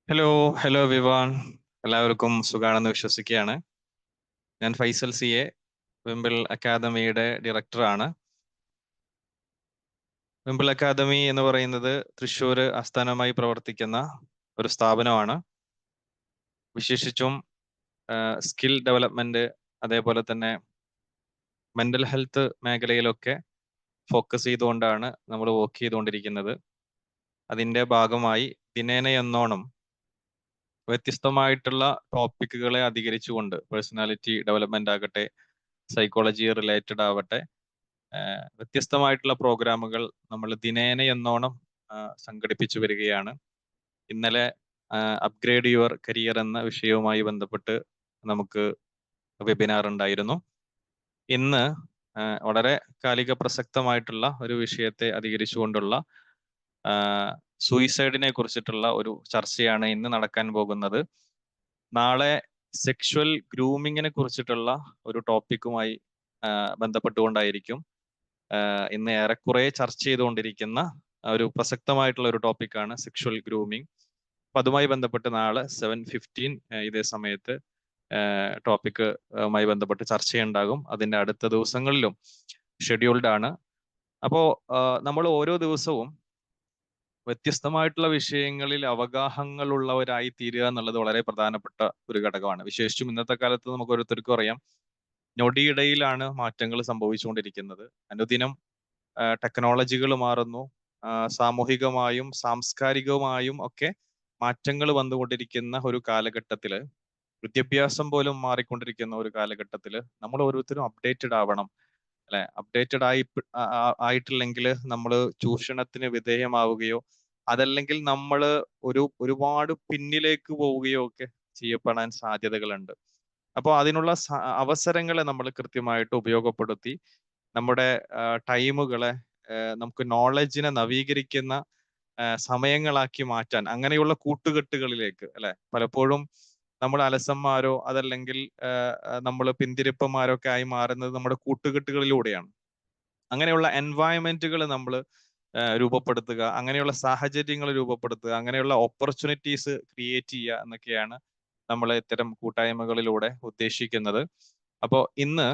Hello hello Vivaan, എല്ലാവർക്കും സുഖാണെന്ന് വിശ്വസിക്കുകയാണ്. ഞാൻ ഫൈസൽ സി എ, വിംബിൾ അക്കാദമിയുടെ ഡയറക്ടറാണ്. വിംബിൾ അക്കാദമി എന്ന് പറയുന്നത് തൃശ്ശൂർ ആസ്ഥാനമായി പ്രവർത്തിക്കുന്ന ഒരു സ്ഥാപനമാണ്. വിശേഷിച്ചും സ്കിൽ ഡെവലപ്മെന്റ്, അതേപോലെ തന്നെ മെന്റൽ ഹെൽത്ത് മേഖലയിലൊക്കെ ഫോക്കസ് ചെയ്തുകൊണ്ടാണ് നമ്മൾ വർക്ക് ചെയ്തുകൊണ്ടിരിക്കുന്നത്. അതിൻ്റെ ഭാഗമായി ദിനേന എന്നോണം വ്യത്യസ്തമായിട്ടുള്ള ടോപ്പിക്കുകളെ അധികരിച്ചുകൊണ്ട്, പേഴ്സണാലിറ്റി ഡെവലപ്മെന്റ് ആകട്ടെ, സൈക്കോളജി റിലേറ്റഡ് ആവട്ടെ, വ്യത്യസ്തമായിട്ടുള്ള പ്രോഗ്രാമുകൾ നമ്മൾ ദിനേന എന്നോണം സംഘടിപ്പിച്ചു വരികയാണ്. ഇന്നലെ അപ്ഗ്രേഡ് യുവർ കരിയർ എന്ന വിഷയവുമായി ബന്ധപ്പെട്ട് നമുക്ക് വെബിനാർ ഉണ്ടായിരുന്നു. ഇന്ന് വളരെ കാലിക പ്രസക്തമായിട്ടുള്ള ഒരു വിഷയത്തെ അധികരിച്ചുകൊണ്ടുള്ള സൂയിസൈഡിനെ കുറിച്ചിട്ടുള്ള ഒരു ചർച്ചയാണ് ഇന്ന് നടക്കാൻ പോകുന്നത്. നാളെ സെക്ഷുവൽ ഗ്രൂമിങ്ങിനെ കുറിച്ചിട്ടുള്ള ഒരു ടോപ്പിക്കുമായി ബന്ധപ്പെട്ടുകൊണ്ടായിരിക്കും ഇന്ന് ഏറെക്കുറെ ചർച്ച ചെയ്തുകൊണ്ടിരിക്കുന്ന ഒരു പ്രസക്തമായിട്ടുള്ള ഒരു ടോപ്പിക്കാണ് സെക്ഷുവൽ ഗ്രൂമിങ്. അപ്പൊ അതുമായി ബന്ധപ്പെട്ട് നാളെ 7:15 ഇതേ സമയത്ത് ടോപ്പിക്കുമായി ബന്ധപ്പെട്ട് ചർച്ചയുണ്ടാകും. അതിന്റെ അടുത്ത ദിവസങ്ങളിലും ഷെഡ്യൂൾഡ് ആണ്. അപ്പോ നമ്മൾ ഓരോ ദിവസവും വ്യത്യസ്തമായിട്ടുള്ള വിഷയങ്ങളിൽ അവഗാഹങ്ങളുള്ളവരായി തീരുക എന്നുള്ളത് വളരെ പ്രധാനപ്പെട്ട ഒരു ഘടകമാണ്. വിശേഷിച്ചും ഇന്നത്തെ കാലത്ത് നമുക്ക് ഓരോരുത്തർക്കും അറിയാം, ഞൊടിയിടയിലാണ് മാറ്റങ്ങൾ സംഭവിച്ചുകൊണ്ടിരിക്കുന്നത്. അനുദിനം ടെക്നോളജികൾ മാറുന്നു, സാമൂഹികമായും സാംസ്കാരികമായും ഒക്കെ മാറ്റങ്ങൾ വന്നുകൊണ്ടിരിക്കുന്ന ഒരു കാലഘട്ടത്തില്, വിദ്യാഭ്യാസം പോലും മാറിക്കൊണ്ടിരിക്കുന്ന ഒരു കാലഘട്ടത്തില് നമ്മൾ ഓരോരുത്തരും അപ്ഡേറ്റഡ് ആവണം, അല്ലെ? അപ്ഡേറ്റഡ് ആയിട്ടില്ലെങ്കിൽ നമ്മൾ ചൂഷണത്തിന് വിധേയമാവുകയോ അതല്ലെങ്കിൽ നമ്മൾ ഒരുപാട് പിന്നിലേക്ക് പോവുകയോ ഒക്കെ ചെയ്യപ്പെടാൻ സാധ്യതകളുണ്ട്. അപ്പോൾ അതിനുള്ള അവസരങ്ങളെ നമ്മൾ കൃത്യമായിട്ട് ഉപയോഗപ്പെടുത്തി നമ്മുടെ ടൈമുകളെ നമുക്ക് നോളജിനെ നവീകരിക്കുന്ന സമയങ്ങളാക്കി മാറ്റാൻ, അങ്ങനെയുള്ള കൂട്ടുകെട്ടുകളിലേക്ക്, അല്ലെ? പലപ്പോഴും നമ്മൾ അലസന്മാരോ അതല്ലെങ്കിൽ നമ്മൾ പിന്തിരിപ്പന്മാരോ ഒക്കെ ആയി മാറുന്നത് നമ്മുടെ കൂട്ടുകെട്ടുകളിലൂടെയാണ്. അങ്ങനെയുള്ള എൻവയൺമെന്റുകൾ നമ്മൾ രൂപപ്പെടുത്തുക, അങ്ങനെയുള്ള സാഹചര്യങ്ങൾ രൂപപ്പെടുത്തുക, അങ്ങനെയുള്ള ഓപ്പർച്യൂണിറ്റീസ് ക്രിയേറ്റ് ചെയ്യുക എന്നൊക്കെയാണ് നമ്മൾ ഇത്തരം കൂട്ടായ്മകളിലൂടെ ഉദ്ദേശിക്കുന്നത്. അപ്പോൾ ഇന്ന്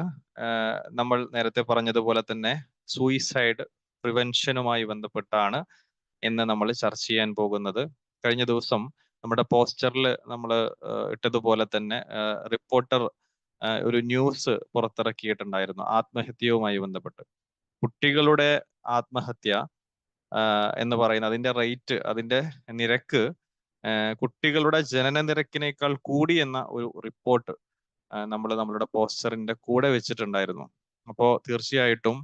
നമ്മൾ നേരത്തെ പറഞ്ഞതുപോലെ തന്നെ സൂയിസൈഡ് പ്രിവെൻഷനുമായി ബന്ധപ്പെട്ടാണ് ഇന്ന് നമ്മൾ ചർച്ച ചെയ്യാൻ പോകുന്നത്. കഴിഞ്ഞ ദിവസം നമ്മുടെ പോസ്റ്ററിൽ നമ്മൾ ഇട്ടതുപോലെ തന്നെ റിപ്പോർട്ടർ ഒരു ന്യൂസ് പുറത്തിറക്കിയിട്ടുണ്ടായിരുന്നു ആത്മഹത്യയുമായി ബന്ധപ്പെട്ട്. കുട്ടികളുടെ ആത്മഹത്യ എന്ന് പറയുന്ന അതിന്റെ റേറ്റ്, അതിന്റെ നിരക്ക് കുട്ടികളുടെ ജനന നിരക്കിനേക്കാൾ കൂടി എന്ന ഒരു റിപ്പോർട്ട് നമ്മൾ നമ്മളുടെ പോസ്റ്ററിന്റെ കൂടെ വെച്ചിട്ടുണ്ടായിരുന്നു. അപ്പോൾ തീർച്ചയായിട്ടും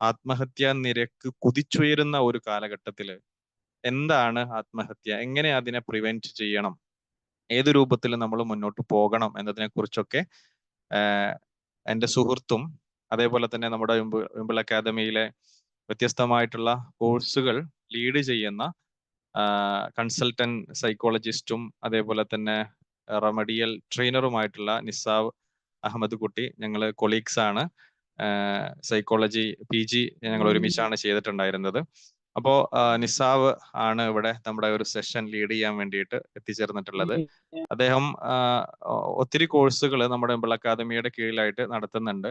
ആത്മഹത്യാ നിരക്ക് കുതിച്ചുയരുന്ന ഒരു കാലഘട്ടത്തില് എന്താണ് ആത്മഹത്യ, എങ്ങനെ അതിനെ പ്രിവെന്റ് ചെയ്യണം, ഏത് രൂപത്തിൽ നമ്മൾ മുന്നോട്ട് പോകണം എന്നതിനെ കുറിച്ചൊക്കെ എൻ്റെ സുഹൃത്തും അതേപോലെ തന്നെ നമ്മുടെ വിംബിൾ അക്കാദമിയിലെ വ്യത്യസ്തമായിട്ടുള്ള കോഴ്സുകൾ ലീഡ് ചെയ്യുന്ന കൺസൾട്ടന്റ് സൈക്കോളജിസ്റ്റും അതേപോലെ തന്നെ റെമഡിയൽ ട്രെയിനറുമായിട്ടുള്ള നിസാവ് അഹമ്മദ് കുട്ടി, ഞങ്ങൾ കൊളീഗ്സ് ആണ്. സൈക്കോളജി PG ഞങ്ങൾ ഒരുമിച്ചാണ് ചെയ്തിട്ടുണ്ടായിരുന്നത്. അപ്പോ നിസാവ് ആണ് ഇവിടെ നമ്മുടെ ഒരു സെഷൻ ലീഡ് ചെയ്യാൻ വേണ്ടിയിട്ട് എത്തിച്ചേർന്നിട്ടുള്ളത്. അദ്ദേഹം ഒത്തിരി കോഴ്സുകൾ നമ്മുടെ വിംബിൾ അക്കാദമിയുടെ കീഴിലായിട്ട് നടത്തുന്നുണ്ട്.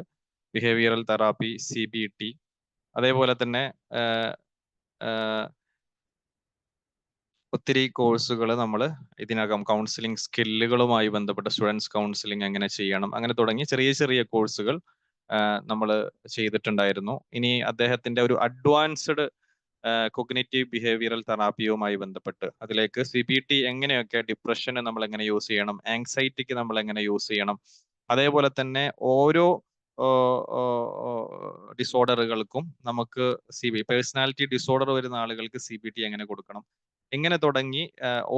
ബിഹേവിയറൽ തെറാപ്പി, CBT, അതേപോലെ തന്നെ ഒത്തിരി കോഴ്സുകൾ നമ്മൾ ഇതിനകം കൗൺസിലിംഗ് സ്കില്ലുകളുമായി ബന്ധപ്പെട്ട സ്റ്റുഡൻസ് കൗൺസിലിംഗ് എങ്ങനെ ചെയ്യണം, അങ്ങനെ തുടങ്ങി ചെറിയ ചെറിയ കോഴ്സുകൾ നമ്മൾ ചെയ്തിട്ടുണ്ടായിരുന്നു. ഇനി അദ്ദേഹത്തിന്റെ ഒരു അഡ്വാൻസ്ഡ് കൊഗ്നിറ്റീവ് ബിഹേവിയറൽ തെറാപ്പിയുമായി ബന്ധപ്പെട്ട് അതിലേക്ക് CBT എങ്ങനെയൊക്കെ ഡിപ്രഷന് നമ്മൾ എങ്ങനെ യൂസ് ചെയ്യണം, ആങ്സൈറ്റിക്ക് നമ്മൾ എങ്ങനെ യൂസ് ചെയ്യണം, അതേപോലെ തന്നെ ഓരോ ഡിസോർഡറുകൾക്കും നമുക്ക് പേഴ്സണാലിറ്റി ഡിസോർഡർ വരുന്ന ആളുകൾക്ക് CBT എങ്ങനെ കൊടുക്കണം, ഇങ്ങനെ തുടങ്ങി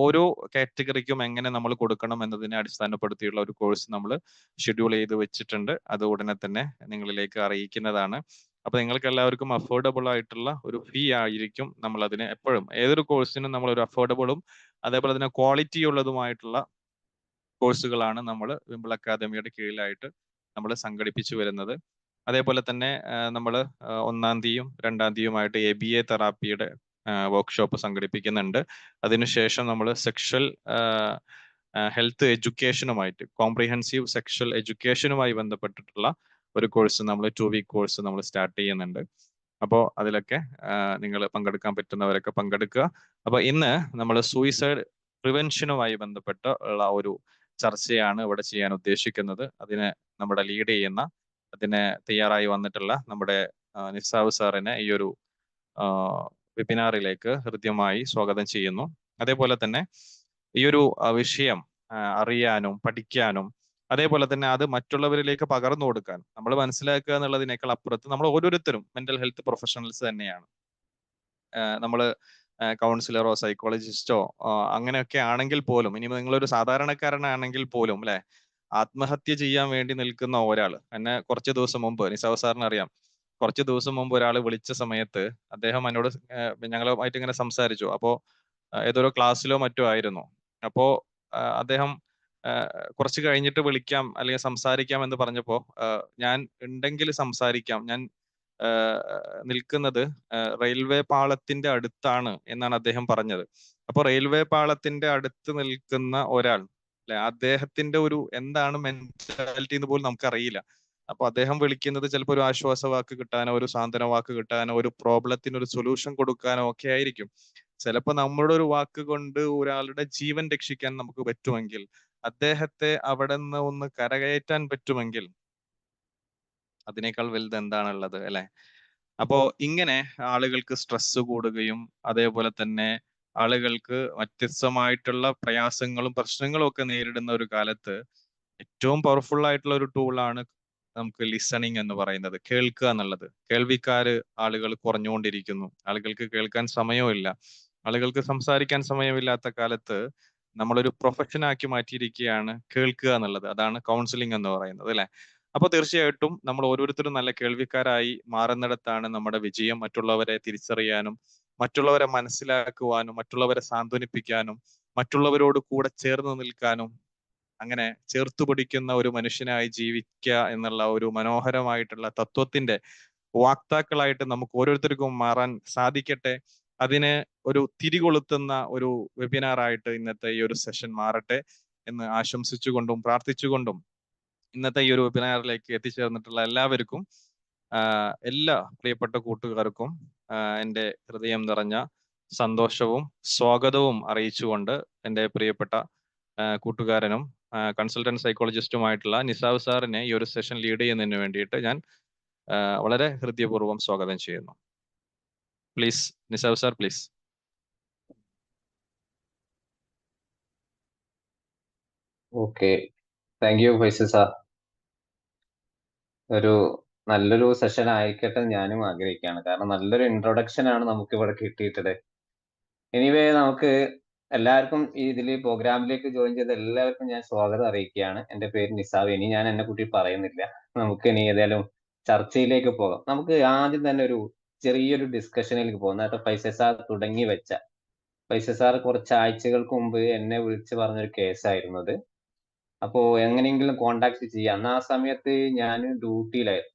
ഓരോ കാറ്റഗറിക്കും എങ്ങനെ നമ്മൾ കൊടുക്കണം എന്നതിനെ അടിസ്ഥാനപ്പെടുത്തിയുള്ള ഒരു കോഴ്സ് നമ്മൾ ഷെഡ്യൂൾ ചെയ്ത് വെച്ചിട്ടുണ്ട്. അത് ഉടനെ തന്നെ നിങ്ങളിലേക്ക് അറിയിക്കുന്നതാണ്. അപ്പൊ നിങ്ങൾക്ക് എല്ലാവർക്കും അഫോർഡബിൾ ആയിട്ടുള്ള ഒരു ഫീ ആയിരിക്കും നമ്മൾ അതിന് എപ്പോഴും, ഏതൊരു കോഴ്സിനും നമ്മൾ ഒരു അഫോർഡബിളും അതേപോലെ തന്നെ ക്വാളിറ്റി ഉള്ളതുമായിട്ടുള്ള കോഴ്സുകളാണ് നമ്മൾ വിംബിൾ അക്കാദമിയുടെ കീഴിലായിട്ട് നമ്മൾ സംഘടിപ്പിച്ചു വരുന്നത്. അതേപോലെ തന്നെ നമ്മൾ 1-ാം തീയതിയും 2-ാം തീയതിയുമായിട്ട് ABA തെറാപ്പിയുടെ വർക്ക്ഷോപ്പ് സംഘടിപ്പിക്കുന്നുണ്ട്. അതിനുശേഷം നമ്മൾ സെക്ഷൽ ഹെൽത്ത് എഡ്യൂക്കേഷനുമായിട്ട് കോംപ്രിഹെൻസീവ് സെക്ഷൽ എഡ്യൂക്കേഷനുമായി ബന്ധപ്പെട്ടിട്ടുള്ള ഒരു കോഴ്സ് നമ്മൾ 2 വീക്ക് കോഴ്സ് നമ്മൾ സ്റ്റാർട്ട് ചെയ്യുന്നുണ്ട്. അപ്പോൾ അതിലൊക്കെ നിങ്ങൾ പങ്കെടുക്കാൻ പറ്റുന്നവരൊക്കെ പങ്കെടുക്കുക. അപ്പോൾ ഇന്ന് നമ്മൾ സൂയിസൈഡ് പ്രിവെൻഷനുമായി ബന്ധപ്പെട്ട ഉള്ള ഒരു ചർച്ചയാണ് ഇവിടെ ചെയ്യാൻ ഉദ്ദേശിക്കുന്നത്. അതിനെ നമ്മുടെ ലീഡ് ചെയ്യുന്ന, അതിനെ തയ്യാറായി വന്നിട്ടുള്ള നമ്മുടെ നിസാവ് സാറിനെ ഈ ഒരു വെബിനാറിലേക്ക് ഹൃദ്യമായി സ്വാഗതം ചെയ്യുന്നു. അതേപോലെ തന്നെ ഈ ഒരു വിഷയം അറിയാനും പഠിക്കാനും അതേപോലെ തന്നെ അത് മറ്റുള്ളവരിലേക്ക് പകർന്നു കൊടുക്കാൻ നമ്മൾ മനസ്സിലാക്കുക എന്നുള്ളതിനേക്കാൾ അപ്പുറത്ത് നമ്മൾ ഓരോരുത്തരും മെന്റൽ ഹെൽത്ത് പ്രൊഫഷണൽസ് തന്നെയാണ്. നമ്മൾ കൗൺസിലറോ സൈക്കോളജിസ്റ്റോ അങ്ങനെയൊക്കെ ആണെങ്കിൽ പോലും, ഇനി നിങ്ങളൊരു സാധാരണക്കാരനാണെങ്കിൽ പോലും അല്ലെ, ആത്മഹത്യ ചെയ്യാൻ വേണ്ടി നിൽക്കുന്ന ഒരാൾ, എന്നെ കുറച്ച് ദിവസം മുമ്പ് നിസാവ് സാറിന് അറിയാം, കുറച്ച് ദിവസം മുമ്പ് ഒരാൾ വിളിച്ച സമയത്ത് അദ്ദേഹം എന്നോട് ഞങ്ങളുമായിട്ട് ഇങ്ങനെ സംസാരിച്ചു. അപ്പോ ഏതൊരു ക്ലാസ്സിലോ മറ്റോ ആയിരുന്നു. അപ്പോ അദ്ദേഹം കുറച്ച് കഴിഞ്ഞിട്ട് വിളിക്കാം അല്ലെങ്കിൽ സംസാരിക്കാം എന്ന് പറഞ്ഞപ്പോ ഞാൻ ഉണ്ടെങ്കിൽ സംസാരിക്കാം, ഞാൻ നിൽക്കുന്നത് റെയിൽവേ പാളത്തിന്റെ അടുത്താണ് എന്നാണ് അദ്ദേഹം പറഞ്ഞത്. അപ്പൊ റെയിൽവേ പാളത്തിന്റെ അടുത്ത് നിൽക്കുന്ന ഒരാൾ അല്ലെ, അദ്ദേഹത്തിന്റെ ഒരു എന്താണ് മെന്റാലിറ്റി എന്ന് പോലും നമുക്കറിയില്ല. അപ്പൊ അദ്ദേഹം വിളിക്കുന്നത് ചിലപ്പോൾ ഒരു ആശ്വാസ വാക്ക് കിട്ടാനോ ഒരു സാന്ത്വന വാക്ക് കിട്ടാനോ ഒരു പ്രോബ്ലത്തിന് ഒരു സൊല്യൂഷൻ കൊടുക്കാനോ ഒക്കെ ആയിരിക്കും. ചിലപ്പോൾ നമ്മുടെ ഒരു വാക്ക് കൊണ്ട് ഒരാളുടെ ജീവൻ രക്ഷിക്കാൻ നമുക്ക് പറ്റുമെങ്കിൽ, അദ്ദേഹത്തെ അവിടെ നിന്ന് ഒന്ന് കരകയറ്റാൻ പറ്റുമെങ്കിൽ അതിനേക്കാൾ വലുത് എന്താണുള്ളത് അല്ലെ? അപ്പോ ഇങ്ങനെ ആളുകൾക്ക് സ്ട്രെസ് കൂടുകയും അതേപോലെ തന്നെ ആളുകൾക്ക് വ്യത്യസ്തമായിട്ടുള്ള പ്രയാസങ്ങളും പ്രശ്നങ്ങളും ഒക്കെ നേരിടുന്ന ഒരു കാലത്ത് ഏറ്റവും പവർഫുൾ ആയിട്ടുള്ള ഒരു ടൂളാണ് നമുക്ക് ലിസണിങ് എന്ന് പറയുന്നത്, കേൾക്കുക എന്നുള്ളത്. കേൾവിക്കാര് ആളുകൾ കുറഞ്ഞുകൊണ്ടിരിക്കുന്നു. ആളുകൾക്ക് കേൾക്കാൻ സമയമില്ല. ആളുകൾക്ക് സംസാരിക്കാൻ സമയമില്ലാത്ത കാലത്ത് നമ്മളൊരു പ്രൊഫഷൻ ആക്കി മാറ്റിയിരിക്കുകയാണ് കേൾക്കുക എന്നുള്ളത്. അതാണ് കൗൺസിലിംഗ് എന്ന് പറയുന്നത് അല്ലെ? അപ്പൊ തീർച്ചയായിട്ടും നമ്മൾ ഓരോരുത്തരും നല്ല കേൾവിക്കാരായി മാറുന്നിടത്താണ് നമ്മുടെ വിജയം. മറ്റുള്ളവരെ തിരിച്ചറിയാനും മറ്റുള്ളവരെ മനസ്സിലാക്കുവാനും മറ്റുള്ളവരെ സാന്ത്വനിപ്പിക്കാനും മറ്റുള്ളവരോട് കൂടെ ചേർന്ന് നിൽക്കാനും അങ്ങനെ ചേർത്തു പിടിക്കുന്ന ഒരു മനുഷ്യനായി ജീവിക്കുക എന്നുള്ള ഒരു മനോഹരമായിട്ടുള്ള തത്വത്തിന്റെ വാക്താക്കളായിട്ട് നമുക്ക് ഓരോരുത്തർക്കും മാറാൻ സാധിക്കട്ടെ. അതിന് ഒരു തിരികൊളുത്തുന്ന ഒരു വെബിനാറായിട്ട് ഇന്നത്തെ ഈ ഒരു സെഷൻ മാറട്ടെ എന്ന് ആശംസിച്ചുകൊണ്ടും പ്രാർത്ഥിച്ചുകൊണ്ടും ഇന്നത്തെ ഈ ഒരു വെബിനാറിലേക്ക് എത്തിച്ചേർന്നിട്ടുള്ള എല്ലാവർക്കും, എല്ലാ പ്രിയപ്പെട്ട കൂട്ടുകാർക്കും എൻ്റെ ഹൃദയം നിറഞ്ഞ സന്തോഷവും സ്വാഗതവും അറിയിച്ചുകൊണ്ട് എൻ്റെ പ്രിയപ്പെട്ട കൂട്ടുകാരനും കൺസൾട്ടന്റ് സൈക്കോളജിസ്റ്റുമായിട്ടുള്ള നിസാവ് സാറിനെ ഈ ഒരു സെഷൻ ലീഡ് ചെയ്യുന്നതിന് വേണ്ടിയിട്ട് ഞാൻ വളരെ ഹൃദയപൂർവ്വം സ്വാഗതം ചെയ്യുന്നു. Please Nisav sir, please. Okay, thank you Faisal sir. ഒരു നല്ലൊരു സെഷൻ ആയിരിക്കട്ടെ ഞാനും ആഗ്രഹിക്കുകയാണ്. കാരണം നല്ലൊരു ഇൻട്രൊഡക്ഷൻ ആണ് നമുക്ക് ഇവിടെ കിട്ടിയിട്ടത്. എനിവേ നമുക്ക് എല്ലാവർക്കും ഈ ഇതിൽ പ്രോഗ്രാമിലേക്ക് ജോയിൻ ചെയ്ത എല്ലാവർക്കും ഞാൻ സ്വാഗതം അറിയിക്കുകയാണ്. എൻ്റെ പേര് നിസാവ്. ഇനി ഞാൻ എന്നെ കുട്ടി പറയുന്നില്ല. നമുക്ക് ഇനി ഏതായാലും ചർച്ചയിലേക്ക് പോകാം. നമുക്ക് ആദ്യം തന്നെ ഒരു ചെറിയൊരു ഡിസ്കഷനിലേക്ക് പോകാം. നേരത്തെ ഫൈസൽ സാർ തുടങ്ങി വെച്ച, ഫൈസൽ സാർ കുറച്ച് ആഴ്ചകൾക്ക് മുമ്പ് എന്നെ വിളിച്ച് പറഞ്ഞൊരു കേസായിരുന്നു അത്. അപ്പോ എങ്ങനെയെങ്കിലും കോണ്ടാക്ട് ചെയ്യാം. അന്ന് ആ സമയത്ത് ഞാൻ ഡ്യൂട്ടിയിലായിരുന്നു.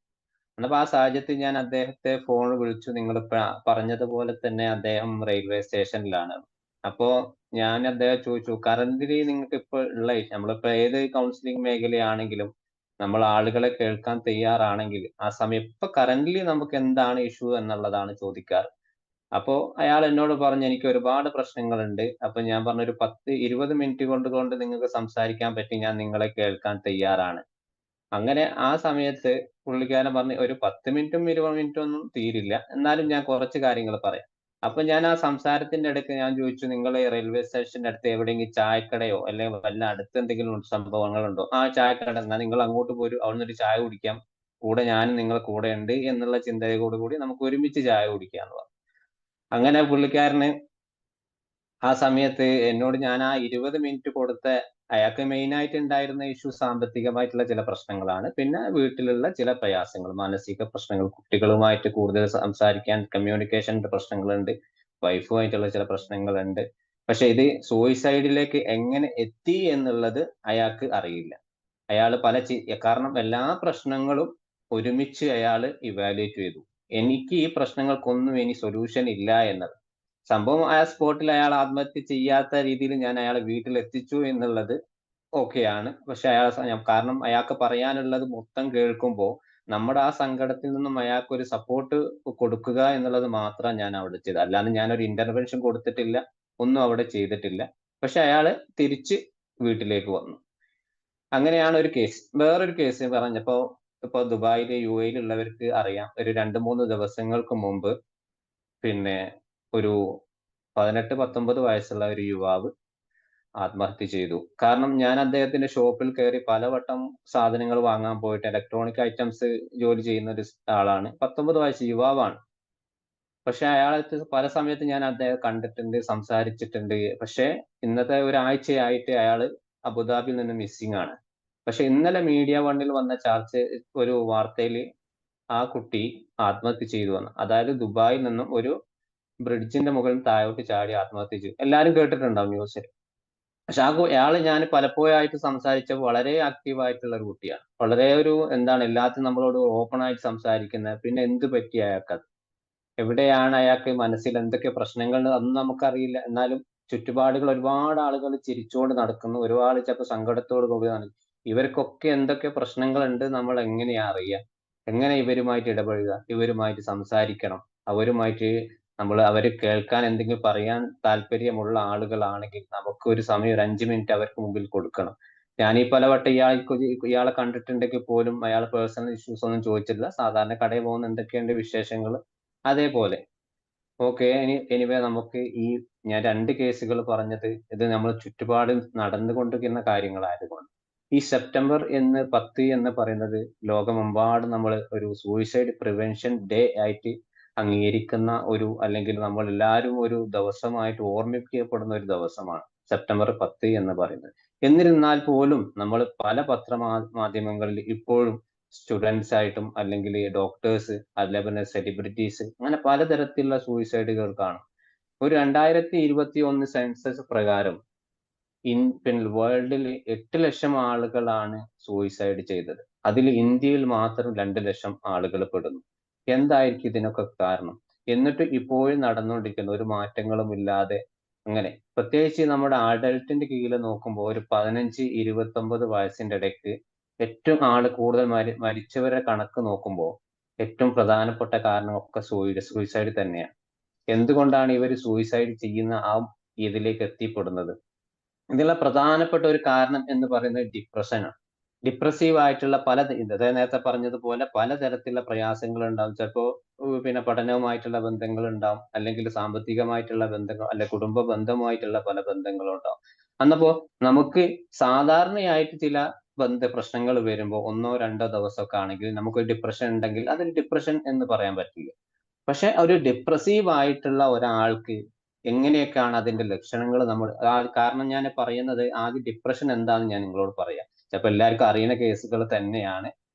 എന്നപ്പോ ആ സാഹചര്യത്തിൽ ഞാൻ അദ്ദേഹത്തെ ഫോൺ വിളിച്ചു. നിങ്ങൾ പറഞ്ഞതുപോലെ തന്നെ അദ്ദേഹം റെയിൽവേ സ്റ്റേഷനിലാണ്. അപ്പോ ഞാൻ അദ്ദേഹം ചോദിച്ചു, കറന്റ്ലി നിങ്ങൾക്ക് ഇപ്പോൾ ഉള്ള നമ്മളിപ്പോ ഏത് കൗൺസിലിംഗ് മേഖലയാണെങ്കിലും നമ്മൾ ആളുകളെ കേൾക്കാൻ തയ്യാറാണെങ്കിൽ ആ സമയം ഇപ്പൊ കറന്റ്ലി നമുക്ക് എന്താണ് ഇഷ്യൂ എന്നുള്ളതാണ് ചോദിക്കാറ്. അപ്പോ അയാൾ എന്നോട് പറഞ്ഞു, എനിക്ക് ഒരുപാട് പ്രശ്നങ്ങളുണ്ട്. അപ്പൊ ഞാൻ പറഞ്ഞു, ഒരു 10-20 മിനിറ്റ് കൊണ്ട് നിങ്ങൾക്ക് സംസാരിക്കാൻ പറ്റി, ഞാൻ നിങ്ങളെ കേൾക്കാൻ തയ്യാറാണ്. അങ്ങനെ ആ സമയത്ത് പുള്ളിക്കാരൻ പറഞ്ഞു, ഒരു 10 മിനിറ്റും 20 മിനിറ്റും ഒന്നും തീരില്ല, എന്നാലും ഞാൻ കുറച്ച് കാര്യങ്ങൾ പറയാം. അപ്പൊ ഞാൻ ആ സംസാരത്തിന്റെ ഇടയ്ക്ക് ഞാൻ ചോദിച്ചു, നിങ്ങൾ റെയിൽവേ സ്റ്റേഷന്റെ അടുത്ത് എവിടെയെങ്കിലും ചായക്കടയോ അല്ലെങ്കിൽ വല്ല അടുത്ത് എന്തെങ്കിലും സംഭവങ്ങളുണ്ടോ? ആ ചായക്കട, എന്നാ നിങ്ങൾ അങ്ങോട്ട് പോരും, അവിടുന്ന് ഒരു ചായ കുടിക്കാം, കൂടെ ഞാനും നിങ്ങളെ കൂടെ ഉണ്ട് എന്നുള്ള ചിന്തയോട് കൂടി നമുക്ക് ഒരുമിച്ച് ചായ കുടിക്കാന്ന് പറഞ്ഞു. അങ്ങനെ പുള്ളിക്കാരന് ആ സമയത്ത് എന്നോട്, ഞാൻ ആ 20 മിനിറ്റ് കൊടുത്ത, അയാൾക്ക് മെയിൻ ആയിട്ട് ഉണ്ടായിരുന്ന ഇഷ്യൂ സാമ്പത്തികമായിട്ടുള്ള ചില പ്രശ്നങ്ങളാണ്. പിന്നെ വീട്ടിലുള്ള ചില പ്രയാസങ്ങൾ, മാനസിക പ്രശ്നങ്ങൾ, കുട്ടികളുമായിട്ട് കൂടുതൽ സംസാരിക്കാൻ കമ്മ്യൂണിക്കേഷന്റെ പ്രശ്നങ്ങളുണ്ട്, വൈഫുമായിട്ടുള്ള ചില പ്രശ്നങ്ങളുണ്ട്. പക്ഷെ ഇത് സൂയിസൈഡിലേക്ക് എങ്ങനെ എത്തി എന്നുള്ളത് അയാൾക്ക് അറിയില്ല. അയാൾ കാരണം എല്ലാ പ്രശ്നങ്ങളും ഒരുമിച്ച് അയാൾ ഇവാലുവേറ്റ് ചെയ്തു. എനിക്ക് ഈ പ്രശ്നങ്ങൾക്കൊന്നും ഇനി സൊല്യൂഷൻ ഇല്ല എന്നത്. സംഭവം ആ സ്പോട്ടിൽ അയാൾ ആത്മഹത്യ ചെയ്യാത്ത രീതിയിൽ ഞാൻ അയാളെ വീട്ടിലെത്തിച്ചു എന്നുള്ളത് ഓക്കെയാണ്. പക്ഷെ കാരണം അയാൾക്ക് പറയാനുള്ളത് മൊത്തം കേൾക്കുമ്പോൾ നമ്മുടെ ആ സങ്കടത്തിൽ നിന്നും അയാൾക്കൊരു സപ്പോർട്ട് കൊടുക്കുക എന്നുള്ളത് മാത്രമാണ് ഞാൻ അവിടെ ചെയ്തത്. അല്ലാതെ ഞാനൊരു ഇന്റർവെൻഷൻ കൊടുത്തിട്ടില്ല. ഒന്നും അവിടെ ചെയ്തിട്ടില്ല. പക്ഷെ അയാള് തിരിച്ച് വീട്ടിലേക്ക് വന്നു. അങ്ങനെയാണ് ഒരു കേസ്. വേറൊരു കേസ് പറഞ്ഞപ്പോ ഇപ്പൊ ദുബായില് UAE ഉള്ളവർക്ക് അറിയാം. ഒരു 2, 3 ദിവസങ്ങൾക്ക് മുമ്പ് പിന്നെ ഒരു 18, 19 വയസ്സുള്ള ഒരു യുവാവ് ആത്മഹത്യ ചെയ്തു. കാരണം ഞാൻ അദ്ദേഹത്തിന്റെ ഷോപ്പിൽ കയറി പലവട്ടം സാധനങ്ങൾ വാങ്ങാൻ പോയിട്ട് ഇലക്ട്രോണിക് ഐറ്റംസ് ജോലി ചെയ്യുന്ന ഒരു ആളാണ്. 19 വയസ്സ് യുവാവാണ്. പക്ഷെ അയാളടുത്ത് പല സമയത്ത് ഞാൻ അദ്ദേഹത്തെ കണ്ടിട്ടുണ്ട്, സംസാരിച്ചിട്ടുണ്ട്. പക്ഷെ ഇന്നത്തെ ഒരാഴ്ചയായിട്ട് അയാള് അബുദാബിയിൽ നിന്ന് മിസ്സിംഗ് ആണ്. പക്ഷെ ഇന്നലെ മീഡിയ വണ്ണിൽ വന്ന ഒരു വാർത്തയില് ആ കുട്ടി ആത്മഹത്യ ചെയ്തു എന്ന്. അതായത് ദുബായിൽ നിന്നും ഒരു ബ്രിഡ്ജിന്റെ മുകളിൽ താഴോട്ട് ചാടി ആത്മഹത്യ ചെയ്തു. എല്ലാരും കേട്ടിട്ടുണ്ടാവും ന്യൂസിൽ. പക്ഷെ അയാള് ഞാൻ പലപ്പോഴായിട്ട് സംസാരിച്ചപ്പോൾ വളരെ ആക്റ്റീവ് ആയിട്ടുള്ള ഒരു കുട്ടിയാണ്. വളരെ എന്താണ് എല്ലാത്തിനും നമ്മളോട് ഓപ്പൺ ആയിട്ട് സംസാരിക്കുന്ന. പിന്നെ എന്ത് പറ്റി അയാൾക്കത്? എവിടെയാണ് അയാൾക്ക് മനസ്സിൽ എന്തൊക്കെ പ്രശ്നങ്ങൾ അതൊന്നും നമുക്കറിയില്ല. എന്നാലും ചുറ്റുപാടുകൾ ഒരുപാട് ആളുകൾ ചിരിച്ചുകൊണ്ട് നടക്കുന്നു. ഒരുപാട് ചിലപ്പോൾ സങ്കടത്തോട് കൂടി നടക്കുന്നു. ഇവർക്കൊക്കെ എന്തൊക്കെ പ്രശ്നങ്ങളുണ്ട് നമ്മൾ എങ്ങനെയാ അറിയുക? എങ്ങനെ ഇവരുമായിട്ട് ഇടപഴകുക? ഇവരുമായിട്ട് സംസാരിക്കണം. അവരുമായിട്ട് അവര് കേൾക്കാൻ എന്തെങ്കിലും പറയാൻ താല്പര്യമുള്ള ആളുകളാണെങ്കിൽ നമുക്ക് ഒരു സമയം ഒരു 5 മിനിറ്റ് അവർക്ക് മുമ്പിൽ കൊടുക്കണം. ഞാൻ ഈ പലവട്ടം ഇയാളെ കണ്ടിട്ടുണ്ടെങ്കിൽ പോലും അയാൾ പേഴ്സണൽ ഇഷ്യൂസ് ഒന്നും ചോദിച്ചിട്ടില്ല. സാധാരണ കടയിൽ പോകുന്ന എന്തൊക്കെയുണ്ട് വിശേഷങ്ങൾ അതേപോലെ. ഓക്കെ. എനിവേ നമുക്ക് ഞാൻ 2 കേസുകൾ പറഞ്ഞത് ഇത് നമ്മുടെ ചുറ്റുപാടും നടന്നുകൊണ്ടിരിക്കുന്ന കാര്യങ്ങളായതുകൊണ്ട്. ഈ സെപ്റ്റംബർ 10 എന്ന് പറയുന്നത് ലോകമെമ്പാടും നമ്മൾ ഒരു സൂയിസൈഡ് പ്രിവെൻഷൻ ഡേ ആയിട്ട് അംഗീകരിക്കുന്ന അല്ലെങ്കിൽ നമ്മൾ എല്ലാവരും ഒരു ദിവസമായിട്ട് ഓർമ്മിക്കപ്പെടുന്ന ഒരു ദിവസമാണ് സെപ്റ്റംബർ 10 എന്ന് പറയുന്നത്. എന്നിരുന്നാൽ പോലും നമ്മൾ പല മാധ്യമങ്ങളിൽ ഇപ്പോഴും സ്റ്റുഡൻസ് ആയിട്ടും അല്ലെങ്കിൽ ഡോക്ടേഴ്സ് അതേപോലെ സെലിബ്രിറ്റീസ് അങ്ങനെ പലതരത്തിലുള്ള സൂയിസൈഡുകൾ കാണും. ഒരു 2021 സെൻസസ് പ്രകാരം വേൾഡിൽ 8 ലക്ഷം ആളുകളാണ് സൂയിസൈഡ് ചെയ്തത്. അതിൽ ഇന്ത്യയിൽ മാത്രം 2 ലക്ഷം ആളുകൾ പെടുന്നു. എന്തായിരിക്കും ഇതിനൊക്കെ കാരണം? എന്നിട്ട് ഇപ്പോഴും നടന്നുകൊണ്ടിരിക്കുന്ന ഒരു മാറ്റങ്ങളും ഇല്ലാതെ അങ്ങനെ പ്രത്യേകിച്ച് നമ്മുടെ അഡൽട്ടിന്റെ കീഴിൽ നോക്കുമ്പോൾ ഒരു 15, 29 വയസ്സിന്റെ ഇടയ്ക്ക് ഏറ്റവും കൂടുതൽ മരിച്ചവരുടെ കണക്ക് നോക്കുമ്പോൾ ഏറ്റവും പ്രധാനപ്പെട്ട കാരണം ഒക്കെ സൂയിസൈഡ് തന്നെയാണ്. എന്തുകൊണ്ടാണ് ഇവർ സൂയിസൈഡ് ചെയ്യുന്ന ഇതിലേക്ക് എത്തിപ്പെടുന്നത്? ഇതിലുള്ള പ്രധാനപ്പെട്ട ഒരു കാരണം എന്ന് പറയുന്നത് ഡിപ്രഷനാണ്. ഡിപ്രസീവ് ആയിട്ടുള്ള അതായത് നേരത്തെ പറഞ്ഞതുപോലെ പലതരത്തിലുള്ള പ്രയാസങ്ങൾ ഉണ്ടാവും. ചിലപ്പോ പിന്നെ പഠനവുമായിട്ടുള്ള ബന്ധങ്ങൾ ഉണ്ടാവും, അല്ലെങ്കിൽ സാമ്പത്തികമായിട്ടുള്ള ബന്ധങ്ങൾ, അല്ലെ കുടുംബ ബന്ധവുമായിട്ടുള്ള പല ബന്ധങ്ങളും ഉണ്ടാവും. അന്നപ്പോ നമുക്ക് സാധാരണയായിട്ട് ചില പ്രശ്നങ്ങൾ വരുമ്പോൾ 1, 2 ദിവസമൊക്കെ ആണെങ്കിൽ നമുക്ക് ഡിപ്രഷൻ ഉണ്ടെങ്കിൽ അതൊരു ഡിപ്രഷൻ എന്ന് പറയാൻ പറ്റില്ല. പക്ഷെ ഒരു ഡിപ്രസീവ് ആയിട്ടുള്ള ഒരാൾക്ക് എങ്ങനെയൊക്കെയാണ് അതിന്റെ ലക്ഷണങ്ങൾ കാരണം ഞാൻ പറയുന്നത് ആദ്യം ഡിപ്രഷൻ എന്താണെന്ന് ഞാൻ നിങ്ങളോട് പറയാം. ചിലപ്പോൾ എല്ലാവർക്കും അറിയുന്ന കേസുകൾ തന്നെയാണ്.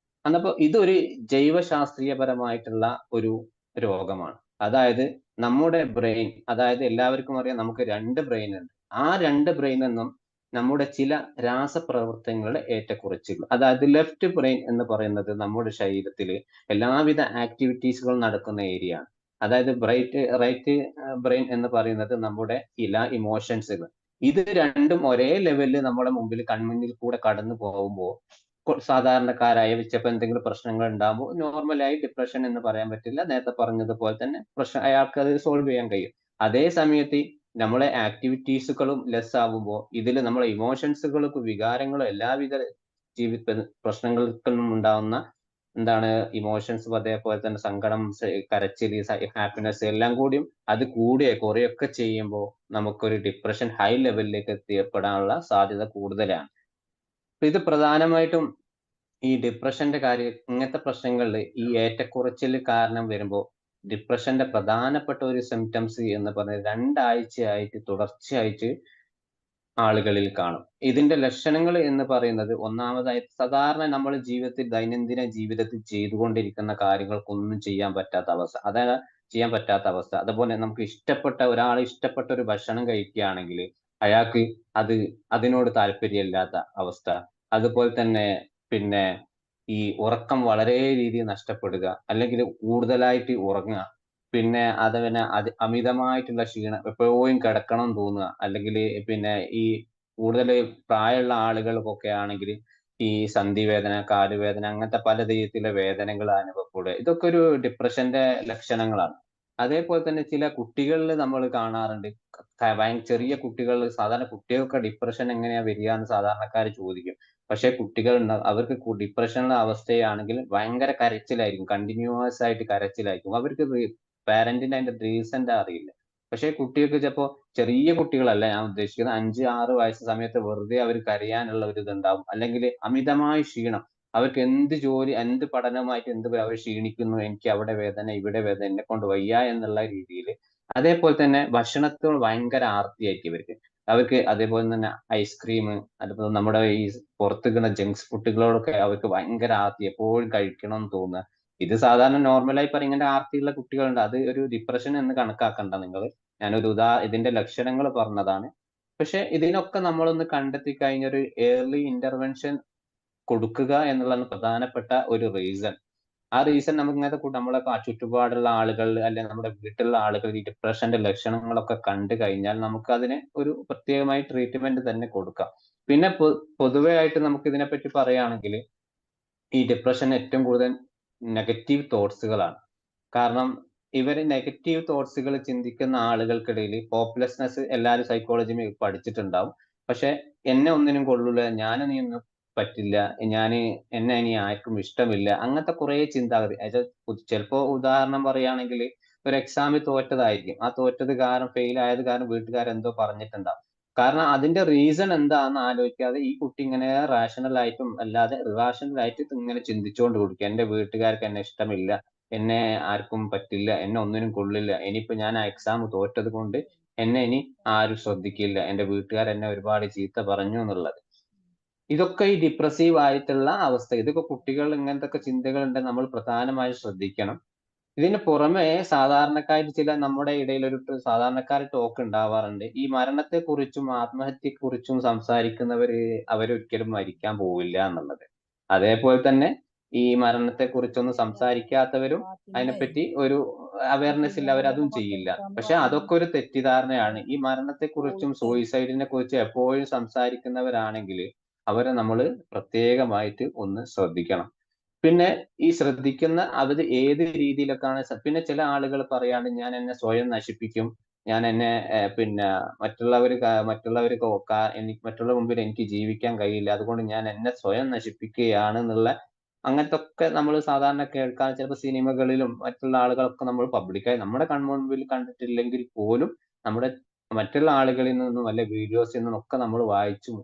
അന്നപ്പോ ഇതൊരു ജൈവശാസ്ത്രീയപരമായിട്ടുള്ള ഒരു രോഗമാണ്. അതായത് നമ്മുടെ ബ്രെയിൻ, അതായത് എല്ലാവർക്കും അറിയാം നമുക്ക് 2 ബ്രെയിൻ ഉണ്ട്. ആ 2 ബ്രെയിൻ എന്നും നമ്മുടെ ചില രാസപ്രവർത്തനങ്ങളുടെ ഏറ്റക്കുറച്ചിൽ. അതായത് ലെഫ്റ്റ് ബ്രെയിൻ എന്ന് പറയുന്നത് നമ്മുടെ ശരീരത്തിൽ എല്ലാവിധ ആക്ടിവിറ്റീസുകളും നടക്കുന്ന ഏരിയ ആണ്. അതായത് റൈറ്റ് ബ്രെയിൻ എന്ന് പറയുന്നത് നമ്മുടെ ഇമോഷൻസുകൾ. ഇത് രണ്ടും ഒരേ ലെവലിൽ നമ്മുടെ മുമ്പിൽ കൺമുന്നിൽ കൂടെ കടന്നു പോകുമ്പോൾ സാധാരണക്കാരായ ചിലപ്പോൾ എന്തെങ്കിലും പ്രശ്നങ്ങൾ ഉണ്ടാകുമ്പോൾ നോർമലായി ഡിപ്രഷൻ എന്ന് പറയാൻ പറ്റില്ല. നേരത്തെ പറഞ്ഞതുപോലെ തന്നെ അയാൾക്ക് അത് സോൾവ് ചെയ്യാൻ കഴിയും. അതേ സമയത്ത് നമ്മളെ ആക്ടിവിറ്റീസുകളും ലെസ് ആവുമ്പോൾ ഇതിൽ നമ്മളെ ഇമോഷൻസുകൾക്കും വികാരങ്ങളും എല്ലാവിധ ജീവിത പ്രശ്നങ്ങൾക്കും ഉണ്ടാവുന്ന ഇമോഷൻസും അതേപോലെ തന്നെ സങ്കടം, കരച്ചിൽ, ഹാപ്പിനെസ് എല്ലാം കൂടിയും അത് കുറെയൊക്കെ ചെയ്യുമ്പോൾ നമുക്കൊരു ഡിപ്രഷൻ ഹൈ ലെവലിലേക്ക് എത്തിപ്പെടാനുള്ള സാധ്യത കൂടുതലാണ്. ഇത് പ്രധാനമായിട്ടും ഈ ഡിപ്രഷന്റെ കാര്യം ഇങ്ങനത്തെ പ്രശ്നങ്ങളിൽ ഈ ഏറ്റക്കുറച്ചിൽ കാരണം വരുമ്പോൾ ഡിപ്രഷന്റെ പ്രധാനപ്പെട്ട ഒരു സിംറ്റംസ് എന്ന് പറഞ്ഞാൽ 2 ആഴ്ചയായിട്ട് തുടർച്ചയായിട്ട് ആളുകളിൽ കാണും. ഇതിന്റെ ലക്ഷണങ്ങൾ എന്ന് പറയുന്നത് ഒന്നാമതായി സാധാരണ നമ്മൾ ദൈനംദിന ജീവിതത്തിൽ ചെയ്തുകൊണ്ടിരിക്കുന്ന കാര്യങ്ങൾക്കൊന്നും ചെയ്യാൻ പറ്റാത്ത അവസ്ഥ. ചെയ്യാൻ പറ്റാത്ത അവസ്ഥ. അതുപോലെ നമുക്ക് ഇഷ്ടപ്പെട്ട ഒരു ഭക്ഷണം കഴിക്കുകയാണെങ്കിൽ അയാൾക്ക് അതിനോട് താല്പര്യമില്ലാത്ത അവസ്ഥ. അതുപോലെ തന്നെ പിന്നെ ഈ ഉറക്കം വളരെ രീതിയിൽ നഷ്ടപ്പെടുക, അല്ലെങ്കിൽ കൂടുതലായിട്ട് ഉറങ്ങുക. പിന്നെ അതുപോലെ അമിതമായിട്ടുള്ള ക്ഷീണം, എപ്പോഴും കിടക്കണം തോന്നുക, അല്ലെങ്കിൽ പിന്നെ ഈ കൂടുതൽ പ്രായമുള്ള ആളുകൾക്കൊക്കെ ആണെങ്കിൽ ഈ സന്ധിവേദന, കാലുവേദന, അങ്ങനത്തെ പല രീതിയിലുള്ള വേദനകൾ അനുഭവപ്പെടുക. ഇതൊക്കെ ഒരു ഡിപ്രഷന്റെ ലക്ഷണങ്ങളാണ്. അതേപോലെ തന്നെ ചില കുട്ടികളിൽ നമ്മൾ കാണാറുണ്ട്. ചെറിയ കുട്ടികൾ, സാധാരണ കുട്ടികൾക്ക് ഡിപ്രഷൻ എങ്ങനെയാ വരിക എന്ന് സാധാരണക്കാർ ചോദിക്കും. പക്ഷേ കുട്ടികൾ അവർക്ക് ഡിപ്രഷനുള്ള അവസ്ഥയാണെങ്കിൽ ഭയങ്കര കരച്ചിലായിരിക്കും, കണ്ടിന്യൂസ് ആയിട്ട് കരച്ചിലായിരിക്കും. അവർക്ക് പാരന്റിന് അതിന്റെ റീസൺ അറിയില്ല. പക്ഷേ കുട്ടികൾക്ക് ചിലപ്പോ, ചെറിയ കുട്ടികളല്ല ഞാൻ ഉദ്ദേശിക്കുന്നത്, 5, 6 വയസ്സ് സമയത്ത് വെറുതെ അവർ കരയാനുള്ള ഒരു ഇതുണ്ടാവും. അല്ലെങ്കിൽ അമിതമായ ക്ഷീണം. അവർക്ക് എന്ത് ജോലി, എന്ത് പഠനവുമായിട്ട് അവർ ക്ഷീണിക്കുന്നു. എനിക്ക് അവിടെ വേദന, ഇവിടെ വേദന, എന്നെ കൊണ്ട് വയ്യ എന്നുള്ള രീതിയിൽ. അതേപോലെ തന്നെ ഭക്ഷണത്തോട് ഭയങ്കര ആർത്തിയായിരിക്കും ഇവർക്ക്. അവർക്ക് അതേപോലെ തന്നെ ഐസ്ക്രീം, അതുപോലെ നമ്മുടെ ഈ പുറത്ത് കിട്ടുന്ന ജങ്ക്സ് ഫുഡുകളോടൊക്കെ അവർക്ക് ഭയങ്കര ആർത്തി, എപ്പോഴും കഴിക്കണം എന്ന് തോന്നുക. ഇത് സാധാരണ നോർമലായി പറയും, ഇങ്ങനെ ആർത്തിയുള്ള കുട്ടികളുണ്ട്. അത് ഒരു ഡിപ്രഷൻ എന്ന് കണക്കാക്കണ്ട നിങ്ങൾ. ഞാനൊരു ഇതിന്റെ ലക്ഷണങ്ങൾ പറഞ്ഞതാണ്. പക്ഷെ ഇതിനൊക്കെ നമ്മളൊന്ന് കണ്ടെത്തി കഴിഞ്ഞ ഒരു ഏർലി ഇന്റർവെൻഷൻ കൊടുക്കുക എന്നുള്ളതാണ് പ്രധാനപ്പെട്ട ഒരു റീസൺ. ആ റീസൺ നമുക്ക് ഇങ്ങനത്തെ നമ്മളെ ചുറ്റുപാടുള്ള ആളുകൾ, അല്ലെങ്കിൽ നമ്മുടെ വീട്ടിലുള്ള ആളുകൾ ഈ ഡിപ്രഷന്റെ ലക്ഷണങ്ങളൊക്കെ കണ്ടു കഴിഞ്ഞാൽ നമുക്ക് അതിന് ഒരു പ്രത്യേകമായി ട്രീറ്റ്മെന്റ് തന്നെ കൊടുക്കാം. പിന്നെ പൊതുവെ ആയിട്ട് നമുക്ക് ഇതിനെപ്പറ്റി പറയുകയാണെങ്കിൽ ഈ ഡിപ്രഷൻ ഏറ്റവും കൂടുതൽ നെഗറ്റീവ് തോട്ട്സുകളാണ്. കാരണം ഇവര് നെഗറ്റീവ് തോട്ട്സുകൾ ചിന്തിക്കുന്ന ആളുകൾക്കിടയിൽ ഹോപ്പ്ലെസ്നെസ്, എല്ലാവരും സൈക്കോളജി പഠിച്ചിട്ടുണ്ടാവും. പക്ഷെ എന്നെ ഒന്നിനും കൊള്ളൂല, ഞാനൊന്നും പറ്റില്ല, എന്നെ ഇനി ആർക്കും ഇഷ്ടമില്ല, അങ്ങനത്തെ കുറെ ചിന്താഗതി. ചിലപ്പോ ഉദാഹരണം പറയുകയാണെങ്കിൽ ഒരു എക്സാമിൽ തോറ്റതായിരിക്കും. ആ തോറ്റത് കാരണം, ഫെയിൽ ആയത് കാരണം വീട്ടുകാരെന്തോ പറഞ്ഞിട്ടുണ്ടാവും. കാരണം അതിന്റെ റീസൺ എന്താണെന്ന് ആലോചിക്കാതെ ഈ കുട്ടി ഇങ്ങനെ റാഷണൽ ആയിട്ടും അല്ലാതെ ഇറാഷണൽ ആയിട്ട് ഇങ്ങനെ ചിന്തിച്ചുകൊണ്ട് കൊടുക്കുക. എന്റെ വീട്ടുകാർക്ക് എന്നെ ഇഷ്ടമില്ല, എന്നെ ആർക്കും പറ്റില്ല, എന്നെ ഒന്നിനും കൊള്ളില്ല, ഇനിയിപ്പോ ഞാൻ ആ എക്സാം തോറ്റത് കൊണ്ട് എന്നെ ഇനി ആരും ശ്രദ്ധിക്കില്ല, എന്റെ വീട്ടുകാർ എന്നെ ഒരുപാട് ചീത്ത പറഞ്ഞു എന്നുള്ളത്. ഇതൊക്കെ ഈ ഡിപ്രസീവ് ആയിട്ടുള്ള അവസ്ഥ. ഇതൊക്കെ കുട്ടികൾ ഇങ്ങനത്തെ ചിന്തകൾ ഉണ്ടെങ്കിൽ നമ്മൾ പ്രധാനമായും ശ്രദ്ധിക്കണം. ഇതിന് പുറമെ സാധാരണക്കാര് ചില നമ്മുടെ ഇടയിൽ ഒരു സാധാരണക്കാർ ടോക്ക് ഉണ്ടാവാറുണ്ട്. ഈ മരണത്തെക്കുറിച്ചും ആത്മഹത്യയെക്കുറിച്ചും സംസാരിക്കുന്നവര് അവരൊരിക്കലും മരിക്കാൻ പോവില്ല എന്നുള്ളത്. അതേപോലെ തന്നെ ഈ മരണത്തെക്കുറിച്ചൊന്നും സംസാരിക്കാത്തവരും അതിനെപ്പറ്റി ഒരു അവയർനെസ് ഇല്ല, അവരതും ചെയ്യില്ല. പക്ഷെ അതൊക്കെ ഒരു തെറ്റിദ്ധാരണയാണ്. ഈ മരണത്തെക്കുറിച്ചും സൂയിസൈഡിനെ കുറിച്ചും എപ്പോഴും സംസാരിക്കുന്നവരാണെങ്കിൽ അവരെ നമ്മൾ പ്രത്യേകമായിട്ട് ഒന്ന് ശ്രദ്ധിക്കണം. പിന്നെ ഈ ശ്രദ്ധിക്കുന്ന അവര് ഏത് രീതിയിലൊക്കെയാണ്, പിന്നെ ചില ആളുകൾ പറയാണ്, ഞാൻ എന്നെ സ്വയം നശിപ്പിക്കും, ഞാൻ എന്നെ പിന്നെ മറ്റുള്ളവരുടെ മുമ്പിൽ എനിക്ക് ജീവിക്കാൻ കഴിയില്ല, അതുകൊണ്ട് ഞാൻ എന്നെ സ്വയം നശിപ്പിക്കുകയാണ് എന്നുള്ള അങ്ങനത്തൊക്കെ നമ്മൾ സാധാരണ കേൾക്കാൻ ചിലപ്പോൾ സിനിമകളിലും മറ്റുള്ള ആളുകളൊക്കെ നമ്മൾ പബ്ലിക്കായി നമ്മുടെ കൺമുൻപിൽ കണ്ടിട്ടില്ലെങ്കിൽ പോലും നമ്മുടെ മറ്റുള്ള ആളുകളിൽ നിന്നും വല്ല വീഡിയോസിൽ നിന്നൊക്കെ നമ്മൾ വായിച്ചും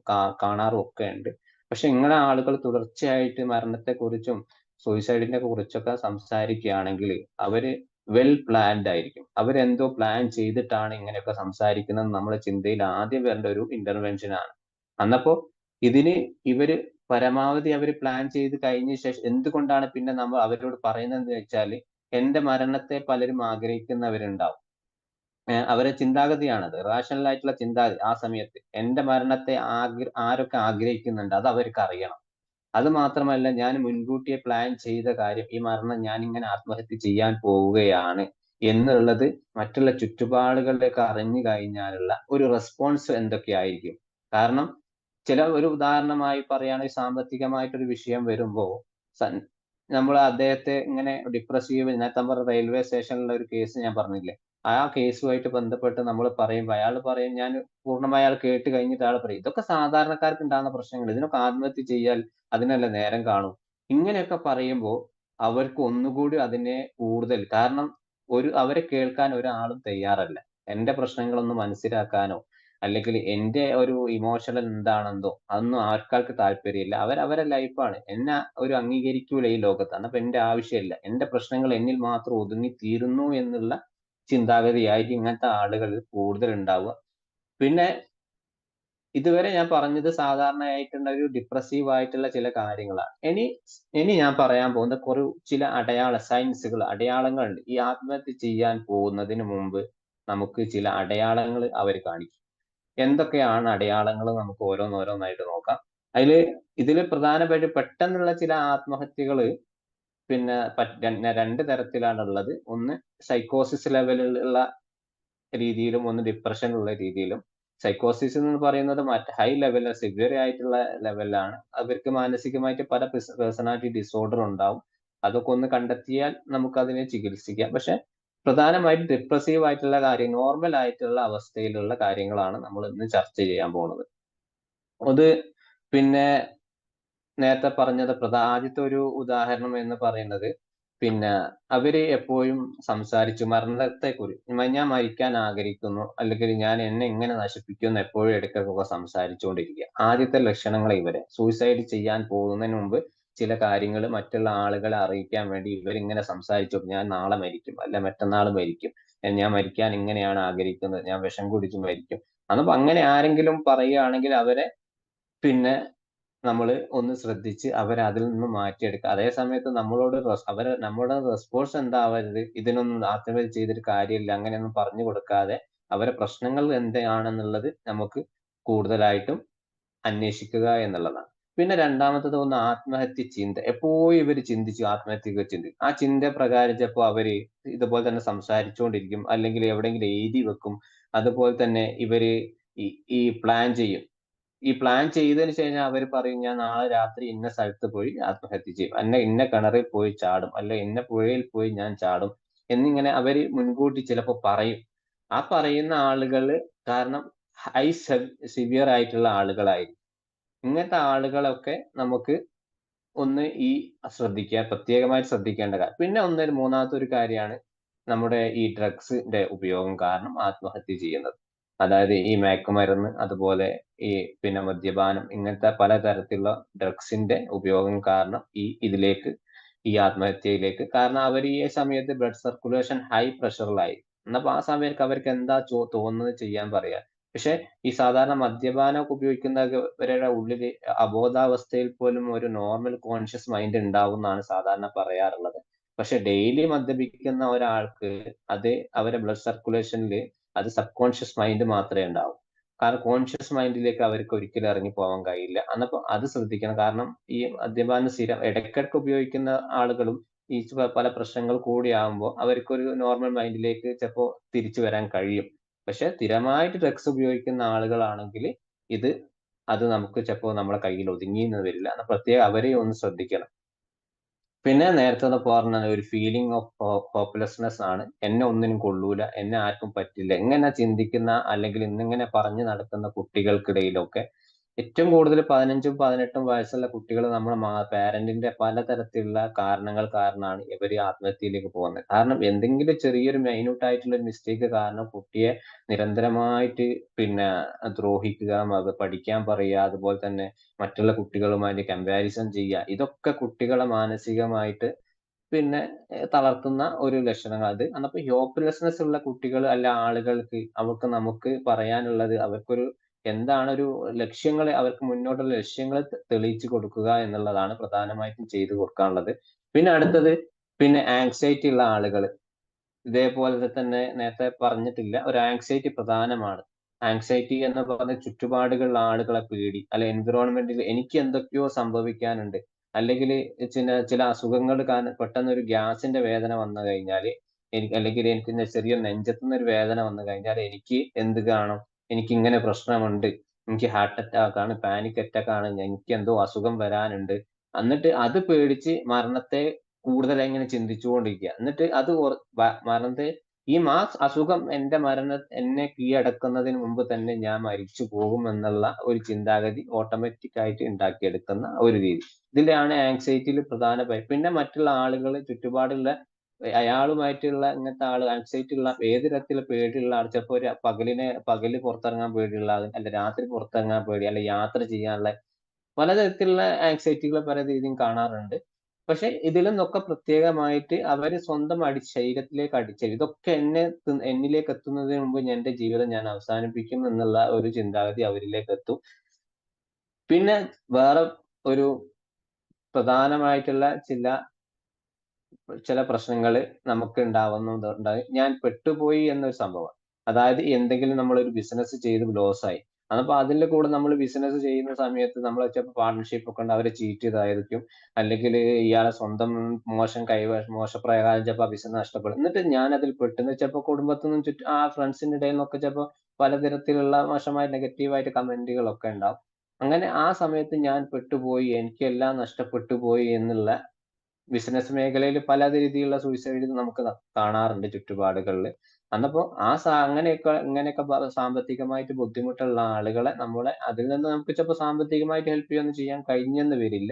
കാണാറും ഒക്കെ ഉണ്ട്. പക്ഷെ ഇങ്ങനെ ആളുകൾ തുടർച്ചയായിട്ട് മരണത്തെക്കുറിച്ചും സൂയിസൈഡിനെ കുറിച്ചൊക്കെ സംസാരിക്കുകയാണെങ്കിൽ അവര് വെൽ പ്ലാൻഡ് ആയിരിക്കും. അവരെന്തോ പ്ലാൻ ചെയ്തിട്ടാണ് ഇങ്ങനെയൊക്കെ സംസാരിക്കുന്നത് നമ്മുടെ ചിന്തയിൽ ആദ്യം വരേണ്ട ഒരു ഇന്റർവെൻഷൻ ആണ്. അന്നപ്പോ ഇതിന് ഇവര് പരമാവധി അവര് പ്ലാൻ ചെയ്ത് കഴിഞ്ഞ ശേഷം എന്തുകൊണ്ടാണ് പിന്നെ നമ്മൾ അവരോട് പറയുന്നത് വെച്ചാല്, എന്റെ മരണത്തെ പലരും ആഗ്രഹിക്കുന്നവരുണ്ടാവും. അവരെ ചിന്താഗതിയാണത്. റാഷണൽ ആയിട്ടുള്ള ചിന്താഗതി ആ സമയത്ത്. എന്റെ മരണത്തെ ആരൊക്കെ ആഗ്രഹിക്കുന്നുണ്ട് അത് അവർക്ക് അറിയണം. അത് മാത്രമല്ല, ഞാൻ മുൻകൂട്ടിയെ പ്ലാൻ ചെയ്ത കാര്യം, ഈ മരണം ഞാനിങ്ങനെ ആത്മഹത്യ ചെയ്യാൻ പോവുകയാണ് എന്നുള്ളത് മറ്റുള്ള ചുറ്റുപാടുകളിലേക്ക് അറിഞ്ഞു കഴിഞ്ഞാലുള്ള ഒരു റെസ്പോൺസ് എന്തൊക്കെയായിരിക്കും? കാരണം ഒരു ഉദാഹരണമായി പറയുകയാണെങ്കിൽ സാമ്പത്തികമായിട്ടൊരു വിഷയം വരുമ്പോ സ നമ്മൾ അദ്ദേഹത്തെ ഇങ്ങനെ ഡിപ്രസീവ്, നേരത്തെ പറഞ്ഞ റെയിൽവേ സ്റ്റേഷനിലുള്ള ഒരു കേസ് ഞാൻ പറഞ്ഞില്ലേ? ആ കേസുമായിട്ട് ബന്ധപ്പെട്ട് നമ്മൾ പറയുമ്പോ അയാൾ പറയും, ഞാൻ പൂർണ്ണമായി അയാൾ കേട്ട് കഴിഞ്ഞിട്ട് അയാൾ പറയും, ഇതൊക്കെ സാധാരണക്കാർക്ക് ഉണ്ടാകുന്ന പ്രശ്നങ്ങൾ, ഇതിനൊക്കെ ആത്മഹത്യ ചെയ്യാൻ അതിനല്ല നേരം കാണും. ഇങ്ങനെയൊക്കെ പറയുമ്പോ അവർക്ക് ഒന്നുകൂടി അതിനെ കൂടുതൽ, കാരണം അവരെ കേൾക്കാൻ ഒരാളും തയ്യാറല്ല. എന്റെ പ്രശ്നങ്ങളൊന്ന് മനസ്സിലാക്കാനോ അല്ലെങ്കിൽ എന്റെ ഒരു ഇമോഷണൽ എന്താണെന്നോ അതൊന്നും ആർക്കാർക്ക് താല്പര്യമില്ല. അവരെ ലൈഫാണ്. എന്നെ ഒരു അംഗീകരിക്കൂല ഈ ലോകത്ത്. അപ്പൊ എന്റെ ആവശ്യമില്ല. എന്റെ പ്രശ്നങ്ങൾ എന്നിൽ മാത്രം ഒതുങ്ങി തീരുന്നു എന്നുള്ള ചിന്താഗതിയായിരിക്കും ഇങ്ങനത്തെ ആളുകൾ കൂടുതൽ ഉണ്ടാവുക. പിന്നെ ഇതുവരെ ഞാൻ പറഞ്ഞത് സാധാരണയായിട്ടുള്ള ഒരു ഡിപ്രസീവ് ആയിട്ടുള്ള ചില കാര്യങ്ങളാണ്. ഇനി ഞാൻ പറയാൻ പോകുന്ന ചില സയൻസുകൾ, അടയാളങ്ങളുണ്ട്. ഈ ആത്മഹത്യ ചെയ്യാൻ പോകുന്നതിന് മുമ്പ് നമുക്ക് ചില അടയാളങ്ങൾ അവർ കാണിക്കും. എന്തൊക്കെയാണ് അടയാളങ്ങൾ നമുക്ക് ഓരോന്നോരോന്നായിട്ട് നോക്കാം. ഇതില് പ്രധാനമായിട്ട് പെട്ടെന്നുള്ള ചില ആത്മഹത്യകള് പിന്നെ 2 തരത്തിലാണുള്ളത്. ഒന്ന് സൈക്കോസിസ് ലെവലിലുള്ള രീതിയിലും, ഒന്ന് ഡിപ്രഷനുള്ള രീതിയിലും. സൈക്കോസിസ് എന്ന് പറയുന്നത് ഹൈ ലെവൽ സിവിയർ ആയിട്ടുള്ള ലെവലിലാണ്. അവർക്ക് മാനസികമായിട്ട് പല പേഴ്സണാലിറ്റി ഡിസോർഡർ ഉണ്ടാവും. അതൊക്കെ ഒന്ന് കണ്ടെത്തിയാൽ നമുക്കതിനെ ചികിത്സിക്കാം. പക്ഷെ പ്രധാനമായിട്ടും ഡിപ്രസീവ് ആയിട്ടുള്ള കാര്യം, നോർമൽ ആയിട്ടുള്ള അവസ്ഥയിലുള്ള കാര്യങ്ങളാണ് നമ്മൾ ഇന്ന് ചർച്ച ചെയ്യാൻ പോകുന്നത്. അത് പിന്നെ നേരത്തെ പറഞ്ഞത് ആദ്യത്തെ ഒരു ഉദാഹരണം എന്ന് പറയുന്നത്, പിന്നെ അവര് എപ്പോഴും സംസാരിച്ചു ഞാൻ മരിക്കാൻ ആഗ്രഹിക്കുന്നു, അല്ലെങ്കിൽ ഞാൻ എന്നെ ഇങ്ങനെ നശിപ്പിക്കും എന്ന് എപ്പോഴും ഇടയ്ക്കൊക്കെ സംസാരിച്ചുകൊണ്ടിരിക്കുക. ആദ്യത്തെ ലക്ഷണങ്ങൾ ഇവരെ സൂയിസൈഡ് ചെയ്യാൻ പോകുന്നതിന് മുമ്പ് ചില കാര്യങ്ങൾ മറ്റുള്ള ആളുകളെ അറിയിക്കാൻ വേണ്ടി ഇവരിങ്ങനെ സംസാരിച്ചു. ഞാൻ നാളെ മരിക്കും, അല്ല മറ്റന്നാൾ മരിക്കും, ഞാൻ മരിക്കാൻ ഇങ്ങനെയാണ് ആഗ്രഹിക്കുന്നത്, ഞാൻ വിഷം കുടിച്ച് മരിക്കും. അന്നപ്പോ അങ്ങനെ ആരെങ്കിലും പറയുകയാണെങ്കിൽ അവരെ പിന്നെ നമ്മള് ഒന്ന് ശ്രദ്ധിച്ച് അവരെ അതിൽ നിന്ന് മാറ്റിയെടുക്കുക. അതേ സമയത്ത് നമ്മുടെ റെസ്പോൺസ് എന്താവരുത്, ഇതിനൊന്നും ആത്മഹത്യ ചെയ്തിട്ട് കാര്യമില്ല അങ്ങനെയൊന്നും പറഞ്ഞു കൊടുക്കാതെ അവരെ പ്രശ്നങ്ങൾ എന്താണെന്നുള്ളത് നമുക്ക് കൂടുതലായിട്ടും അന്വേഷിക്കുക എന്നുള്ളതാണ്. പിന്നെ രണ്ടാമത്തത് ഒന്ന് ആത്മഹത്യ ചിന്ത. എപ്പോഴും ഇവര് ആത്മഹത്യക്ക് ചിന്തിക്കും. ആ ചിന്ത പ്രകാരം ചിലപ്പോ അവര് ഇതുപോലെ തന്നെ സംസാരിച്ചുകൊണ്ടിരിക്കും, അല്ലെങ്കിൽ എവിടെയെങ്കിലും എഴുതി വെക്കും. അതുപോലെ തന്നെ ഇവര് ഈ ഈ പ്ലാൻ ചെയ്യും. ഈ പ്ലാൻ ചെയ്തതിന് ശേഷം അവര് പറയും, ഞാൻ നാളെ രാത്രി ഇന്ന സ്ഥലത്ത് പോയി ആത്മഹത്യ ചെയ്യും, ഇന്ന കിണറിൽ പോയി ചാടും, അല്ല ഇന്ന പുഴയിൽ പോയി ഞാൻ ചാടും എന്നിങ്ങനെ അവര് മുൻകൂട്ടി ചിലപ്പോ പറയും. ആ പറയുന്ന ആളുകള് കാരണം ഹൈ സിവിയർ ആയിട്ടുള്ള ആളുകളായിരിക്കും. ഇങ്ങനത്തെ ആളുകളൊക്കെ നമുക്ക് ഒന്ന് പ്രത്യേകമായി ശ്രദ്ധിക്കേണ്ട കാര്യം. പിന്നെ മൂന്നാമത്തെ ഒരു കാര്യമാണ് നമ്മുടെ ഈ ഡ്രഗ്സിന്റെ ഉപയോഗം കാരണം ആത്മഹത്യ ചെയ്യുന്നത്. അതായത് ഈ മയക്കുമരുന്ന്, അതുപോലെ ഈ പിന്നെ മദ്യപാനം, ഇങ്ങനത്തെ പലതരത്തിലുള്ള ഡ്രഗ്സിന്റെ ഉപയോഗം കാരണം ഈ ആത്മഹത്യയിലേക്ക്. കാരണം അവർ ഈ സമയത്ത് ബ്ലഡ് സർക്കുലേഷൻ ഹൈ പ്രഷറിലായി. എന്നപ്പോ ആ സമയത്ത് അവർക്ക് എന്താ തോന്നുന്നത് ചെയ്യാൻ പറയാ. പക്ഷെ ഈ സാധാരണ മദ്യപാനം ഉപയോഗിക്കുന്നവരുടെ ഉള്ളില് അബോധാവസ്ഥയിൽ പോലും ഒരു നോർമൽ കോൺഷ്യസ് മൈൻഡ് ഉണ്ടാവും എന്നാണ് സാധാരണ പറയാറുള്ളത്. പക്ഷെ ഡെയിലി മദ്യപിക്കുന്ന ഒരാൾക്ക് അവരുടെ ബ്ലഡ് സർക്കുലേഷനിൽ അത് സബ് കോൺഷ്യസ് മൈൻഡ് മാത്രമേ ഉണ്ടാവൂ. കാരണം കോൺഷ്യസ് മൈൻഡിലേക്ക് അവർക്ക് ഒരിക്കലും ഇറങ്ങി പോകാൻ കഴിയില്ല. അന്നപ്പോ അത് ശ്രദ്ധിക്കണം. കാരണം ഈ മദ്യപാനം ഇടയ്ക്കിടയ്ക്ക് ഉപയോഗിക്കുന്ന ആളുകളും ഈ പല പ്രശ്നങ്ങൾ കൂടിയാകുമ്പോൾ അവർക്കൊരു നോർമൽ മൈൻഡിലേക്ക് ചിലപ്പോ തിരിച്ചു വരാൻ കഴിയും. പക്ഷെ സ്ഥിരമായിട്ട് ഡ്രഗ്സ് ഉപയോഗിക്കുന്ന ആളുകളാണെങ്കിൽ ഇത് അത് നമുക്ക് ചിലപ്പോ നമ്മുടെ കയ്യിൽ ഒതുങ്ങിയെന്ന് വരില്ല. പ്രത്യേകം അവരെയും ഒന്ന് ശ്രദ്ധിക്കണം. പിന്നെ നേരത്തെ പറഞ്ഞ ഒരു ഫീലിംഗ് ഓഫ് ഹോപ്പ്ലെസ്നെസ് ആണ്. എന്നെ ഒന്നിനും കൊള്ളൂല, എന്നെ ആർക്കും പറ്റില്ല, ഇങ്ങനെ ചിന്തിക്കുന്ന അല്ലെങ്കിൽ ഇന്നിങ്ങനെ പറഞ്ഞു നടക്കുന്ന കുട്ടികൾക്കിടയിലൊക്കെ ഏറ്റവും കൂടുതൽ 15ഉം 18ഉം വയസ്സുള്ള കുട്ടികൾ നമ്മുടെ പാരന്റിന്റെ പലതരത്തിലുള്ള കാരണങ്ങൾ കാരണമാണ് ഇവര് ആത്മഹത്യയിലേക്ക് പോകുന്നത്. കാരണം എന്തെങ്കിലും ചെറിയൊരു മൈന്യൂട്ട് ആയിട്ടുള്ള ഒരു മിസ്റ്റേക്ക് കാരണം കുട്ടിയെ നിരന്തരമായിട്ട് പിന്നെ ദ്രോഹിക്കുക, പഠിക്കാൻ പറയുക, അതുപോലെ തന്നെ മറ്റുള്ള കുട്ടികളുമായിട്ട് കമ്പാരിസൺ ചെയ്യുക. ഇതൊക്കെ കുട്ടികളെ മാനസികമായിട്ട് പിന്നെ തളർത്തുന്ന ഒരു ലക്ഷണങ്ങൾ. അപ്പൊ ഹോപ്പ്ലെസ്നെസ് ഉള്ള കുട്ടികൾ അല്ല ആളുകൾക്ക് നമുക്ക് പറയാനുള്ളത്, അവർക്കൊരു എന്താണ് ഒരു ലക്ഷ്യങ്ങൾ, അവർക്ക് മുന്നോട്ടുള്ള ലക്ഷ്യങ്ങൾ തെളിയിച്ചു കൊടുക്കുക എന്നുള്ളതാണ് പ്രധാനമായിട്ടും ചെയ്തു കൊടുക്കാനുള്ളത്. പിന്നെ അടുത്തത് ആങ്സൈറ്റി ഉള്ള ആളുകൾ ഇതേപോലെ തന്നെ നേരത്തെ പറഞ്ഞിട്ടില്ല, ഒരു ആങ്സൈറ്റി പ്രധാനമാണ്. ആങ്സൈറ്റി എന്ന് പറഞ്ഞ ചുറ്റുപാടുകളിലുള്ള ആളുകളെ പേടി, അല്ലെ എൻവിറോൺമെന്റിൽ എനിക്ക് എന്തൊക്കെയോ സംഭവിക്കാനുണ്ട്, അല്ലെങ്കിൽ ചില അസുഖങ്ങൾ കാരണം പെട്ടെന്ന് ഒരു ഗ്യാസിന്റെ വേദന വന്നു കഴിഞ്ഞാൽ അല്ലെങ്കിൽ എനിക്ക് ചെറിയ നെഞ്ചത്തുനിന്ന് ഒരു വേദന വന്നു കഴിഞ്ഞാൽ എനിക്ക് എന്ത് കാണും, എനിക്ക് ഇങ്ങനെ പ്രശ്നമുണ്ട്, എനിക്ക് ഹാർട്ട് അറ്റാക്ക് ആണ്, പാനിക് അറ്റാക്ക് ആണ്, എനിക്ക് എന്തോ അസുഖം വരാനുണ്ട്. എന്നിട്ട് അത് പേടിച്ച് മരണത്തെ കൂടുതലായി ഇങ്ങനെ ചിന്തിച്ചുകൊണ്ടിരിക്കുക. എന്നിട്ട് മരണത്തെ അസുഖം എന്നെ കീഴടക്കുന്നതിന് മുമ്പ് തന്നെ ഞാൻ മരിച്ചു പോകും എന്നുള്ള ഒരു ചിന്താഗതി ഓട്ടോമാറ്റിക് ആയിട്ട് ഉണ്ടാക്കിയെടുക്കുന്ന ഒരു രീതി. ഇതിലാണ് ആങ്സൈറ്റിയിൽ പിന്നെ മറ്റുള്ള ആളുകൾ ചുറ്റുപാടുള്ള അയാളുമായിട്ടുള്ള ഇങ്ങനത്തെ ആങ്സൈറ്റി ഉള്ള ഏത് തരത്തിലുള്ള പേടിയുള്ള ആൾ, ചിലപ്പോ ഒരു പകല് പുറത്തിറങ്ങാൻ പേടിയുള്ള ആൾ, അല്ല രാത്രി പുറത്തിറങ്ങാൻ പേടി, അല്ല യാത്ര ചെയ്യാനുള്ള പലതരത്തിലുള്ള ആങ്സൈറ്റികൾ പല രീതിയും കാണാറുണ്ട്. പക്ഷെ ഇതിൽ നിന്നൊക്കെ പ്രത്യേകമായിട്ട് അവര് സ്വന്തം ശരീരത്തിലേക്ക് ഇതൊക്കെ എന്നിലേക്ക് എത്തുന്നതിന് മുമ്പ് എന്റെ ജീവിതം ഞാൻ അവസാനിപ്പിക്കും എന്നുള്ള ഒരു ചിന്താഗതി അവരിലേക്ക് എത്തും. പിന്നെ വേറെ ഒരു പ്രധാനമായിട്ടുള്ള ചില പ്രശ്നങ്ങൾ നമുക്ക് ഉണ്ടാവുന്നുണ്ട്. ഞാൻ പെട്ടുപോയി എന്നൊരു സംഭവം. അതായത് എന്തെങ്കിലും നമ്മൾ ഒരു ബിസിനസ് ചെയ്ത് ലോസ് ആയി. അപ്പൊ അതിന്റെ കൂടെ നമ്മൾ ബിസിനസ് ചെയ്യുന്ന സമയത്ത് നമ്മൾ ചിലപ്പോൾ പാർട്ണർഷിപ്പ് ഒക്കെ ഉണ്ട്, അവരെ ചീറ്റ് ചെയ്തായിരിക്കും, അല്ലെങ്കിൽ ഇയാളെ സ്വന്തം മോശപ്രകാരം ചിലപ്പോൾ ആ ബിസിനസ് നഷ്ടപ്പെടും. എന്നിട്ട് ഞാൻ അതിൽ പെട്ടെന്ന് ചിലപ്പോൾ കുടുംബത്തിൽ നിന്നും ചുറ്റും ആ ഫ്രണ്ട്സിന്റെ ഇടയിൽ നിന്നൊക്കെ ചിലപ്പോൾ പലതരത്തിലുള്ള മോശമായ നെഗറ്റീവായിട്ട് കമന്റുകളൊക്കെ ഉണ്ടാവും. അങ്ങനെ ആ സമയത്ത് ഞാൻ പെട്ടുപോയി, എനിക്കെല്ലാം നഷ്ടപ്പെട്ടു പോയി എന്നുള്ള ബിസിനസ് മേഖലയിൽ പല രീതിയിലുള്ള സൂയിസൈഡ് നമുക്ക് കാണാറുണ്ട് ചുറ്റുപാടുകളിൽ. അന്നപ്പോ അങ്ങനെയൊക്കെ ഇങ്ങനെയൊക്കെ സാമ്പത്തികമായിട്ട് ബുദ്ധിമുട്ടുള്ള ആളുകളെ നമ്മളെ അതിൽ നിന്ന് നമുക്ക് ചിലപ്പോൾ സാമ്പത്തികമായിട്ട് ഹെൽപ്പ് ചെയ്യുകയൊന്നും ചെയ്യാൻ കഴിഞ്ഞെന്ന് വരില്ല.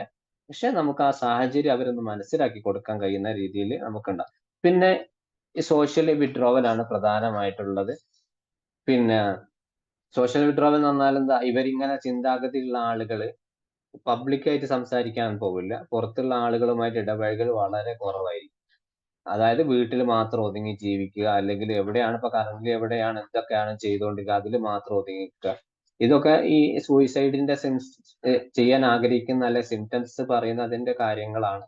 പക്ഷെ നമുക്ക് ആ സാഹചര്യം അവരൊന്ന് മനസ്സിലാക്കി കൊടുക്കാൻ കഴിയുന്ന രീതിയിൽ നമുക്കുണ്ടാവും. പിന്നെ ഈ സോഷ്യൽ വിഡ്രോവൽ ആണ് പ്രധാനമായിട്ടുള്ളത്. പിന്നെ സോഷ്യൽ വിഡ്രോവൽ എന്ന് പറഞ്ഞാൽ എന്താ? ഇവരിങ്ങനെ ചിന്താഗതിയുള്ള ആളുകള് പബ്ലിക്കായിട്ട് സംസാരിക്കാൻ പോവില്ല. പുറത്തുള്ള ആളുകളുമായിട്ട് ഇടപഴകൽ വളരെ കുറവായിരിക്കും. അതായത് വീട്ടിൽ മാത്രം ഒതുങ്ങി ജീവിക്കുക, അല്ലെങ്കിൽ എവിടെയാണ് ഇപ്പൊ കറന്റ്ലി എവിടെയാണ് എന്തൊക്കെയാണ് ചെയ്തുകൊണ്ടിരിക്കുക അതിൽ മാത്രം ഒതുങ്ങി നിൽക്കുക. ഇതൊക്കെ ഈ സൂയിസൈഡിന്റെ ചെയ്യാൻ ആഗ്രഹിക്കുന്ന അല്ലെ സിംറ്റംസ് പറയുന്ന അതിന്റെ കാര്യങ്ങളാണ്.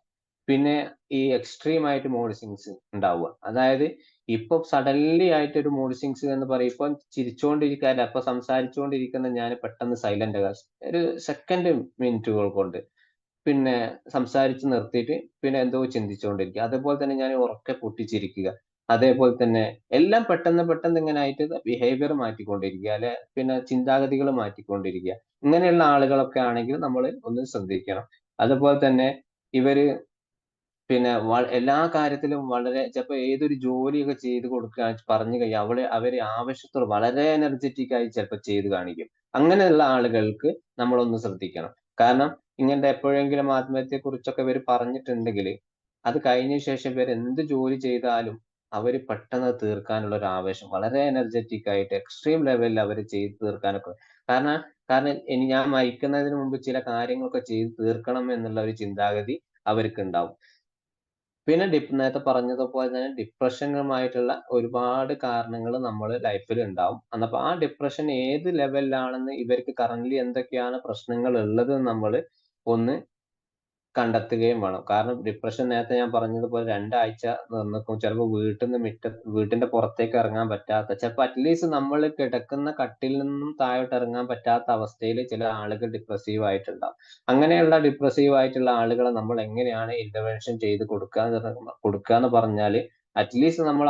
പിന്നെ ഈ എക്സ്ട്രീം ആയിട്ട് മൂഡ് സ്വിങ്സ് ഉണ്ടാവുക. അതായത് ഇപ്പൊ സഡൻലി ആയിട്ട് ഒരു മൂഡ് സ്വിങ്സ് എന്ന് പറയും. ഇപ്പം ചിരിച്ചുകൊണ്ടിരിക്കാല്ല, അപ്പൊ സംസാരിച്ചുകൊണ്ടിരിക്കുന്ന ഞാൻ പെട്ടെന്ന് സൈലന്റ് ആകാം. ഒരു സെക്കൻഡ് മിനിറ്റുകൾ കൊണ്ട് പിന്നെ സംസാരിച്ച് നിർത്തിയിട്ട് പിന്നെ എന്തോ ചിന്തിച്ചുകൊണ്ടിരിക്കുക. അതേപോലെ തന്നെ ഞാൻ ഉറക്കെ പൊട്ടിച്ചിരിക്കുക. അതേപോലെ തന്നെ എല്ലാം പെട്ടെന്ന് പെട്ടെന്ന് ഇങ്ങനെ ആയിട്ട് ബിഹേവിയർ മാറ്റിക്കൊണ്ടിരിക്കുക, അല്ലെ പിന്നെ ചിന്താഗതികൾ മാറ്റിക്കൊണ്ടിരിക്കുക. ഇങ്ങനെയുള്ള ആളുകളൊക്കെ ആണെങ്കിൽ നമ്മൾ ഒന്ന് ശ്രദ്ധിക്കണം. അതുപോലെ തന്നെ ഇവര് പിന്നെ എല്ലാ കാര്യത്തിലും വളരെ ചിലപ്പോ ഏതൊരു ജോലിയൊക്കെ ചെയ്ത് കൊടുക്കാൻ പറഞ്ഞു കഴിഞ്ഞാൽ അവര് ആവശ്യത്തോട് വളരെ എനർജറ്റിക് ആയി ചിലപ്പോ ചെയ്ത് കാണിക്കും. അങ്ങനെയുള്ള ആളുകൾക്ക് നമ്മളൊന്ന് ശ്രദ്ധിക്കണം. കാരണം ഇങ്ങനത്തെ എപ്പോഴെങ്കിലും ആത്മഹത്യയെ കുറിച്ചൊക്കെ ഇവര് പറഞ്ഞിട്ടുണ്ടെങ്കിൽ അത് കഴിഞ്ഞ ശേഷം ഇവർ എന്ത് ജോലി ചെയ്താലും അവര് പെട്ടെന്ന് തീർക്കാനുള്ള ഒരു ആവേശം, വളരെ എനർജറ്റിക് ആയിട്ട് എക്സ്ട്രീം ലെവലിൽ അവർ ചെയ്ത് തീർക്കാനൊക്കെ. കാരണം കാരണം ഞാൻ മരിക്കുന്നതിന് മുമ്പ് ചില കാര്യങ്ങളൊക്കെ ചെയ്ത് തീർക്കണം എന്നുള്ള ഒരു ചിന്താഗതി അവർക്കുണ്ടാവും. പിന്നെ നേരത്തെ പറഞ്ഞതുപോലെ തന്നെ ഡിപ്രഷനുമായിട്ടുള്ള ഒരുപാട് കാരണങ്ങൾ നമ്മുടെ ലൈഫിൽ ഉണ്ടാവും. അന്നപ്പോ ആ ഡിപ്രഷൻ ഏത് ലെവലിലാണെന്ന് ഇവർക്ക് കറന്റ്ലി എന്തൊക്കെയാണ് പ്രശ്നങ്ങൾ ഉള്ളത് നമ്മൾ ഒന്ന് കണ്ടെത്തുകയും വേണം. കാരണം ഡിപ്രഷൻ നേരത്തെ ഞാൻ പറഞ്ഞതുപോലെ 2 ആഴ്ച നിക്കും. ചിലപ്പോ വീട്ടിന്റെ പുറത്തേക്ക് ഇറങ്ങാൻ പറ്റാത്ത, ചിലപ്പോ അറ്റ്‌ലീസ്റ്റ് നമ്മള് കിടക്കുന്ന കട്ടിൽ നിന്നും താഴോട്ട് ഇറങ്ങാൻ പറ്റാത്ത അവസ്ഥയിൽ ചില ആളുകൾ ഡിപ്രസീവ് ആയിട്ടുണ്ടാവും. അങ്ങനെയുള്ള ഡിപ്രസീവ് ആയിട്ടുള്ള ആളുകളെ നമ്മൾ എങ്ങനെയാണ് ഇന്റർവെൻഷൻ ചെയ്ത് കൊടുക്കാന്ന് പറഞ്ഞാല്, അറ്റ്‌ലീസ്റ്റ് നമ്മൾ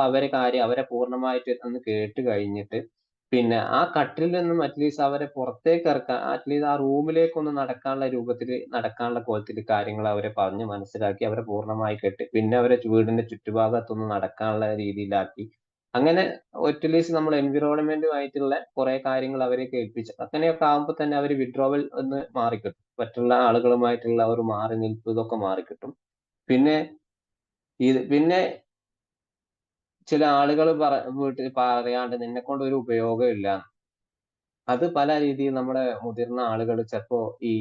അവരെ പൂർണ്ണമായിട്ട് ഒന്ന് കേട്ട് കഴിഞ്ഞിട്ട് പിന്നെ ആ കട്ടിലിൽ നിന്നും അറ്റ്‌ലീസ്റ്റ് അവരെ പുറത്തേക്ക് ഇറക്കാൻ, അറ്റ്‌ലീസ്റ്റ് ആ റൂമിലേക്കൊന്ന് നടക്കാനുള്ള രൂപത്തില്, നടക്കാനുള്ള കോലത്തില് കാര്യങ്ങൾ അവരെ പറഞ്ഞ് മനസ്സിലാക്കി അവരെ പൂർണ്ണമായി കെട്ടി പിന്നെ അവരെ വീടിന്റെ ചുറ്റുഭാഗത്തൊന്ന് നടക്കാനുള്ള രീതിയിലാക്കി. അങ്ങനെ അറ്റ്‌ലീസ്റ്റ് നമ്മൾ എൻവിറോൺമെന്റുമായിട്ടുള്ള കുറെ കാര്യങ്ങൾ അവരെ കേൾപ്പിച്ച് അങ്ങനെയൊക്കെ ആകുമ്പോ തന്നെ അവര് വിഡ്രോവൽ ഒന്ന് മാറിക്കിട്ടും. മറ്റുള്ള ആളുകളുമായിട്ടുള്ള ഒരു മാറി നിൽപ്പ് ഇതൊക്കെ മാറിക്കിട്ടും. പിന്നെ പിന്നെ ചില ആളുകൾ വീട്ടിൽ പറയാണ്ട് നിന്നെക്കൊണ്ട് ഒരു ഉപയോഗം ഇല്ല. അത് പല രീതിയിൽ നമ്മുടെ മുതിർന്ന ആളുകൾ ചിലപ്പോ ഈ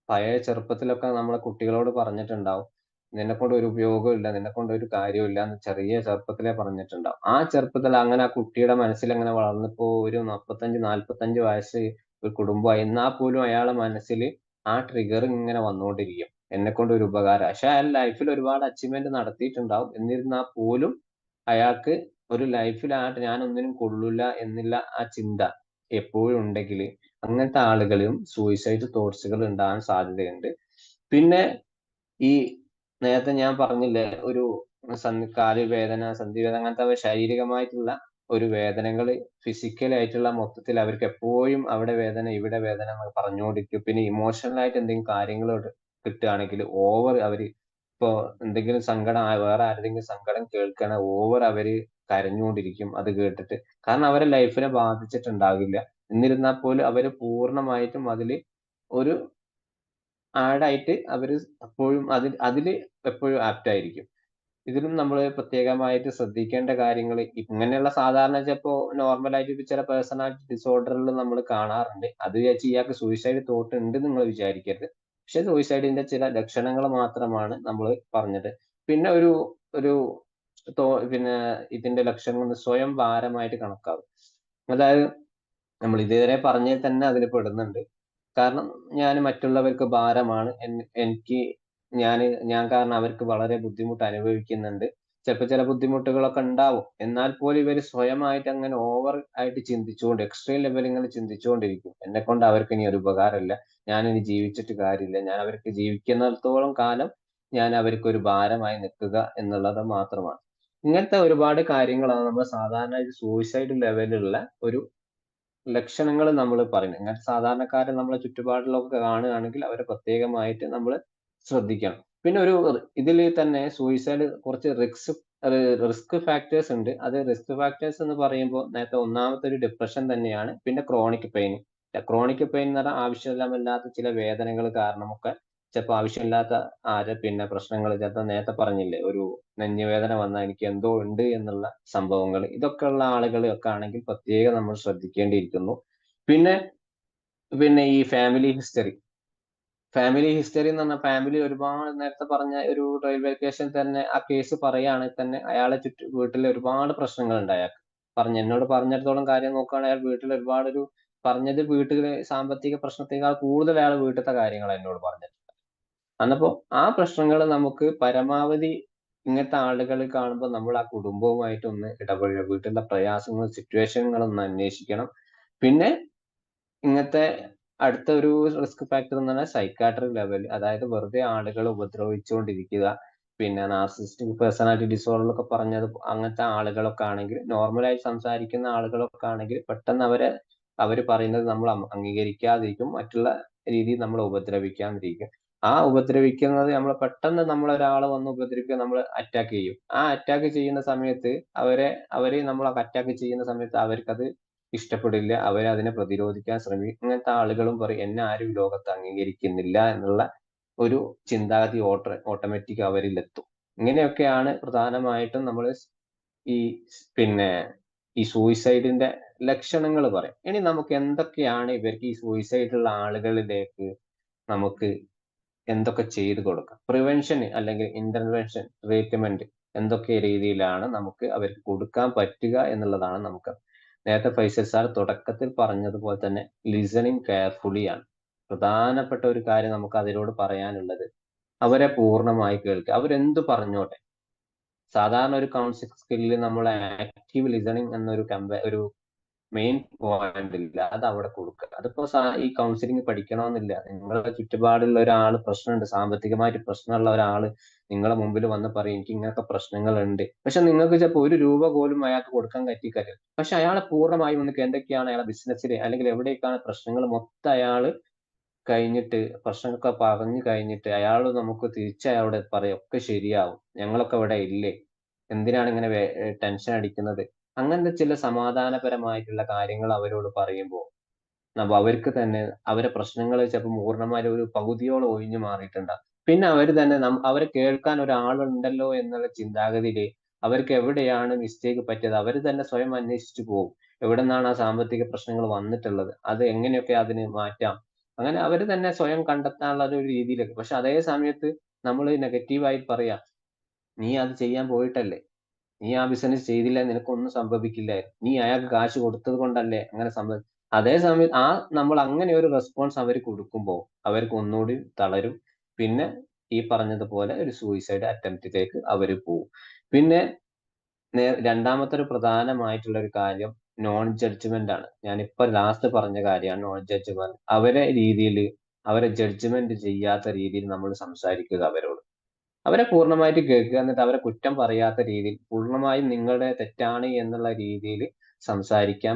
പഴയ ചെറുപ്പത്തിലൊക്കെ നമ്മളെ കുട്ടികളോട് പറഞ്ഞിട്ടുണ്ടാവും. നിന്നെക്കൊണ്ട് ഒരു ഉപയോഗവും ഇല്ല, നിന്നെക്കൊണ്ട് ഒരു കാര്യവും ഇല്ല എന്ന് ചെറിയ ചെറുപ്പത്തിലേ പറഞ്ഞിട്ടുണ്ടാവും. ആ ചെറുപ്പത്തിൽ അങ്ങനെ ആ കുട്ടിയുടെ മനസ്സിൽ അങ്ങനെ വളർന്നിപ്പോ ഒരു 35, 45 വയസ്സ് ഒരു കുടുംബമായി. എന്നാൽ പോലും അയാളുടെ മനസ്സിൽ ആ ട്രിഗർ ഇങ്ങനെ വന്നുകൊണ്ടിരിക്കും. എന്നെക്കൊണ്ട് ഒരു ഉപകാരം. പക്ഷെ അയാൾ ലൈഫിൽ ഒരുപാട് അച്ചീവ്മെന്റ് നടത്തിയിട്ടുണ്ടാവും. എന്നിരുന്നാൽ പോലും അയാൾക്ക് ഒരു ലൈഫിൽ ഞാൻ ഒന്നിനും കൊള്ളൂല എന്നുള്ള ആ ചിന്ത എപ്പോഴും ഉണ്ടെങ്കില് അങ്ങനത്തെ ആളുകളും സൂയിസൈഡ് തോട്ട്സുകൾ ഉണ്ടാകാൻ സാധ്യതയുണ്ട്. പിന്നെ ഈ നേരത്തെ ഞാൻ പറഞ്ഞില്ലേ ഒരു കാല് വേദന, സന്ധിവേദന അങ്ങനത്തെ ശാരീരികമായിട്ടുള്ള ഒരു വേദനകള് ഫിസിക്കൽ ആയിട്ടുള്ള മൊത്തത്തിൽ അവർക്ക് എപ്പോഴും അവിടെ വേദന, ഇവിടെ വേദന എന്ന് പറഞ്ഞുകൊണ്ടിരിക്കും. പിന്നെ ഇമോഷണൽ ആയിട്ട് എന്തെങ്കിലും കാര്യങ്ങൾ കിട്ടുകയാണെങ്കിൽ അവര് ഇപ്പൊ എന്തെങ്കിലും സങ്കടം വേറെ ആരുടെങ്കിലും സങ്കടം കേൾക്കണ അവര് കരഞ്ഞുകൊണ്ടിരിക്കും അത് കേട്ടിട്ട്. കാരണം അവരെ ലൈഫിനെ ബാധിച്ചിട്ടുണ്ടാകില്ല. എന്നിരുന്നാൽ പോലും അവര് പൂർണ്ണമായിട്ടും അതില് ഒരു ആയിട്ട് അവര് എപ്പോഴും അതില് എപ്പോഴും ആപ്റ്റ് ആയിരിക്കും. ഇതിലും നമ്മള് പ്രത്യേകമായിട്ട് ശ്രദ്ധിക്കേണ്ട കാര്യങ്ങള് ഇങ്ങനെയുള്ള സാധാരണ ചിലപ്പോ നോർമലായിട്ട് ചില പേഴ്സണാലിറ്റി ഡിസോർഡറുകൾ നമ്മൾ കാണാറുണ്ട്. അത് വിചാരിച്ച് ഇയാൾക്ക് സൂയിസൈഡ് തോട്ട് ഉണ്ടെന്ന് നിങ്ങൾ വിചാരിക്കരുത്. പക്ഷെ സൂയിസൈഡിന്റെ ചില ലക്ഷണങ്ങൾ മാത്രമാണ് നമ്മള് പറഞ്ഞത്. പിന്നെ ഒരു ഒരു പിന്നെ ഇതിന്റെ ലക്ഷണങ്ങൾ സ്വയം ഭാരമായിട്ട് കണക്കാവും. അതായത് നമ്മൾ ഇതുവരെ പറഞ്ഞതിൽ തന്നെ അതിൽ പെടുന്നുണ്ട്. കാരണം ഞാൻ മറ്റുള്ളവർക്ക് ഭാരമാണ്. എനിക്ക് ഞാൻ കാരണം അവർക്ക് വളരെ ബുദ്ധിമുട്ട് അനുഭവിക്കുന്നുണ്ട്. ചിലപ്പോൾ ചില ബുദ്ധിമുട്ടുകളൊക്കെ ഉണ്ടാവും. എന്നാൽ പോലും ഇവർ സ്വയമായിട്ട് അങ്ങനെ ഓവർ ആയിട്ട് എക്സ്ട്രീം ലെവലിൽ ഇങ്ങനെ ചിന്തിച്ചുകൊണ്ടിരിക്കും. എന്നെക്കൊണ്ട് അവർക്ക് ഇനി ഒരു ഉപകാരമില്ല, ഞാനിനി ജീവിച്ചിട്ട് കാര്യമില്ല, ഞാൻ അവർക്ക് ജീവിക്കുന്നിടത്തോളം കാലം ഞാൻ അവർക്ക് ഒരു ഭാരമായി നിൽക്കുക എന്നുള്ളത് മാത്രമാണ്. ഇങ്ങനത്തെ ഒരുപാട് കാര്യങ്ങളാണ് നമ്മൾ സാധാരണ സൂയിസൈഡ് ലെവലിലുള്ള ഒരു ലക്ഷണങ്ങൾ നമ്മൾ പറയുന്നത്. ഇങ്ങനത്തെ സാധാരണക്കാരെ നമ്മളെ ചുറ്റുപാടിലൊക്കെ കാണുകയാണെങ്കിൽ അവരെ പ്രത്യേകമായിട്ട് നമ്മൾ ശ്രദ്ധിക്കണം. പിന്നെ ഒരു ഇതിൽ തന്നെ സൂയിസൈഡ് കുറച്ച് റിസ്ക് ഫാക്ടേഴ്സ് ഉണ്ട്. അത് റിസ്ക് ഫാക്ടേഴ്സ് എന്ന് പറയുമ്പോൾ നേരത്തെ ഒന്നാമത്തെ ഒരു ഡിപ്രഷൻ തന്നെയാണ്. പിന്നെ ക്രോണിക് പെയിൻ. ക്രോണിക് പെയിൻ എന്ന് പറഞ്ഞാൽ ആവശ്യമില്ലാത്ത ചില വേദനകൾ കാരണമൊക്കെ ചിലപ്പോൾ ആവശ്യമില്ലാത്ത പിന്നെ പ്രശ്നങ്ങൾ, ചിലപ്പോൾ നേരത്തെ പറഞ്ഞില്ലേ ഒരു നെഞ്ഞുവേദന വന്നാൽ എനിക്ക് എന്തോ ഉണ്ട് എന്നുള്ള സംഭവങ്ങൾ, ഇതൊക്കെ ഉള്ള ആളുകളൊക്കെ ആണെങ്കിൽ പ്രത്യേകം നമ്മൾ ശ്രദ്ധിക്കേണ്ടിയിരിക്കുന്നു. പിന്നെ പിന്നെ ഈ ഫാമിലി ഹിസ്റ്ററി എന്ന് പറഞ്ഞാൽ ഫാമിലി ഒരുപാട് നേരത്തെ പറഞ്ഞ ഒരു റെയിൽവേ സ്റ്റേഷൻ തന്നെ ആ കേസ് പറയുകയാണെങ്കിൽ തന്നെ അയാളെ വീട്ടിൽ ഒരുപാട് പ്രശ്നങ്ങളുണ്ട് അയാൾക്ക്. എന്നോട് പറഞ്ഞിടത്തോളം കാര്യം നോക്കുകയാണെങ്കിൽ അയാൾ വീട്ടിൽ ഒരുപാട് പറഞ്ഞത് വീട്ടിലെ സാമ്പത്തിക പ്രശ്നത്തെക്കാൾ കൂടുതൽ അയാൾ വീട്ടിലത്തെ കാര്യങ്ങൾ എന്നോട് പറഞ്ഞത്. അന്നപ്പോ ആ പ്രശ്നങ്ങൾ നമുക്ക് പരമാവധി ഇങ്ങനത്തെ ആളുകൾ കാണുമ്പോൾ നമ്മൾ ആ കുടുംബവുമായിട്ട് ഒന്ന് ഇടപഴകുക, വീട്ടിലെ പ്രയാസങ്ങളും സിറ്റുവേഷനുകളും ഒന്ന് അന്വേഷിക്കണം. പിന്നെ ഇങ്ങനത്തെ അടുത്ത ഒരു റിസ്ക് ഫാക്ടർ എന്ന് പറഞ്ഞാൽ സൈക്കാട്രിക് ലെവൽ, അതായത് വെറുതെ ആളുകളെ ഉപദ്രവിച്ചുകൊണ്ടിരിക്കുക. പിന്നെ നാർസിസ്റ്റിക് പേഴ്സണാലിറ്റി ഡിസോർഡർ എന്നൊക്കെ പറഞ്ഞത് അങ്ങനത്തെ ആളുകളൊക്കെ ആണെങ്കിൽ, നോർമലായി സംസാരിക്കുന്ന ആളുകളൊക്കെ ആണെങ്കിൽ പെട്ടെന്ന് അവർ പറയുന്നത് നമ്മൾ അംഗീകരിക്കാതിരിക്കും, മറ്റുള്ള രീതിയിൽ നമ്മൾ ഉപദ്രവിക്കാതിരിക്കും. ആ ഉപദ്രവിക്കുന്നത് പെട്ടെന്ന് ഒരാളെ വന്ന് ഉപദ്രവിക്കുക, നമ്മൾ അറ്റാക്ക് ചെയ്യും. ആ അറ്റാക്ക് ചെയ്യുന്ന സമയത്ത് അവരെ നമ്മൾ അറ്റാക്ക് ചെയ്യുന്ന സമയത്ത് അവർക്കത് ഇഷ്ടപ്പെടില്ല, അവരതിനെ പ്രതിരോധിക്കാൻ ശ്രമിക്കും. ഇങ്ങനത്തെ ആളുകളും പറയും എന്നെ ആരും ഈ ലോകത്ത് അംഗീകരിക്കുന്നില്ല എന്നുള്ള ഒരു ചിന്താഗതി ഓട്ടോമാറ്റിക് അവരിലെത്തും. ഇങ്ങനെയൊക്കെയാണ് പ്രധാനമായിട്ടും നമ്മൾ ഈ പിന്നെ ഈ സൂയിസൈഡിന്റെ ലക്ഷണങ്ങൾ പറയാം. ഇനി നമുക്ക് എന്തൊക്കെയാണ് ഇവർക്ക് ഈ സൂയിസൈഡുള്ള ആളുകളിലേക്ക് നമുക്ക് എന്തൊക്കെ ചെയ്തു കൊടുക്കാം? പ്രിവെൻഷൻ അല്ലെങ്കിൽ ഇന്റർവെൻഷൻ, ട്രീറ്റ്മെന്റ് എന്തൊക്കെ രീതിയിലാണ് നമുക്ക് അവർക്ക് കൊടുക്കാൻ പറ്റുക എന്നുള്ളതാണ്. നമുക്ക് നേരത്തെ ഫൈസൽ സാർ തുടക്കത്തിൽ പറഞ്ഞതുപോലെ തന്നെ ലിസണിങ് കെയർഫുള്ളി ആണ് പ്രധാനപ്പെട്ട ഒരു കാര്യം നമുക്ക് അതിനോട് പറയാനുള്ളത്. അവരെ പൂർണ്ണമായി കേൾക്കുക, അവരെന്ത് പറഞ്ഞോട്ടെ. സാധാരണ ഒരു കൗൺസിലിംഗ് സ്കില്ലിൽ നമ്മൾ ആക്റ്റീവ് ലിസണിങ് ഒരു മെയിൻ പോയിന്റ് ഇല്ല, അത് അവിടെ കൊടുക്കുക. അതിപ്പോ ഈ കൗൺസിലിംഗ് പഠിക്കണമെന്നില്ല. നിങ്ങളുടെ ചുറ്റുപാടുള്ള ഒരാൾ പ്രശ്നമുണ്ട്, സാമ്പത്തികമായിട്ട് പ്രശ്നമുള്ള ഒരാൾ നിങ്ങളെ മുമ്പിൽ വന്ന് പറയും എനിക്ക് ഇങ്ങനത്തെ പ്രശ്നങ്ങളുണ്ട്, പക്ഷെ നിങ്ങൾക്ക് ചിലപ്പോൾ ഒരു രൂപ പോലും അയാൾക്ക് കൊടുക്കാൻ പറ്റിക്കാര്യം. പക്ഷെ അയാളെ പൂർണ്ണമായും നിങ്ങൾക്ക് എന്തൊക്കെയാണ് അയാളെ ബിസിനസ്സിൽ അല്ലെങ്കിൽ എവിടേക്കാണ് പ്രശ്നങ്ങൾ മൊത്തം അയാൾ കഴിഞ്ഞിട്ട് പ്രശ്നമൊക്കെ പറഞ്ഞു കഴിഞ്ഞിട്ട് അയാൾ നമുക്ക് തിരിച്ച് അയാളോട് പറയും ഒക്കെ ശരിയാവും, ഞങ്ങളൊക്കെ ഇവിടെ ഇല്ലേ, എന്തിനാണ് ഇങ്ങനെ ടെൻഷൻ അടിക്കുന്നത്. അങ്ങനത്തെ ചില സമാധാനപരമായിട്ടുള്ള കാര്യങ്ങൾ അവരോട് പറയുമ്പോൾ അവർക്ക് തന്നെ അവരെ പ്രശ്നങ്ങൾ ചിലപ്പോൾ പൂർണ്ണമായും ഒരു പകുതിയോളം ഒഴിഞ്ഞു മാറിയിട്ടുണ്ടാകും. പിന്നെ അവർ തന്നെ അവരെ കേൾക്കാൻ ഒരാളുണ്ടല്ലോ എന്നുള്ള ചിന്താഗതിയിൽ അവർക്ക് എവിടെയാണ് മിസ്റ്റേക്ക് പറ്റിയത് അവർ തന്നെ സ്വയം അന്വേഷിച്ചു പോകും. എവിടെ നിന്നാണ് ആ സാമ്പത്തിക പ്രശ്നങ്ങൾ വന്നിട്ടുള്ളത്, അത് എങ്ങനെയൊക്കെ അതിന് മാറ്റാം, അങ്ങനെ അവർ തന്നെ സ്വയം കണ്ടെത്താനുള്ള ഒരു രീതിയിലേക്ക്. പക്ഷെ അതേ സമയത്ത് നമ്മൾ നെഗറ്റീവായി പറയാം, നീ അത് ചെയ്യാൻ പോയിട്ടല്ലേ, നീ ആ ബിസിനസ് ചെയ്തില്ല നിനക്കൊന്നും സംഭവിക്കില്ലായിരുന്നു, നീ അയാൾക്ക് കാശ് കൊടുത്തത് കൊണ്ടല്ലേ അങ്ങനെ അതേ സമയം നമ്മൾ അങ്ങനെ ഒരു റെസ്പോൺസ് അവർ കൊടുക്കുമ്പോൾ അവർക്ക് ഒന്നുകൂടി തളരും. പിന്നെ ഈ പറഞ്ഞതുപോലെ ഒരു സൂയിസൈഡ് അറ്റംപ്റ്റിലേക്ക് അവർ പോകും. പിന്നെ രണ്ടാമത്തെ ഒരു പ്രധാനമായിട്ടുള്ള ഒരു കാര്യം നോൺ ജഡ്ജ്മെന്റ് ആണ്. ഞാനിപ്പോ ലാസ്റ്റ് പറഞ്ഞ കാര്യമാണ് നോൺ ജഡ്ജ്മെന്റ്. അവരെ ജഡ്ജ്മെന്റ് ചെയ്യാത്ത രീതിയിൽ നമ്മൾ സംസാരിക്കുക അവരോട്. അവരെ പൂർണ്ണമായിട്ട് കേൾക്കുക, എന്നിട്ട് അവരെ കുറ്റം പറയാത്ത രീതിയിൽ പൂർണ്ണമായും നിങ്ങളുടെ തെറ്റാണ് എന്നുള്ള രീതിയിൽ സംസാരിക്കാൻ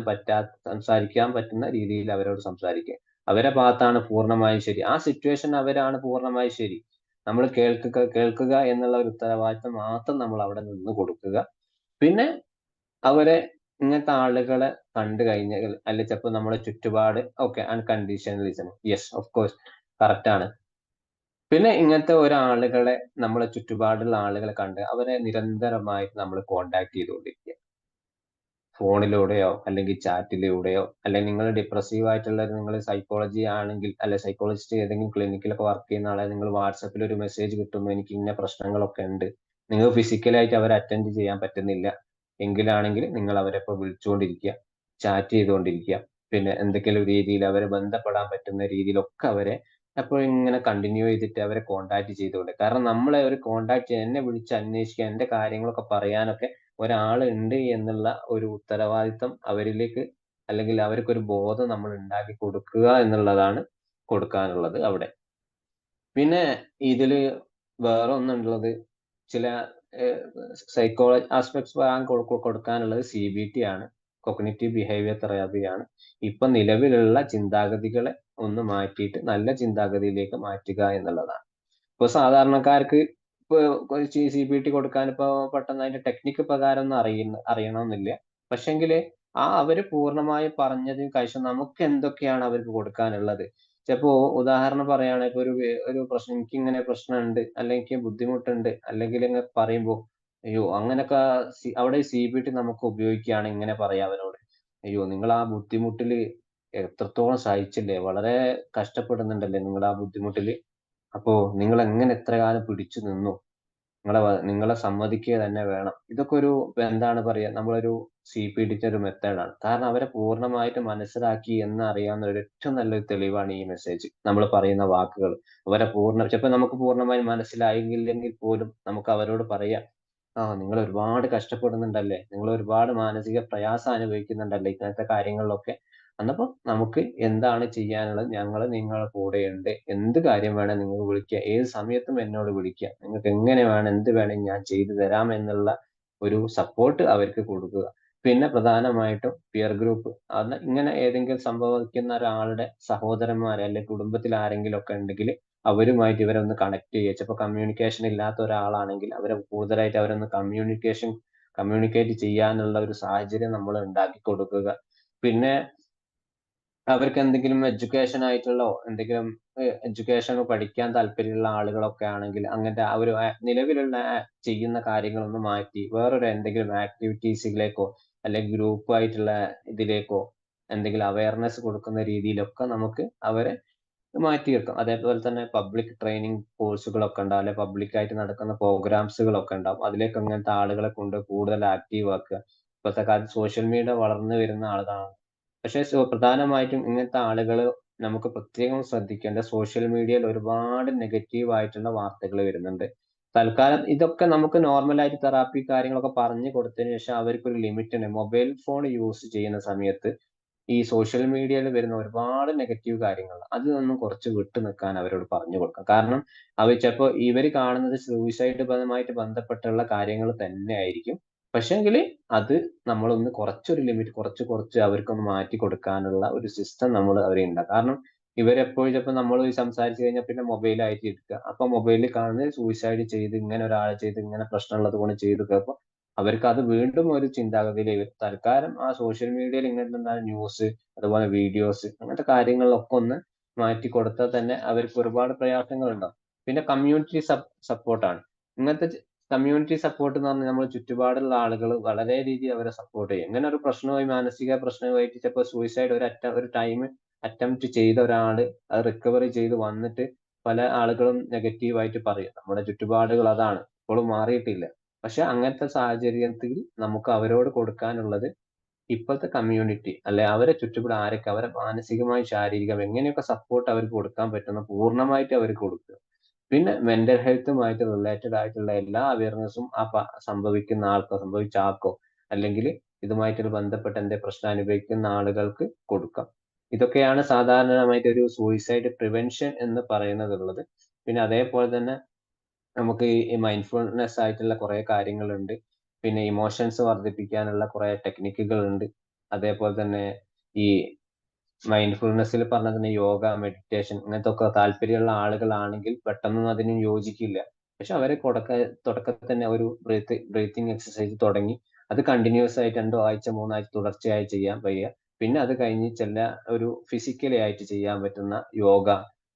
പറ്റുന്ന രീതിയിൽ അവരോട് സംസാരിക്കുക. അവരെ ഭാഗത്താണ് പൂർണ്ണമായും ശരി, ആ സിറ്റുവേഷൻ അവരാണ് പൂർണ്ണമായും ശരി, നമ്മൾ കേൾക്കുക എന്നുള്ള ഒരു ഉത്തരവാദിത്തം മാത്രം നമ്മൾ അവിടെ നിന്ന് കൊടുക്കുക. പിന്നെ അവരെ ഇങ്ങനത്തെ ആളുകളെ കണ്ടു കഴിഞ്ഞാൽ അല്ലെ ചിലപ്പോൾ നമ്മുടെ ചുറ്റുപാട് okay unconditional listening, yes of course correct ആണ്. പിന്നെ ഇങ്ങനത്തെ ഒരാളുകളെ നമ്മളെ ചുറ്റുപാടുള്ള ആളുകളെ കണ്ട് അവരെ നിരന്തരമായിട്ട് നമ്മൾ കോണ്ടാക്ട് ചെയ്തുകൊണ്ടിരിക്കുക. ഫോണിലൂടെയോ അല്ലെങ്കിൽ ചാറ്റിലൂടെയോ, അല്ലെങ്കിൽ നിങ്ങൾ ഡിപ്രസീവ് ആയിട്ടുള്ള നിങ്ങൾ സൈക്കോളജി ആണെങ്കിൽ അല്ലെ സൈക്കോളജിസ്റ്റ് ഏതെങ്കിലും ക്ലിനിക്കിലൊക്കെ വർക്ക് ചെയ്യുന്ന ആളെ നിങ്ങൾ വാട്സപ്പിൽ ഒരു മെസ്സേജ് കിട്ടുന്നു എനിക്ക് ഇന്ന പ്രശ്നങ്ങളൊക്കെ ഉണ്ട്, നിങ്ങൾ ഫിസിക്കലായിട്ട് അവരെ അറ്റൻഡ് ചെയ്യാൻ പറ്റുന്നില്ല എങ്കിലാണെങ്കിൽ നിങ്ങൾ അവരെ ഇപ്പോൾ വിളിച്ചുകൊണ്ടിരിക്കുക, ചാറ്റ് ചെയ്തുകൊണ്ടിരിക്കുക. പിന്നെ എന്തെങ്കിലും രീതിയിൽ അവരെ ബന്ധപ്പെടാൻ പറ്റുന്ന രീതിയിലൊക്കെ അവരെ എപ്പോഴും ഇങ്ങനെ കണ്ടിന്യൂ ചെയ്തിട്ട് അവരെ കോൺടാക്ട് ചെയ്തുകൊണ്ട്, കാരണം നമ്മളെ ഒരു കോൺടാക്ട് ചെയ്യാൻ, എന്നെ വിളിച്ച് അന്വേഷിക്കാൻ, എന്റെ കാര്യങ്ങളൊക്കെ പറയാനൊക്കെ ഒരാളുണ്ട് എന്നുള്ള ഒരു ഉത്തരവാദിത്തം അവരിലേക്ക്, അല്ലെങ്കിൽ അവർക്കൊരു ബോധം നമ്മൾ ഉണ്ടാക്കി കൊടുക്കുക എന്നുള്ളതാണ് കൊടുക്കാനുള്ളത് അവിടെ. പിന്നെ ഇതില് വേറെ ഒന്നുള്ളത്, ചില സൈക്കോളജി ആസ്പെക്ട്സ് കൊടുക്കാനുള്ളത് CBT ആണ്, കോഗ്നിറ്റീവ് ബിഹേവിയർ തെറാപ്പിയാണ്. ഇപ്പൊ നിലവിലുള്ള ചിന്താഗതികളെ ഒന്ന് മാറ്റിയിട്ട് നല്ല ചിന്താഗതിയിലേക്ക് മാറ്റുക എന്നുള്ളതാണ്. ഇപ്പൊ സാധാരണക്കാർക്ക് ഇപ്പൊ CBT കൊടുക്കാൻ ഇപ്പൊ പെട്ടെന്ന് അതിന്റെ ടെക്നിക്ക് പ്രകാരം ഒന്നും അറിയണമെന്നില്ല. പക്ഷെങ്കില് അവര് പൂർണ്ണമായും പറഞ്ഞതിന് ശേഷം നമുക്ക് എന്തൊക്കെയാണ് അവർക്ക് കൊടുക്കാനുള്ളത്. ചിലപ്പോ ഉദാഹരണം പറയുകയാണെങ്കിൽ ഇപ്പൊ ഒരു പ്രശ്നം, എനിക്കിങ്ങനെ പ്രശ്നമുണ്ട്, അല്ലെങ്കിൽ എനിക്ക് ബുദ്ധിമുട്ടുണ്ട്, അല്ലെങ്കിൽ ഇങ്ങനെ പറയുമ്പോ, അയ്യോ അങ്ങനൊക്കെ അവിടെ CBT നമുക്ക് ഉപയോഗിക്കുകയാണ്. ഇങ്ങനെ പറയാം അവരോട്, അയ്യോ നിങ്ങൾ ആ ബുദ്ധിമുട്ടില് എത്രത്തോളം സഹിച്ചില്ലേ, വളരെ കഷ്ടപ്പെടുന്നുണ്ടല്ലേ നിങ്ങൾ ആ ബുദ്ധിമുട്ടില്. അപ്പോ നിങ്ങൾ എങ്ങനെ എത്ര കാലം പിടിച്ചു നിന്നു? നിങ്ങളെ സമ്മതിക്കുക തന്നെ വേണം. ഇതൊക്കെ ഒരു എന്താണ് പറയാ, നമ്മളൊരു CBTന്റെ ഒരു മെത്തേഡാണ്. കാരണം അവരെ പൂർണ്ണമായിട്ട് മനസ്സിലാക്കി എന്നറിയാവുന്ന ഒരു ഏറ്റവും നല്ലൊരു തെളിവാണ് ഈ മെസ്സേജ്. നമ്മൾ പറയുന്ന വാക്കുകൾ. ചിലപ്പോ നമുക്ക് പൂർണ്ണമായും മനസ്സിലായില്ലെങ്കിൽ പോലും നമുക്ക് അവരോട് പറയാം, നിങ്ങൾ ഒരുപാട് കഷ്ടപ്പെടുന്നുണ്ടല്ലേ, നിങ്ങൾ ഒരുപാട് മാനസിക പ്രയാസം അനുഭവിക്കുന്നുണ്ടല്ലേ ഇങ്ങനത്തെ കാര്യങ്ങളിലൊക്കെ. അന്നപ്പോ നമുക്ക് എന്താണ് ചെയ്യാനുള്ളത്, ഞങ്ങൾ നിങ്ങളുടെ കൂടെയുണ്ട്. എന്ത് കാര്യം വേണേൽ നിങ്ങൾ വിളിക്കുക, ഏത് സമയത്തും എന്നോട് വിളിക്കുക. നിങ്ങൾക്ക് എങ്ങനെ വേണം, എന്ത് വേണമെങ്കിലും ഞാൻ ചെയ്തു തരാം എന്നുള്ള ഒരു സപ്പോർട്ട് അവർക്ക് കൊടുക്കുക. പിന്നെ പ്രധാനമായിട്ടും പിയർ ഗ്രൂപ്പ്. ഇങ്ങനെ ഏതെങ്കിലും സംഭവിക്കുന്ന ഒരാളുടെ സഹോദരന്മാരെ അല്ലെങ്കിൽ കുടുംബത്തിൽ ആരെങ്കിലും ഒക്കെ ഉണ്ടെങ്കിൽ അവരുമായിട്ട് ഇവരെ ഒന്ന് കണക്ട് ചെയ്യുക. ചിലപ്പോൾ കമ്മ്യൂണിക്കേഷൻ ഇല്ലാത്ത ഒരാളാണെങ്കിൽ അവരെ കൂടുതലായിട്ട് അവരൊന്ന് കമ്മ്യൂണിക്കേറ്റ് ചെയ്യാനുള്ള ഒരു സാഹചര്യം നമ്മൾ ഉണ്ടാക്കി കൊടുക്കുക. പിന്നെ അവർക്ക് എന്തെങ്കിലും എഡ്യൂക്കേഷൻ ആയിട്ടുള്ളോ എന്തെങ്കിലും എഡ്യൂക്കേഷൻ പഠിക്കാൻ താല്പര്യമുള്ള ആളുകളൊക്കെ ആണെങ്കിൽ അങ്ങനത്തെ ആ ഒരു നിലവിലുള്ള ചെയ്യുന്ന കാര്യങ്ങളൊന്ന് മാറ്റി വേറൊരു എന്തെങ്കിലും ആക്ടിവിറ്റീസിലേക്കോ അല്ലെങ്കിൽ ഗ്രൂപ്പ് ആയിട്ടുള്ള ഇതിലേക്കോ എന്തെങ്കിലും അവയർനെസ് കൊടുക്കുന്ന രീതിയിലൊക്കെ നമുക്ക് അവരെ മാറ്റി വെക്കാം. അതേപോലെ തന്നെ പബ്ലിക് ട്രെയിനിങ് കോഴ്സുകളൊക്കെ ഉണ്ടാവും, അല്ലെ പബ്ലിക് ആയിട്ട് നടക്കുന്ന പ്രോഗ്രാംസുകളൊക്കെ ഉണ്ടാവും. അതിലേക്ക് അങ്ങനത്തെ ആളുകളെ കൊണ്ട് കൂടുതൽ ആക്റ്റീവ് ആക്കുക. ഇപ്പോഴത്തെ കാലത്ത് സോഷ്യൽ മീഡിയ വളർന്നു വരുന്ന ആളാണ്. പക്ഷേ പ്രധാനമായിട്ടും ഇങ്ങനത്തെ ആളുകൾ നമുക്ക് പ്രത്യേകം ശ്രദ്ധിക്കേണ്ട, സോഷ്യൽ മീഡിയയിൽ ഒരുപാട് നെഗറ്റീവ് ആയിട്ടുള്ള വാർത്തകൾ വരുന്നുണ്ട്. തൽക്കാലം ഇതൊക്കെ നമുക്ക് നോർമലായിട്ട് തെറാപ്പി കാര്യങ്ങളൊക്കെ പറഞ്ഞു കൊടുത്തതിന് ശേഷം അവർക്കൊരു ലിമിറ്റ് ഉണ്ട്. മൊബൈൽ ഫോൺ യൂസ് ചെയ്യുന്ന സമയത്ത് ഈ സോഷ്യൽ മീഡിയയിൽ വരുന്ന ഒരുപാട് നെഗറ്റീവ് കാര്യങ്ങൾ അതിൽ നിന്നും കുറച്ച് വിട്ടു നിൽക്കാൻ അവരോട് പറഞ്ഞു കൊടുക്കാം. കാരണം അവർ ചിലപ്പോൾ ഇവര് കാണുന്നത് സൂയിസൈഡ് പരമായിട്ട് ബന്ധപ്പെട്ടുള്ള കാര്യങ്ങൾ തന്നെ ആയിരിക്കും. പക്ഷെങ്കില് അത് നമ്മളൊന്ന് കുറച്ചൊരു ലിമിറ്റ് കുറച്ച് കുറച്ച് അവർക്കൊന്ന് മാറ്റി കൊടുക്കാനുള്ള ഒരു സിസ്റ്റം നമ്മൾ അവരെ ഉണ്ടാക്കുക. കാരണം ഇവരെപ്പോഴും ചിലപ്പോൾ നമ്മൾ സംസാരിച്ചു കഴിഞ്ഞാൽ പിന്നെ മൊബൈലായിട്ട് ഇരിക്കുക. അപ്പൊ മൊബൈലിൽ കാണുന്നത് സൂയിസൈഡ് ചെയ്ത് ഇങ്ങനെ ഒരാളെ ചെയ്ത് ഇങ്ങനെ പ്രശ്നമുള്ളത് കൊണ്ട് ചെയ്തു. അപ്പൊ അവർക്ക് അത് വീണ്ടും ഒരു ചിന്താഗതിയിലേക്ക് വരും. തൽക്കാലം ആ സോഷ്യൽ മീഡിയയിൽ ഇങ്ങനത്തെ ന്യൂസ്, അതുപോലെ വീഡിയോസ്, അങ്ങനത്തെ കാര്യങ്ങളിലൊക്കെ ഒന്ന് മാറ്റി കൊടുത്താൽ തന്നെ അവർക്ക് ഒരുപാട് പ്രയാസങ്ങൾ ഉണ്ടാവും. പിന്നെ കമ്മ്യൂണിറ്റി സപ്പോർട്ടാണ്. ഇങ്ങനത്തെ കമ്മ്യൂണിറ്റി സപ്പോർട്ട് എന്ന് പറഞ്ഞാൽ നമ്മൾ ചുറ്റുപാടുള്ള ആളുകൾ വളരെ രീതിയിൽ അവരെ സപ്പോർട്ട് ചെയ്യും. ഇങ്ങനെ ഒരു പ്രശ്നമായി മാനസിക പ്രശ്നമായിട്ട് ചിലപ്പോൾ സൂയിസൈഡ് ഒരു ടൈം അറ്റംപ്റ്റ് ചെയ്ത ഒരാള് അത് റിക്കവറി ചെയ്ത് വന്നിട്ട് പല ആളുകളും നെഗറ്റീവ് ആയിട്ട് പറയും. നമ്മുടെ ചുറ്റുപാടുകൾ അതാണ്, ഇപ്പോഴും മാറിയിട്ടില്ല. പക്ഷെ അങ്ങനത്തെ സാഹചര്യത്തിൽ നമുക്ക് അവരോട് കൊടുക്കാനുള്ളത് ഇപ്പോഴത്തെ കമ്മ്യൂണിറ്റി അല്ലെ അവരെ ചുറ്റുപാട് ആരൊക്കെ അവരെ മാനസികമായും ശാരീരികം എങ്ങനെയൊക്കെ സപ്പോർട്ട് അവർക്ക് കൊടുക്കാൻ പറ്റുന്ന പൂർണ്ണമായിട്ട് അവർക്ക് കൊടുക്കുക. പിന്നെ മെന്റൽ ഹെൽത്തുമായിട്ട് റിലേറ്റഡ് ആയിട്ടുള്ള എല്ലാ അവയർനെസ്സും സംഭവിക്കുന്ന സംഭവിച്ച ആൾക്കോ അല്ലെങ്കിൽ ഇതുമായിട്ട് ബന്ധപ്പെട്ട് എന്റെ പ്രശ്നം അനുഭവിക്കുന്ന ആളുകൾക്ക് കൊടുക്കാം. ഇതൊക്കെയാണ് സാധാരണമായിട്ട് ഒരു സൂയിസൈഡ് പ്രിവെൻഷൻ എന്ന് പറയുന്നതുള്ളത്. പിന്നെ അതേപോലെ തന്നെ നമുക്ക് ഈ മൈൻഡ്ഫുൾനെസ് ആയിട്ടുള്ള കുറെ കാര്യങ്ങളുണ്ട്. പിന്നെ ഇമോഷൻസ് വർദ്ധിപ്പിക്കാനുള്ള കുറെ ടെക്നിക്കുകൾ ഉണ്ട്. അതേപോലെ തന്നെ ഈ മൈൻഡ്ഫുൾനെസ്സിൽ പറഞ്ഞ തന്നെ യോഗ, മെഡിറ്റേഷൻ ഇങ്ങനത്തെ ഒക്കെ താല്പര്യമുള്ള ആളുകളാണെങ്കിൽ പെട്ടെന്നൊന്നും അതിന് യോജിക്കില്ല. പക്ഷെ അവരെ തുടക്കത്തിൽ തന്നെ ഒരു ബ്രീത്തിങ് എക്സസൈസ് തുടങ്ങി അത് കണ്ടിന്യൂസ് ആയിട്ട് 2 ആഴ്ച 3 ആഴ്ച തുടർച്ചയായി ചെയ്യാൻ കഴിയുക. പിന്നെ അത് കഴിഞ്ഞ് ഒരു ഫിസിക്കലി ആയിട്ട് ചെയ്യാൻ പറ്റുന്ന യോഗ,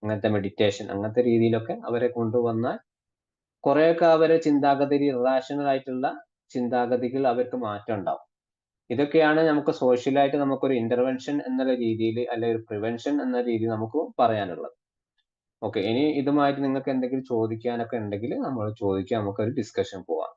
അങ്ങനത്തെ മെഡിറ്റേഷൻ അങ്ങനത്തെ രീതിയിലൊക്കെ അവരെ കൊണ്ടുവന്നാൽ കുറെയൊക്കെ അവരെ ചിന്താഗതി ഇറാഷണൽ ആയിട്ടുള്ള ചിന്താഗതികൾ അവർക്ക് മാറ്റം ഉണ്ടാവും. ഇതൊക്കെയാണ് നമുക്ക് സോഷ്യലായിട്ട് നമുക്കൊരു ഇന്റർവെൻഷൻ എന്നുള്ള രീതിയിൽ അല്ലെങ്കിൽ ഒരു പ്രിവെൻഷൻ എന്ന രീതിയിൽ നമുക്ക് പറയാനുള്ളത്. ഓക്കെ, ഇനി ഇതുമായിട്ട് നിങ്ങൾക്ക് എന്തെങ്കിലും ചോദിക്കാനൊക്കെ ഉണ്ടെങ്കിൽ നമ്മൾ ചോദിക്കാം, നമുക്കൊരു ഡിസ്കഷൻ പോവാം.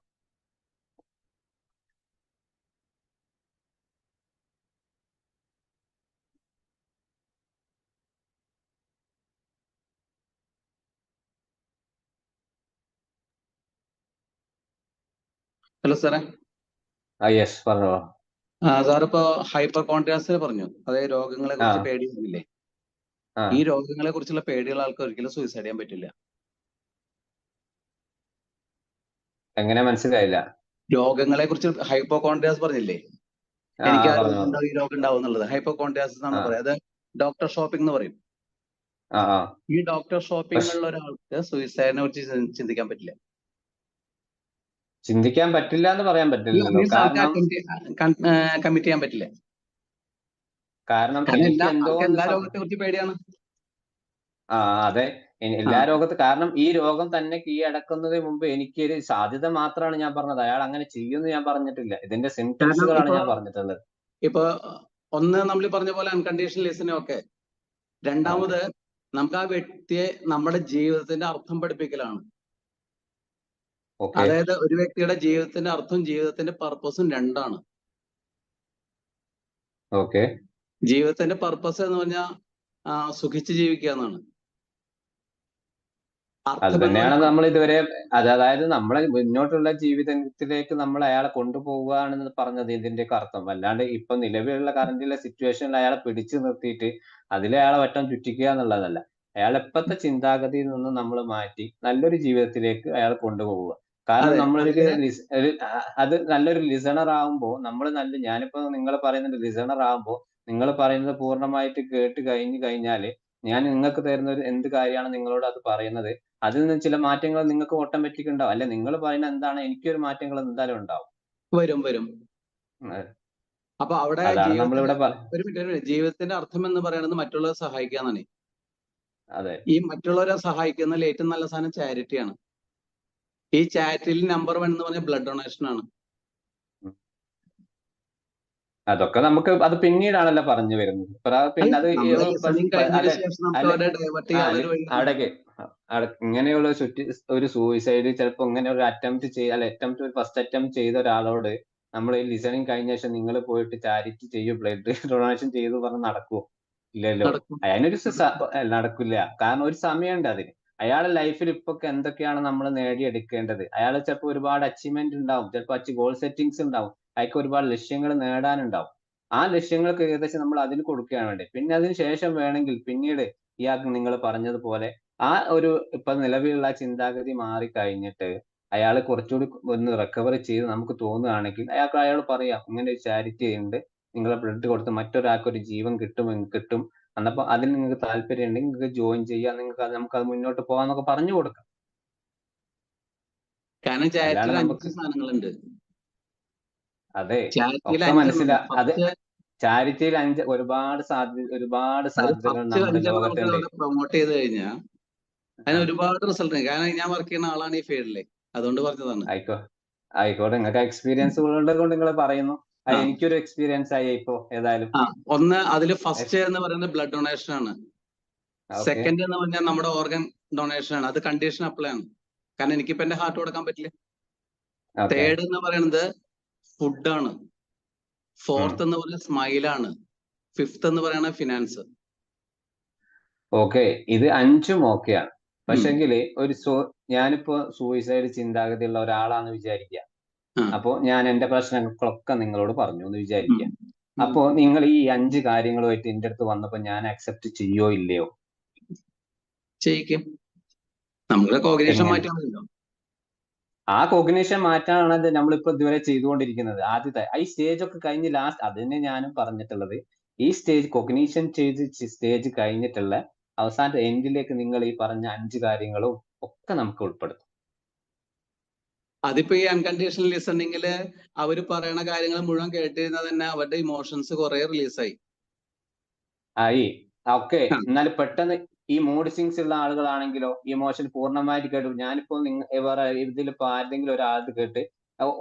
ഹലോ സാറേ. യെസ് പറഞ്ഞോളൂ. സാറിപ്പോ ഹൈപ്പർ കോൺട്രാസ്റ്റ് പറഞ്ഞു, അതായത് രോഗങ്ങളെ ആ കുറിച്ച് പേടിയില്ലേ. ആ ഈ രോഗങ്ങളെ കുറിച്ചുള്ള പേടിയുള്ള ആൾക്ക് ഒരിക്കലും സൂയിസൈഡ് ചെയ്യാൻ പറ്റില്ല. എങ്ങനെ മനസ്സിലായില്ല? രോഗങ്ങളെ കുറിച്ച് ഹൈപ്പോ കോൺട്രാസ്റ്റ് പറഞ്ഞില്ലേ, ആ എനിക്ക് ആ രോഗം പറഞ്ഞു ഉണ്ടാവും, ഈ രോഗം ഉണ്ടാവും എന്നുള്ളത് ഹൈപ്പോ കോൺട്രാസ്റ്റ് എന്നാണ് ആ പറയുക. അത് ഡോക്ടർ ഷോപ്പിംഗ് എന്ന് പറയും. ആ ആ ഈ ഡോക്ടർ ഷോപ്പിംഗ് പക്ഷെ ഉള്ള ഒരാൾക്ക് സൂയിസൈഡിനെ കുറിച്ച് ചിന്തിക്കാൻ പറ്റില്ല. ചിന്തിക്കാൻ പറ്റില്ല എന്ന് പറയാൻ പറ്റില്ലല്ലോ. മീൻസ് ആൾക്ക് കാരണം കമ്മിറ്റ് ചെയ്യാൻ പറ്റില്ല. കാരണം കാരണം എനിക്ക് എന്തോ ആൾക്ക് ഒന്ന് എല്ലാ രോഗത്തെ കുറിച്ച് പേടിയാണ്. ആ അതെ, ആ എല്ലാ രോഗത്ത് കാരണം ഈ രോഗം തന്നെ കീഴടക്കുന്നതിന് മുമ്പ് എനിക്കൊരു സാധ്യത മാത്രമാണ് ഞാൻ പറഞ്ഞത്. അയാൾ അങ്ങനെ ചെയ്യുമെന്ന് ഞാൻ പറഞ്ഞിട്ടില്ല. ഇതിന്റെ കാരണം സിംറ്റംസുകളാണ് ഞാൻ പറഞ്ഞിട്ടുള്ളത്. ഇപ്പൊ ഒന്ന് നമ്മൾ പറഞ്ഞ പോലെ അൺകണ്ടീഷണൽ ലിസണിങ് ഒക്കെ. ആ രണ്ടാമത് നമുക്ക് ആ വ്യക്തിയെ നമ്മുടെ ജീവിതത്തിന്റെ അർത്ഥം പഠിപ്പിക്കലാണ്. ഓക്കെ അതായത് ഒരു വ്യക്തിയുടെ ജീവിതത്തിന്റെ അർത്ഥവും ജീവിതത്തിന്റെ പർപ്പസും രണ്ടാണ്. ഓക്കെ ജീവിതത്തിന്റെ പർപ്പസ് എന്ന് പറഞ്ഞാൽ സുഖിച്ച് ജീവിക്കുക എന്നാണ്. അത് അർത്ഥം എന്ന് തന്നെയാണ് പറഞ്ഞാൽ നമ്മൾ ഇതുവരെ അതായത് നമ്മളെ മുന്നോട്ടുള്ള ജീവിതത്തിലേക്ക് നമ്മൾ അയാളെ കൊണ്ടുപോവുകയാണെന്ന് പറഞ്ഞത് ഇതിന്റെയൊക്കെ അർത്ഥം. അല്ലാണ്ട് ഇപ്പൊ നിലവിലുള്ള കറന്റിലെ സിറ്റുവേഷനിൽ അയാളെ പിടിച്ചു നിർത്തിയിട്ട് അതിലെ അയാളെ വട്ടം ചുറ്റിക്കുക എന്നുള്ളതല്ല. അയാളെ ഇപ്പോഴത്തെ ചിന്താഗതിയിൽ നിന്ന് നമ്മൾ മാറ്റി നല്ലൊരു ജീവിതത്തിലേക്ക് അയാളെ കൊണ്ടുപോവുക. കാരണം അതെ നമ്മളൊരു അതിന് അത് നല്ലൊരു ലിസണർ ആകുമ്പോൾ നമ്മൾ ഞാനിപ്പോ നിങ്ങൾ പറയുന്നത് ലിസണർ ആകുമ്പോൾ നിങ്ങൾ പറയുന്നത് പൂർണ്ണമായിട്ട് കേട്ട് കഴിഞ്ഞാല് ഞാൻ നിങ്ങൾക്ക് തരുന്ന ഒരു എന്ത് കാര്യമാണ് നിങ്ങളോട് അത് പറയുന്നത്, അതിൽ നിന്ന് ചില മാറ്റങ്ങൾ നിങ്ങൾക്ക് ഓട്ടോമാറ്റിക് ഉണ്ടാവും. അല്ലെ നിങ്ങൾ പറയുന്ന എന്താണ് എനിക്കൊരു മാറ്റങ്ങൾ എന്തായാലും ഉണ്ടാവും. വരും. ഉം. അപ്പൊ അവിടെ അതാണ് ജീവിതത്തിന്റെ നമ്മളിവിടെ ഒരു മിനിറ്റ്, ജീവിതത്തിന്റെ അർത്ഥം എന്ന് പറയുന്നത് മറ്റുള്ളവരെ സഹായിക്കുക എന്നാണ്. അതെ ഈ മറ്റുള്ളവരെ സഹായിക്കുന്നതിൽ ഏറ്റവും നല്ല സാധനം ചാരിറ്റിയാണ്. ഈ ചാരിറ്റിയിൽ നമ്പർ 1 എന്ന് പറഞ്ഞാൽ ബ്ലഡ് ഡൊണേഷൻ ആണ്. ഉം. അതൊക്കെ നമുക്ക് അത് പിന്നീടാണല്ലോ പറഞ്ഞു വരുന്നത്. പിന്നെ അത് നമ്മളെ ലിസണിങ് കഴിഞ്ഞതിന് അല്ലെ ശേഷം നമുക്ക് അല്ലെ അവരെ ഡൈവേർട്ട് ആ ചെയ്യാനുള്ള ഒരു വഴിയാണ്. അവിടേക്ക് ഇങ്ങനെയുള്ള ഒരു സൂയിസൈഡ് ചിലപ്പോൾ ഇങ്ങനെ ഒരു അറ്റംപ്റ്റ് ഫസ്റ്റ് അറ്റംപ്റ്റ് ചെയ്ത ഒരാളോട് നമ്മൾ ഈ ലിസണിങ് കഴിഞ്ഞ ശേഷം നിങ്ങൾ പോയിട്ട് ചാരിറ്റി ചെയ്യൂ ബ്ലഡ് ഡൊണേഷൻ ചെയ്തു പറഞ്ഞ് നടക്കുമോ? ഇല്ലല്ലോ. നടക്കും. അതിനൊരു നടക്കില്ല. കാരണം ഒരു സമയമുണ്ട് അതിന്. അയാളുടെ ലൈഫിൽ ഇപ്പൊ എന്തൊക്കെയാണ് നമ്മൾ നേടിയെടുക്കേണ്ടത്. അയാൾ ചിലപ്പോൾ ഒരുപാട് അച്ചീവ്മെന്റ് ഉണ്ടാവും, ചിലപ്പോൾ ഗോൾ സെറ്റിങ്സ് ഉണ്ടാവും, അയാൾക്ക് ഒരുപാട് ലക്ഷ്യങ്ങൾ നേടാനുണ്ടാവും. ആ ലക്ഷ്യങ്ങൾക്ക് ഏകദേശം നമ്മൾ അതിന് കൊടുക്കുകയാണ് വേണ്ടത്. പിന്നെ അതിന് ശേഷം വേണമെങ്കിൽ പിന്നീട് ഇയാൾക്ക് നിങ്ങൾ പറഞ്ഞതുപോലെ ആ ഒരു ഇപ്പൊ നിലവിലുള്ള ചിന്താഗതി മാറിക്കഴിഞ്ഞിട്ട് അയാൾ കുറച്ചുകൂടി ഒന്ന് റിക്കവർ ചെയ്ത് നമുക്ക് തോന്നുകയാണെങ്കിൽ അയാൾ പറയാം ഇങ്ങനെ ഒരു ചാരിറ്റി ഉണ്ട്, നിങ്ങളെ ബ്ലഡ് കൊടുത്ത് മറ്റൊരാൾക്ക് ഒരു ജീവൻ കിട്ടും, എന്നപ്പോ അതിന് നിങ്ങൾക്ക് താല്പര്യം ഉണ്ടെങ്കിൽ നിങ്ങൾക്ക് ജോയിൻ ചെയ്യാം, നിങ്ങൾക്ക് നമുക്ക് അത് മുന്നോട്ട് പോകാന്നൊക്കെ പറഞ്ഞു കൊടുക്കാം. കാരണം അല്ലാണ്ട് ചാരിറ്റിയിൽ 5 നമുക്ക് സാധനങ്ങളുണ്ട്. അതെ ചാരിറ്റിയിൽ ഒക്കെ 5 അത് ഫസ്റ്റ് ചാരിറ്റിയിൽ ഒരുപാട് സാധ്യതകൾ നമ്മുടെ ലോകത്തുണ്ട്. പ്രൊമോട്ട് ചെയ്ത് കഴിഞ്ഞാൽ അതിന് ആ ഒരുപാട് റിസൾട്ട് ഉണ്ട്. കാരണം ഞാൻ വർക്ക് ചെയ്യുന്ന ആളാണ് ഈ ഫീൽഡില്, അതുകൊണ്ട് പറഞ്ഞതാണ്. ആയിക്കോട്ടെ നിങ്ങൾക്ക് എക്സ്പീരിയൻസ് ഉള്ളത് കൊണ്ട് നിങ്ങൾ പറയുന്നു. ആ എനിക്കൊരു എക്സ്പീരിയൻസ് ആയി ഇപ്പോ ഏതായാലും. ഒന്ന് അതില് ഫസ്റ്റ് എന്ന് പറയുന്നത് ബ്ലഡ് ഡൊണേഷൻ ആണ്. ഓക്കെ സെക്കൻഡ് എന്ന് പറഞ്ഞാൽ നമ്മുടെ ഓർഗൻ ഡൊണേഷൻ ആണ്. അത് കണ്ടീഷൻ അപ്ലൈ ആണ്, കാരണം എനിക്കിപ്പോ എന്റെ ഹാർട്ട് കൊടുക്കാൻ പറ്റില്ല. ഓക്കെ തേർഡ് എന്ന് പറയുന്നത് ഫുഡാണ്. ഫോർത്ത് എന്ന് പറയുന്നത് സ്മൈലാണ്. ഫിഫ്ത് എന്ന് പറയുന്നത് ഫിനാൻസ്. ഓക്കെ ഇത് 5ഉം ഓക്കെയാണ്. പക്ഷെങ്കിൽ ഞാനിപ്പോ സൂയിസൈഡ് ചിന്താഗതിയുള്ള ഒരാളാന്ന് വിചാരിക്കുക. അപ്പോ ഞാൻ എന്റെ പ്രശ്നങ്ങളൊക്കെ നിങ്ങളോട് പറഞ്ഞു എന്ന് വിചാരിക്കുക. അപ്പോ നിങ്ങൾ ഈ 5 കാര്യങ്ങളുമായിട്ട് എന്റെ അടുത്ത് വന്നപ്പോ ഞാൻ അക്സെപ്റ്റ് ചെയ്യോ ഇല്ലയോ? ചെയ്യിക്കും. നമ്മുടെ കോഗ്നിഷൻ എങ്ങനെ? മാറ്റാമല്ലോ. ആ കോഗ്നിഷൻ മാറ്റാനാണ് നമ്മളിപ്പോ ഇതുവരെ ചെയ്തുകൊണ്ടിരിക്കുന്നത്. ആദ്യത്തെ ഈ സ്റ്റേജ് ഒക്കെ കഴിഞ്ഞ് ലാസ്റ്റ് അതിനെ ഞാനും പറഞ്ഞിട്ടുള്ളത്, ഈ സ്റ്റേജ് കോഗ്നിഷൻ സ്റ്റേജ് കഴിഞ്ഞിട്ടുള്ള അവസാനത്തെ എൻഡിലേക്ക് നിങ്ങൾ ഈ പറഞ്ഞ 5 കാര്യങ്ങളും ഒക്കെ നമുക്ക് ഉൾപ്പെടുത്തും. അതിപ്പോ ഈ അൺകണ്ടീഷണൽ ലിസണിങ്ങില് അവര് പറയണ കാര്യങ്ങൾ മുഴുവൻ കേട്ടിരുന്നാൽ തന്നെ അവരുടെ ഇമോഷൻസ് കുറെ റിലീസായി. ഓക്കെ എന്നാൽ പെട്ടെന്ന് ഈ മൂഡ് സ്വിങ്സ് ഉള്ള ആളുകളാണെങ്കിലോ ഇമോഷൻ പൂർണ്ണമായിട്ട് കേട്ടു. ഞാനിപ്പോ ഇതിലിപ്പോ ആരെങ്കിലും ഒരാൾ കേട്ട്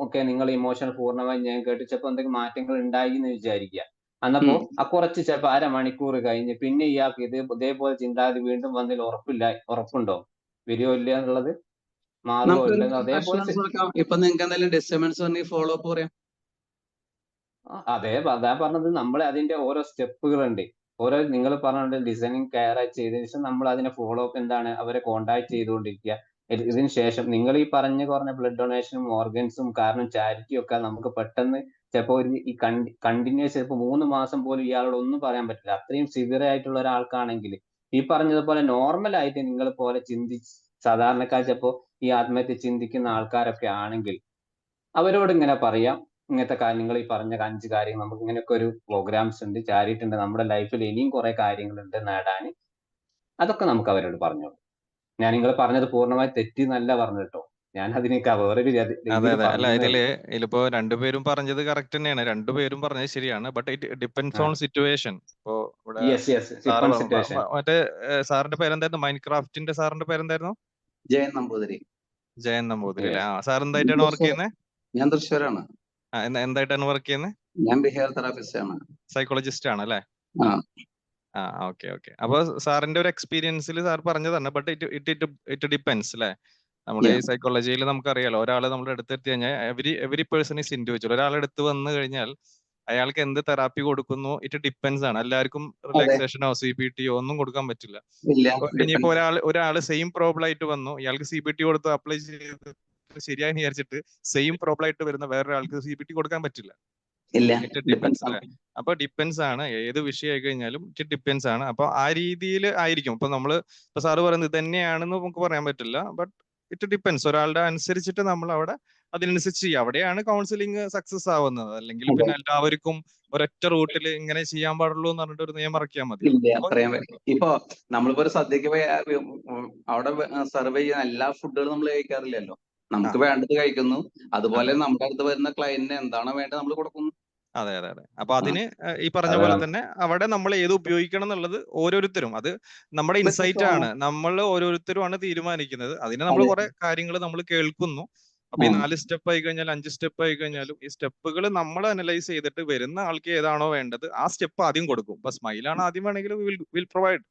ഓക്കെ നിങ്ങൾ ഇമോഷൻ പൂർണ്ണമായി ഞാൻ കേട്ട് ചിലപ്പോൾ എന്തെങ്കിലും മാറ്റങ്ങൾ ഉണ്ടായി എന്ന് വിചാരിക്കുക. അന്നപ്പോ കുറച്ച് ചിലപ്പോൾ അരമണിക്കൂർ കഴിഞ്ഞ് പിന്നെ ഇയാൾക്ക് ഇതേപോലെ ചിന്താഗതി വീണ്ടും വന്നതിൽ ഉറപ്പുണ്ടോ വരുമോ ഇല്ല എന്നുള്ളത്, മാറുമോ ഇല്ലെന്നോ? അതേപോലെ ഇപ്പൊ നിങ്ങൾക്ക് എന്തെങ്കിലും ഡിസ്റ്റർബൻസ് ഫോളോ അപ്പ് പറയാം. അതാ പറഞ്ഞത്, നമ്മൾ അതിന്റെ ഓരോ സ്റ്റെപ്പുകളുണ്ട്. നിങ്ങൾ പറഞ്ഞ ലിസണിങ് കെയർ ചെയ്തതിനു ശേഷം നമ്മൾ അതിനെ ഫോളോ അപ്പ് എന്താണ് അവരെ കോണ്ടാക്ട് ചെയ്തുകൊണ്ടിരിക്കുക. ഇതിന് ശേഷം നിങ്ങൾ ഈ പറഞ്ഞ ബ്ലഡ് ഡൊണേഷനും ഓർഗൻസും കാരണം ചാരിറ്റിയും ഒക്കെ നമുക്ക് പെട്ടെന്ന് ചിലപ്പോൾ ഈ കണ്ടിന്യൂസ് ചിലപ്പോൾ 3 മാസം പോലും ഇയാളോട് ഒന്നും പറയാൻ പറ്റില്ല. അത്രയും സിവിയർ ആയിട്ടുള്ള ഒരാൾക്കാണെങ്കിൽ ഈ പറഞ്ഞതുപോലെ നോർമൽ ആയിട്ട് നിങ്ങൾ പോലെ സാധാരണക്കാർ ചിലപ്പോൾ ഈ ആത്മഹത്യ ചിന്തിക്കുന്ന ആൾക്കാരൊക്കെ ആണെങ്കിൽ അവരോട് ഇങ്ങനെ പറയാം, ഇങ്ങനത്തെ നിങ്ങൾ ഈ പറഞ്ഞ 5 കാര്യങ്ങൾ നമുക്ക് ഇങ്ങനെയൊക്കെ ഒരു പ്രോഗ്രാംസ് ഉണ്ട്, ചാരിറ്റി ഉണ്ട്, നമ്മുടെ ലൈഫിൽ ഇനിയും കുറെ കാര്യങ്ങളുണ്ട് നേടാൻ, അതൊക്കെ നമുക്ക് അവരോട് പറഞ്ഞോളൂ. ഞാൻ നിങ്ങൾ പറഞ്ഞത് പൂർണ്ണമായി തെറ്റി എന്നല്ല പറഞ്ഞു കേട്ടോ, ഞാൻ അതിനേക്കാൾ വേറൊരു അതെ രീതിയിൽ അതെ അല്ല പറഞ്ഞതേ ഉള്ളൂ. ഇതിലിപ്പോ രണ്ടുപേരും പറഞ്ഞത് കറക്റ്റ് തന്നെയാണ്. രണ്ടുപേരും പറഞ്ഞത് ശരിയാണ്. But it depends on situation. ഇപ്പോ ഇവിടെ യെസ് സാറ് സിറ്റുവേഷൻ. മറ്റേ സാറിന്റെ പേരെന്തായിരുന്നു? മൈൻക്രാഫ്റ്റിന്റെ സാറിന്റെ പേരെന്തായിരുന്നു? ജയൻ നമ്പൂതിരി. ജയൻ നമ്പൂതിരി അല്ലേ? സാർ എന്തായിട്ടാണ് വർക്ക് ചെയ്യുന്നത്? ഞാൻ തൃശ്ശൂരാണ്. എന്തായിട്ടാണ് വർക്ക് ചെയ്യുന്നത്? ഞാൻ ബിഹേവിയർ തെറാപ്പിസ്റ്റ് ആണ്. സൈക്കോളജിസ്റ്റ് ആണ് അല്ലേ? ആ ഓക്കെ ഓക്കെ. അപ്പൊ സാറിന്റെ ഒരു എക്സ്പീരിയൻസിൽ സാർ പറഞ്ഞതാണ്. ബട്ട് ഇറ്റ് ഡിപ്പെൻസ് അല്ലേ? നമ്മുടെ ഈ Yeah. സൈക്കോളജിയിൽ നമുക്കറിയാലോ, ഒരാൾ നമ്മൾ അടുത്തെത്തി കഴിഞ്ഞാൽ എവരി പേഴ്സൺ ഈസ് ഇൻഡിവിജ്വൽ. ഒരാൾ അടുത്ത് വന്നു കഴിഞ്ഞാൽ അയാൾക്ക് എന്ത് തെറാപ്പി കൊടുക്കുന്നു ഇറ്റ് ഡിപ്പെൻസ് ആണ്. എല്ലാവർക്കും റിലാക്സേഷനോ CBT ഒന്നും കൊടുക്കാൻ പറ്റില്ല. ഇല്ല, ഇനിയിപ്പോ ഒരാൾ സെയിം പ്രോബ്ലം ആയിട്ട് വന്നു, ഇയാൾക്ക് CBT കൊടുത്ത് അപ്ലൈ ചെയ്ത് ശരിയായി വിചാരിച്ചിട്ട് സെയിം പ്രോബ്ലം ആയിട്ട് വരുന്ന വേറൊരാൾക്ക് CBT കൊടുക്കാൻ പറ്റില്ല. ഇല്ല, ഇറ്റ് ഡിപ്പെൻസ് അല്ലെ? അപ്പൊ ഡിപ്പെൻസ് ആണ്, ഏത് വിഷയമായി കഴിഞ്ഞാലും ഇറ്റ് ഡിപ്പെൻസ് ആണ്. അപ്പൊ ആ രീതിയിൽ ആയിരിക്കും. ഇപ്പൊ ഇപ്പൊ സാറ് പറയുന്നത് ഇത് തന്നെയാണെന്ന് നമുക്ക് പറയാൻ പറ്റില്ല. But it depends. ഒരാളുടെ അനുസരിച്ചിട്ട് നമ്മൾ അവിടെ അതിനനുസരിച്ച് ചെയ്യും. അവിടെയാണ് കൗൺസിലിംഗ് സക്സസ് ആവുന്നത്. അല്ലെങ്കിൽ പിന്നെ എല്ലാവർക്കും ഒരൊറ്റ റൂട്ടിൽ ഇങ്ങനെ ചെയ്യാൻ പാടുള്ളൂ എന്ന് പറഞ്ഞിട്ട് ഒരു നിയമം ഇറക്കിയാൽ മതി. ഇല്ല. അത്രയും ഇപ്പൊ നമ്മളിപ്പോ ഒരു സദ്യക്ക് പോയി അവിടെ സെർവ് ചെയ്യുന്ന എല്ലാ ഫുഡുകളും നമ്മൾ കഴിക്കാറില്ലല്ലോ. നമുക്ക് വേണ്ടത് കഴിക്കുന്നു. അതുപോലെ നമ്മുടെ അടുത്ത് വരുന്ന ക്ലയന്റിന് എന്താണോ വേണ്ടത് നമ്മൾ കൊടുക്കുന്നു. അതെ അതെ അതെ. അപ്പൊ അതിന് ഈ പറഞ്ഞ പോലെ തന്നെ അവിടെ നമ്മൾ ഏത് ഉപയോഗിക്കണം എന്നുള്ളത് ഓരോരുത്തരും, അത് നമ്മുടെ ഇൻസൈറ്റ് ആണ്. നമ്മൾ ഓരോരുത്തരുമാണ് തീരുമാനിക്കുന്നത്. അതിന് നമ്മൾ കുറെ കാര്യങ്ങൾ നമ്മൾ കേൾക്കുന്നു. അപ്പൊ ഈ 4 സ്റ്റെപ്പ് ആയി കഴിഞ്ഞാൽ 5 സ്റ്റെപ്പ് ആയി കഴിഞ്ഞാലും ഈ സ്റ്റെപ്പുകൾ നമ്മൾ അനലൈസ് ചെയ്തിട്ട് വരുന്ന ആൾക്ക് ഏതാണോ വേണ്ടത് ആ സ്റ്റെപ്പ് ആദ്യം കൊടുക്കും. ഇപ്പൊ സ്മൈലാണ് ആദ്യം വേണമെങ്കിൽ വിൽ പ്രൊവൈഡ്,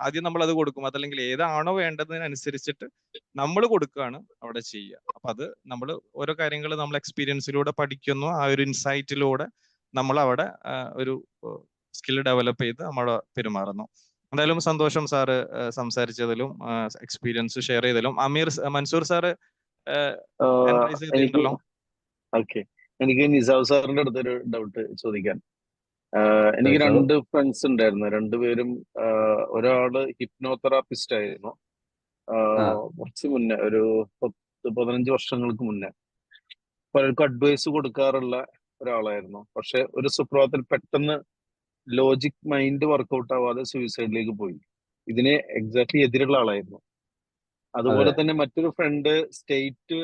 ആദ്യം നമ്മൾ അത് കൊടുക്കും. അതല്ലെങ്കിൽ ഏതാണോ വേണ്ടതിനനുസരിച്ചിട്ട് നമ്മൾ കൊടുക്കുകയാണ് അവിടെ ചെയ്യുക. അപ്പൊ അത് നമ്മൾ ഓരോ കാര്യങ്ങൾ നമ്മൾ എക്സ്പീരിയൻസിലൂടെ പഠിക്കുന്നു. ആ ഒരു ഇൻസൈറ്റിലൂടെ നമ്മൾ അവിടെ ഒരു സ്കിൽ ഡെവലപ്പ് ചെയ്ത് നമ്മൾ പെരുമാറുന്നു. എന്തായാലും സന്തോഷം സാറ് സംസാരിച്ചതിലും എക്സ്പീരിയൻസ് ഷെയർ ചെയ്തതിലും. മൻസൂർ സാറ് എനിക്ക് നിസാവ് സാറിന്റെ അടുത്തൊരു ഡൗട്ട് ചോദിക്കാൻ. എനിക്ക് 2 ഫ്രണ്ട്സ് ഉണ്ടായിരുന്നു. രണ്ടുപേരും ഒരാള് ഹിപ്നോതെറാപ്പിസ്റ്റ് ആയിരുന്നു. കുറച്ച് മുന്നേ, ഒരു 10-15 വർഷങ്ങൾക്ക് മുന്നേ പലർക്കും അഡ്വൈസ് കൊടുക്കാറുള്ള ഒരാളായിരുന്നു. പക്ഷെ ഒരു സുപ്രഭാതത്തിൽ പെട്ടെന്ന് ലോജിക് മൈൻഡ് വർക്കൗട്ട് ആവാതെ സൂയിസൈഡിലേക്ക് പോയി. ഇതിന് എക്സാക്ട്ലി എതിരുള്ള ആളായിരുന്നു. അതുപോലെ തന്നെ മറ്റൊരു ഫ്രണ്ട് സ്റ്റേറ്റ്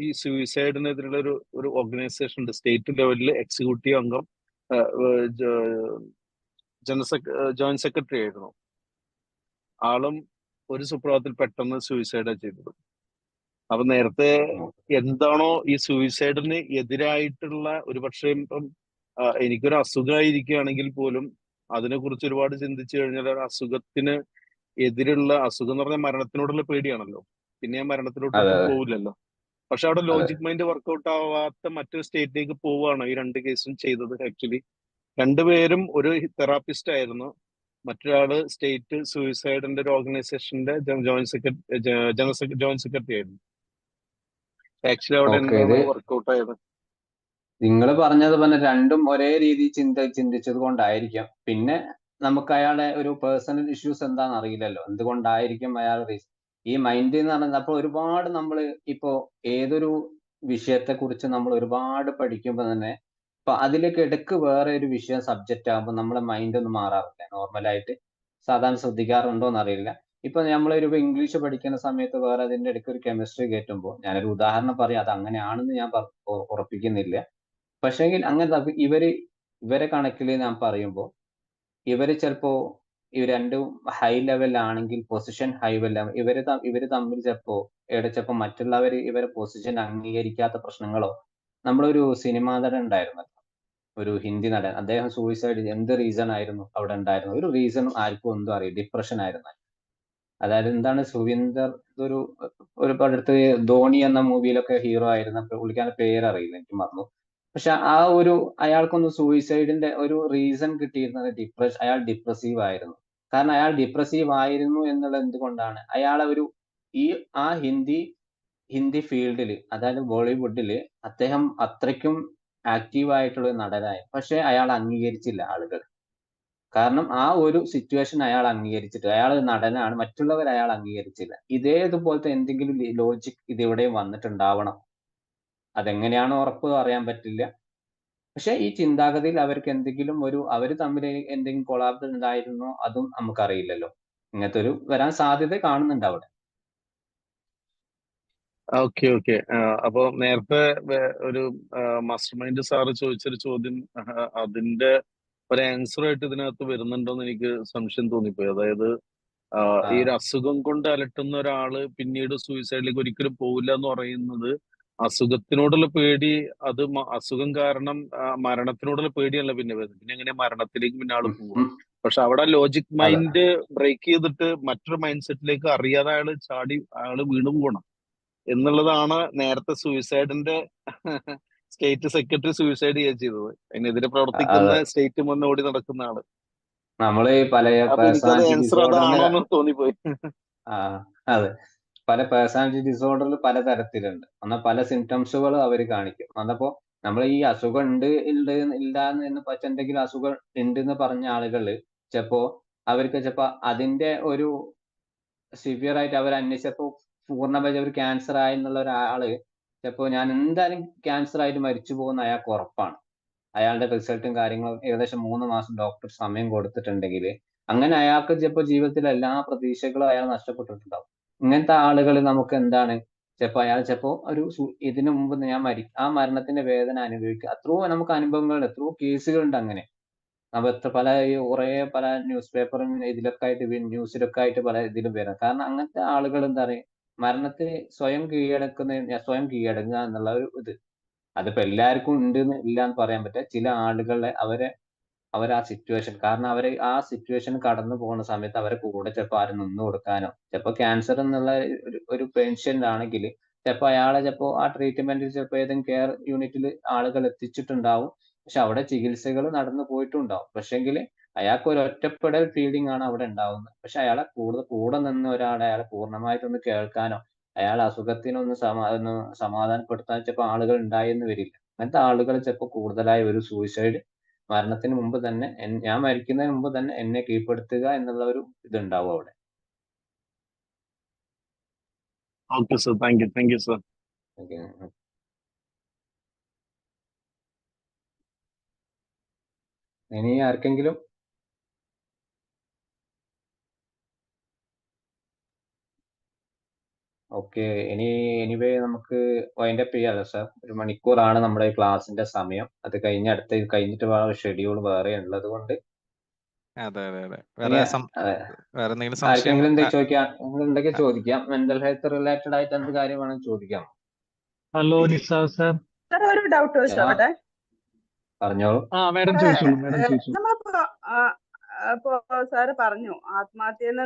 ഈ സൂയിസൈഡിനെതിരുള്ള ഒരു ഓർഗനൈസേഷൻ ഉണ്ട്, സ്റ്റേറ്റ് ലെവലിൽ എക്സിക്യൂട്ടീവ് അംഗം, ജോയിന്റ് സെക്രട്ടറി ആയിരുന്നു. ആളും ഒരു സുപ്രഭാതത്തിൽ പെട്ടെന്ന് സൂയിസൈഡ് ചെയ്തത്. അപ്പൊ നേരത്തെ എന്താണോ ഈ സൂയിസൈഡിന് എതിരായിട്ടുള്ള, ഒരുപക്ഷെ ഇപ്പം എനിക്കൊരു അസുഖമായിരിക്കുകയാണെങ്കിൽ പോലും അതിനെക്കുറിച്ച് ഒരുപാട് ചിന്തിച്ചു കഴിഞ്ഞാൽ അസുഖത്തിന് എതിരുള്ള, അസുഖം എന്ന് പറഞ്ഞാൽ മരണത്തിനോടുള്ള പേടിയാണല്ലോ, പിന്നെ ഞാൻ മരണത്തിലോട്ട് പോവില്ലല്ലോ. പക്ഷെ അവിടെ ലോജിക് മൈൻഡ് വർക്കൗട്ട് ആവാത്ത മറ്റൊരു സ്റ്റേറ്റിലേക്ക് പോവുകയാണ് ഈ 2 കേസും ചെയ്തത്. ആക്ച്വലി രണ്ടുപേരും ഒരു തെറാപ്പിസ്റ്റ് ആയിരുന്നു. മറ്റൊരാള് സ്റ്റേറ്റ് സൂയിസൈഡിന്റെ ഒരു ഓർഗനൈസേഷന്റെ ജോയിന്റ് സെക്രട്ടറി ആയിരുന്നു. ആക്ച്വലി അവിടെ എന്താണ് വർക്കൗട്ട് ആയത്? നിങ്ങൾ പറഞ്ഞത് പോലെ രണ്ടും ഒരേ രീതി ചിന്തിച്ചത് കൊണ്ടായിരിക്കാം. പിന്നെ നമുക്ക് അയാളുടെ ഒരു പേഴ്സണൽ ഇഷ്യൂസ് എന്താണെന്ന് അറിയില്ലല്ലോ, എന്തുകൊണ്ടായിരിക്കും അയാൾ ഈ മൈൻഡ് എന്ന് പറയുന്നത്. അപ്പോൾ ഒരുപാട് നമ്മൾ ഇപ്പോ ഏതൊരു വിഷയത്തെ കുറിച്ച് നമ്മൾ ഒരുപാട് പഠിക്കുമ്പോൾ തന്നെ ഇപ്പൊ അതിലേക്ക് ഇടയ്ക്ക് വേറെ ഒരു വിഷയം സബ്ജക്റ്റ് ആകുമ്പോൾ നമ്മളെ മൈൻഡ് ഒന്നും മാറാറില്ല. നോർമലായിട്ട് സാധാരണ ശ്രദ്ധിക്കാറുണ്ടോ എന്നറിയില്ല. ഇപ്പൊ നമ്മളൊരു ഇംഗ്ലീഷ് പഠിക്കുന്ന സമയത്ത് വേറെ അതിന്റെ ഇടയ്ക്ക് ഒരു കെമിസ്ട്രി കയറ്റുമ്പോൾ, ഞാനൊരു ഉദാഹരണം പറയാം, അത് അങ്ങനെയാണെന്ന് ഞാൻ ഉറപ്പിക്കുന്നില്ല. പക്ഷേങ്കിൽ അങ്ങനെ ഇവരെ കണക്കിൽ ഞാൻ പറയുമ്പോൾ ഇവര് ചിലപ്പോ രണ്ടും ഹൈ ലെവലാണെങ്കിൽ പൊസിഷൻ ഹൈ ലെവൽ, ഇവര് തമ്മിൽ ചിലപ്പോ മറ്റുള്ളവർ ഇവരെ പൊസിഷൻ അംഗീകരിക്കാത്ത പ്രശ്നങ്ങളോ. നമ്മളൊരു സിനിമാ നടൻ ഉണ്ടായിരുന്നു, ഒരു ഹിന്ദി നടൻ, അദ്ദേഹം സൂയിസൈഡ് എന്ത് റീസൺ ആയിരുന്നു അവിടെ ഉണ്ടായിരുന്നത്? ഒരു റീസണും ആർക്കും ഒന്നും അറിയില്ല, ഡിപ്രഷൻ ആയിരുന്നു. അതായത് എന്താണ് സുവിന്ദർ, ഒരു അടുത്ത് ധോണി എന്ന മൂവിയിലൊക്കെ ഹീറോ ആയിരുന്നു, പുള്ളിക്കാരുടെ പേര് അറിയില്ല, എനിക്ക് മറന്നു. പക്ഷെ അയാൾക്കൊന്നും സൂയിസൈഡിന്റെ ഒരു റീസൺ കിട്ടിയിരുന്നത് അയാൾ ഡിപ്രസീവ് ആയിരുന്നു. കാരണം അയാൾ ഡിപ്രസീവ് ആയിരുന്നു എന്നുള്ളത് എന്തുകൊണ്ടാണ്? അയാളെ ആ ഹിന്ദി ഫീൽഡിൽ, അതായത് ബോളിവുഡിൽ അദ്ദേഹം അത്രയ്ക്കും ആക്റ്റീവ് ആയിട്ടുള്ള ഒരു നടനായി. പക്ഷെ അയാൾ അംഗീകരിച്ചില്ല ആളുകൾ. കാരണം ആ ഒരു സിറ്റുവേഷൻ അയാൾ അംഗീകരിച്ചിട്ട്, അയാൾ നടനാണ്, മറ്റുള്ളവർ അയാൾ അംഗീകരിച്ചില്ല. ഇതേതുപോലത്തെ എന്തെങ്കിലും ലോജിക് ഇതിവിടെയും വന്നിട്ടുണ്ടാവണം. അതെങ്ങനെയാണോ ഉറപ്പ് അറിയാൻ പറ്റില്ല. പക്ഷെ ഈ ചിന്താഗതിയിൽ അവർക്ക് എന്തെങ്കിലും അവര് തമ്മിൽ എന്തെങ്കിലും കൊളാബ് ഉണ്ടായിരുന്നോ അതും നമുക്കറിയില്ലല്ലോ. ഇങ്ങനത്തെ ഒരു വരാൻ സാധ്യത കാണുന്നുണ്ട് അവിടെ. Okay okay. അപ്പൊ നേരത്തെ ഒരു മാസ്റ്റർ മൈൻഡ് സാറ് ചോദിച്ചൊരു ചോദ്യം, അതിന്റെ ഒരു ആൻസർ ആയിട്ട് ഇതിനകത്ത് വരുന്നുണ്ടോന്ന് എനിക്ക് സംശയം തോന്നിപ്പോയി. അതായത് ഈ ഒരു അസുഖം കൊണ്ട് അലട്ടുന്ന ഒരാള് പിന്നീട് സൂയിസൈഡിലേക്ക് ഒരിക്കലും പോവില്ല എന്ന് പറയുന്നത് അസുഖത്തിനോടുള്ള പേടി, അത് അസുഖം കാരണം മരണത്തിനോടുള്ള പേടിയല്ല പിന്നെ വരുന്നത്. പിന്നെ എങ്ങനെ മരണത്തിലേക്ക് പിന്നെ ആള് പോവുക? പക്ഷെ അവിടെ ലോജിക് മൈൻഡ് ബ്രേക്ക് ചെയ്തിട്ട് മറ്റൊരു മൈൻഡ് സെറ്റിലേക്ക് അറിയാതെ അയാള് വീണു പോകണം എന്നുള്ളതാണ്. നേരത്തെ സൂയിസൈഡിന്റെ സ്റ്റേറ്റ് സെക്രട്ടറി സൂയിസൈഡ് ചെയ്തത്. അതിനെതിരെ പ്രവർത്തിക്കുന്ന സ്റ്റേറ്റ് മുന്നോടി നടക്കുന്ന ആള്. നമ്മള് പല അപ്പൊ എനിക്കത് ആൻസർ അതാണോന്ന് തോന്നിപ്പോയി. അതെ, പല പേഴ്സണാലിറ്റി ഡിസോർഡറിൽ പല തരത്തിലുണ്ട്. എന്നാൽ പല സിംറ്റംസുകൾ അവർ കാണിക്കും. അന്നപ്പോ നമ്മൾ ഈ അസുഖം ഉണ്ട് ഇല്ല എന്ന് എന്തെങ്കിലും അസുഖം ഉണ്ട് എന്ന് പറഞ്ഞ ആളുകള് അവർക്ക് ചിലപ്പോ അതിന്റെ ഒരു സിവിയർ ആയിട്ട് അവർ അന്വേഷിച്ചപ്പോ പൂർണ്ണമായി ഒരു ക്യാൻസർ ആയെന്നുള്ള ഒരാള് ചിലപ്പോ ഞാൻ എന്തായാലും ക്യാൻസർ ആയിട്ട് മരിച്ചു പോകുന്ന അയാൾക്ക് ഉറപ്പാണ്. അയാളുടെ റിസൾട്ടും കാര്യങ്ങളും ഏകദേശം 3 മാസം ഡോക്ടർ സമയം കൊടുത്തിട്ടുണ്ടെങ്കിൽ അങ്ങനെ അയാൾക്ക് ചിലപ്പോൾ ജീവിതത്തിലെ എല്ലാ പ്രതീക്ഷകളും അയാൾ നഷ്ടപ്പെട്ടിട്ടുണ്ടാവും. ഇങ്ങനത്തെ ആളുകൾ നമുക്ക് എന്താണ് അയാൾ ഇതിനു മുമ്പ് ആ മരണത്തിന്റെ വേദന അനുഭവിക്കുക. എത്രയോ നമുക്ക് അനുഭവങ്ങളുണ്ട്, എത്രയോ കേസുകളുണ്ട് അങ്ങനെ. നമ്മൾ കുറേ പല ന്യൂസ് പേപ്പറും ഇതിലൊക്കെ ആയിട്ട് ന്യൂസിലൊക്കെ ആയിട്ട് പല ഇതിലും വരാം. കാരണം അങ്ങനത്തെ ആളുകൾ എന്താ പറയുക, മരണത്തിന് സ്വയം കീഴടങ്ങുക എന്നുള്ള ഒരു ഇത്. അതിപ്പോ എല്ലാവർക്കും ഉണ്ട് ഇല്ല എന്ന് പറയാൻ പറ്റില്ല. ചില ആളുകളെ ആ സിറ്റുവേഷൻ, കാരണം ആ സിറ്റുവേഷൻ കടന്നു പോകുന്ന സമയത്ത് അവരെ കൂടെ ചിലപ്പോൾ ആരും നിന്ന് കൊടുക്കാനോ, ചിലപ്പോൾ ക്യാൻസർ എന്നുള്ള ഒരു പേഷ്യന്റ് ആണെങ്കിൽ അയാളെ ആ ട്രീറ്റ്മെന്റിൽ ചിലപ്പോൾ ഏതെങ്കിലും കെയർ യൂണിറ്റിൽ ആളുകൾ എത്തിച്ചിട്ടുണ്ടാവും. പക്ഷെ അവിടെ ചികിത്സകൾ നടന്നു പോയിട്ടുണ്ടാവും. പക്ഷെങ്കിൽ അയാൾക്ക് ഒരു ഒറ്റപ്പെടൽ ഫീലിംഗ് ആണ് അവിടെ ഉണ്ടാവുന്നത്. പക്ഷെ അയാളെ കൂടെ നിന്ന് അയാളെ പൂർണ്ണമായിട്ടൊന്ന് കേൾക്കാനോ അയാളെ അസുഖത്തിനൊന്ന് സമാധാനപ്പെടുത്താൻ ചിലപ്പോൾ ആളുകൾ ഉണ്ടായെന്ന് വരില്ല. അങ്ങനത്തെ ആളുകൾ ചിലപ്പോൾ കൂടുതലായി ഒരു സൂയിസൈഡ് മരണത്തിന് മുമ്പ് തന്നെ, ഞാൻ മരിക്കുന്നതിന് മുമ്പ് തന്നെ എന്നെ കീഴ്പ്പെടുത്തുക എന്നുള്ള ഒരു ഇതുണ്ടാവും അവിടെ. Okay sir, thank you sir. ഇനി ആർക്കെങ്കിലും? ഓക്കെ, എനിവേ നമുക്ക് വൈൻഡപ്പ് ചെയ്യാമല്ലോ സാർ. 1 മണിക്കൂറാണ് നമ്മുടെ ക്ലാസിന്റെ സമയം. അത് കഴിഞ്ഞിട്ട് ഷെഡ്യൂൾ വേറെ ഉള്ളത് കൊണ്ട്. ആർക്കെങ്കിലും എന്തെങ്കിലും ചോദിക്കാം? മെന്റൽ ഹെൽത്ത് റിലേറ്റഡ് ആയിട്ട് എന്ത് കാര്യം വേണമെങ്കിൽ ചോദിക്കാം. Hello Nisar sir. ഒരു ഡൗട്ട് ചോദിച്ചോട്ടെ? പറഞ്ഞോളൂ. മാഡം ചോദിച്ചോളൂ. ഇപ്പോ സാറ് പറഞ്ഞു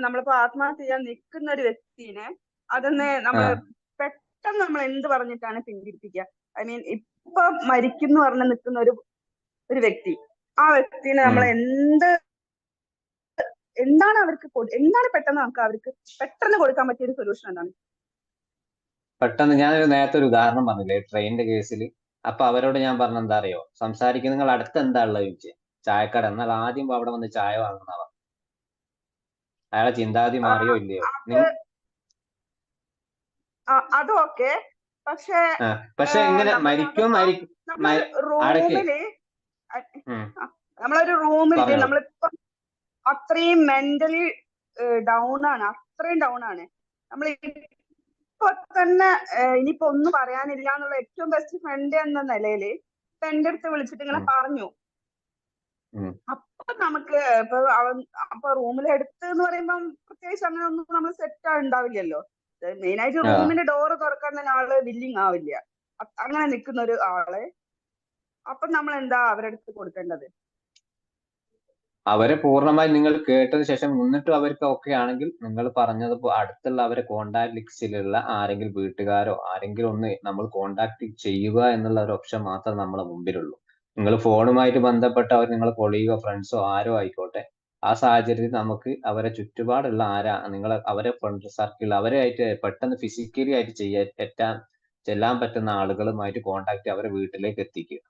നമ്മളിപ്പോ ആത്മഹത്യ ചെയ്യാൻ നിൽക്കുന്ന ഒരു വ്യക്തിനെ അതൊന്ന് നമ്മള് പെട്ടെന്ന് നമ്മൾ എന്ത് പറഞ്ഞിട്ടാണ് പിന്തിരിപ്പിക്കുക? ഐ മീൻ ഇപ്പൊ മരിക്കുന്നു പറഞ്ഞ് നിൽക്കുന്ന ഒരു വ്യക്തി, ആ വ്യക്തിനെ നമ്മൾ എന്താണ് പെട്ടെന്ന് നമുക്ക് അവർക്ക് പെട്ടെന്ന് കൊടുക്കാൻ പറ്റിയ ഒരു സൊല്യൂഷൻ എന്താണ്? പെട്ടെന്ന് ഞാനൊരു നേരത്തെ ഒരു ഉദാഹരണം പറഞ്ഞില്ലേ, ട്രെയിനിന്റെ കേസിൽ. അപ്പൊ അവരോട് ഞാൻ പറഞ്ഞ എന്താ അറിയോ, സംസാരിക്കുന്ന നിങ്ങൾ അടുത്ത് എന്താ ഉള്ളത് ചോദിച്ചേ, ചായക്കട. എന്നാൽ ആദ്യം അവിടെ വന്ന് ചായ വാങ്ങുന്നവ. അയാളെ ചിന്താഗതി മാറിയോ ഇല്ലയോ? അതൊക്കെ പക്ഷെ എങ്ങനെ നമ്മളൊരു റൂമിൽ നമ്മളിപ്പോ അത്രയും മെന്റലി ഡൗൺ ആണ്. നമ്മൾ ഇപ്പൊ തന്നെ ഇനിയിപ്പോ ഒന്നും പറയാനില്ല എന്നുള്ള ഏറ്റവും ബെസ്റ്റ് ഫ്രണ്ട് എന്ന നിലയില് എന്റെ അടുത്ത് വിളിച്ചിട്ട് ഇങ്ങനെ പറഞ്ഞു. അപ്പൊ നമുക്ക് അപ്പൊ റൂമിലെടുത്ത് എന്ന് പറയുമ്പം പ്രത്യേകിച്ച് അങ്ങനെ ഒന്നും നമ്മൾ സെറ്റ് ഉണ്ടാവില്ലല്ലോ. മെയിനായിട്ട് റൂമിന്റെ ഡോറ് തുറക്കാൻ തന്നെ ആള് വില്ലിങ് ആവില്ല. അങ്ങനെ നിൽക്കുന്ന ഒരു ആള്. അപ്പൊ നമ്മൾ എന്താ അവരുടെ അടുത്ത് കൊടുക്കേണ്ടത്? അവരെ പൂർണ്ണമായി നിങ്ങൾ കേട്ടതിന് ശേഷം എന്നിട്ടും അവർക്ക് ഓക്കെ ആണെങ്കിൽ നിങ്ങൾ പറഞ്ഞത് അടുത്തുള്ള അവരെ കോണ്ടാക്ട് ലിസ്റ്റിലുള്ള ആരെങ്കിലും വീട്ടുകാരോ ആരെങ്കിലും ഒന്ന് നമ്മൾ കോണ്ടാക്ട് ചെയ്യുക എന്നുള്ള ഒരു ഓപ്ഷൻ മാത്രം നമ്മളെ മുമ്പിലുള്ളൂ. നിങ്ങൾ ഫോണുമായിട്ട് ബന്ധപ്പെട്ട നിങ്ങളെ കൊളീഗോ ഫ്രണ്ട്സോ ആരോ ആയിക്കോട്ടെ, ആ സാഹചര്യത്തിൽ നമുക്ക് അവരെ ചുറ്റുപാടുള്ള അവരെ ഫ്രണ്ട് സർക്കിൾ അവരായിട്ട് പെട്ടെന്ന് ഫിസിക്കലി ആയിട്ട് ചെല്ലാൻ പറ്റുന്ന ആളുകളുമായിട്ട് കോണ്ടാക്ട് അവരെ വീട്ടിലേക്ക് എത്തിക്കുക.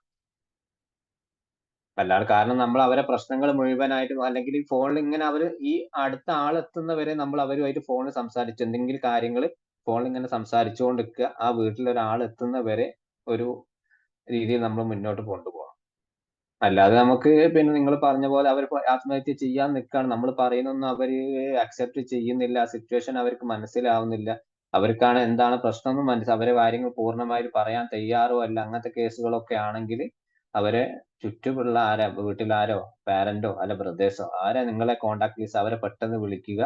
അല്ലാതെ കാരണം നമ്മൾ അവരെ പ്രശ്നങ്ങൾ മുഴുവനായിട്ടും അല്ലെങ്കിൽ ഈ ഫോണിൽ ഇങ്ങനെ ഈ അടുത്ത ആളെത്തുന്നവരെ നമ്മൾ അവരുമായിട്ട് ഫോണിൽ സംസാരിച്ച് എന്തെങ്കിലും കാര്യങ്ങൾ ഫോണിൽ ഇങ്ങനെ സംസാരിച്ചുകൊണ്ടിരിക്കുക. ആ വീട്ടിൽ ഒരാൾ എത്തുന്നവരെ ഒരു രീതിയിൽ നമ്മൾ മുന്നോട്ട് കൊണ്ടുപോകണം. അല്ലാതെ നമുക്ക് പിന്നെ നിങ്ങൾ പറഞ്ഞ പോലെ അവർ ആത്മഹത്യ ചെയ്യാൻ നിൽക്കുകയാണ്, നമ്മൾ പറയുന്നൊന്നും അവര് അക്സെപ്റ്റ് ചെയ്യുന്നില്ല, ആ സിറ്റുവേഷൻ അവർക്ക് മനസ്സിലാവുന്നില്ല, അവർക്കാണ് എന്താണ് പ്രശ്നം എന്ന് അവരെ കാര്യങ്ങൾ പൂർണ്ണമായിട്ട് പറയാൻ തയ്യാറോ അല്ല, അങ്ങനത്തെ കേസുകളൊക്കെ ആണെങ്കിൽ അവരെ ചുറ്റുമുള്ള വീട്ടിലാരോ പാരന്റോ അല്ല ബ്രദേഴ്സോ നിങ്ങളെ കോണ്ടാക്ട് ചെയ്ത് അവരെ പെട്ടെന്ന് വിളിക്കുക.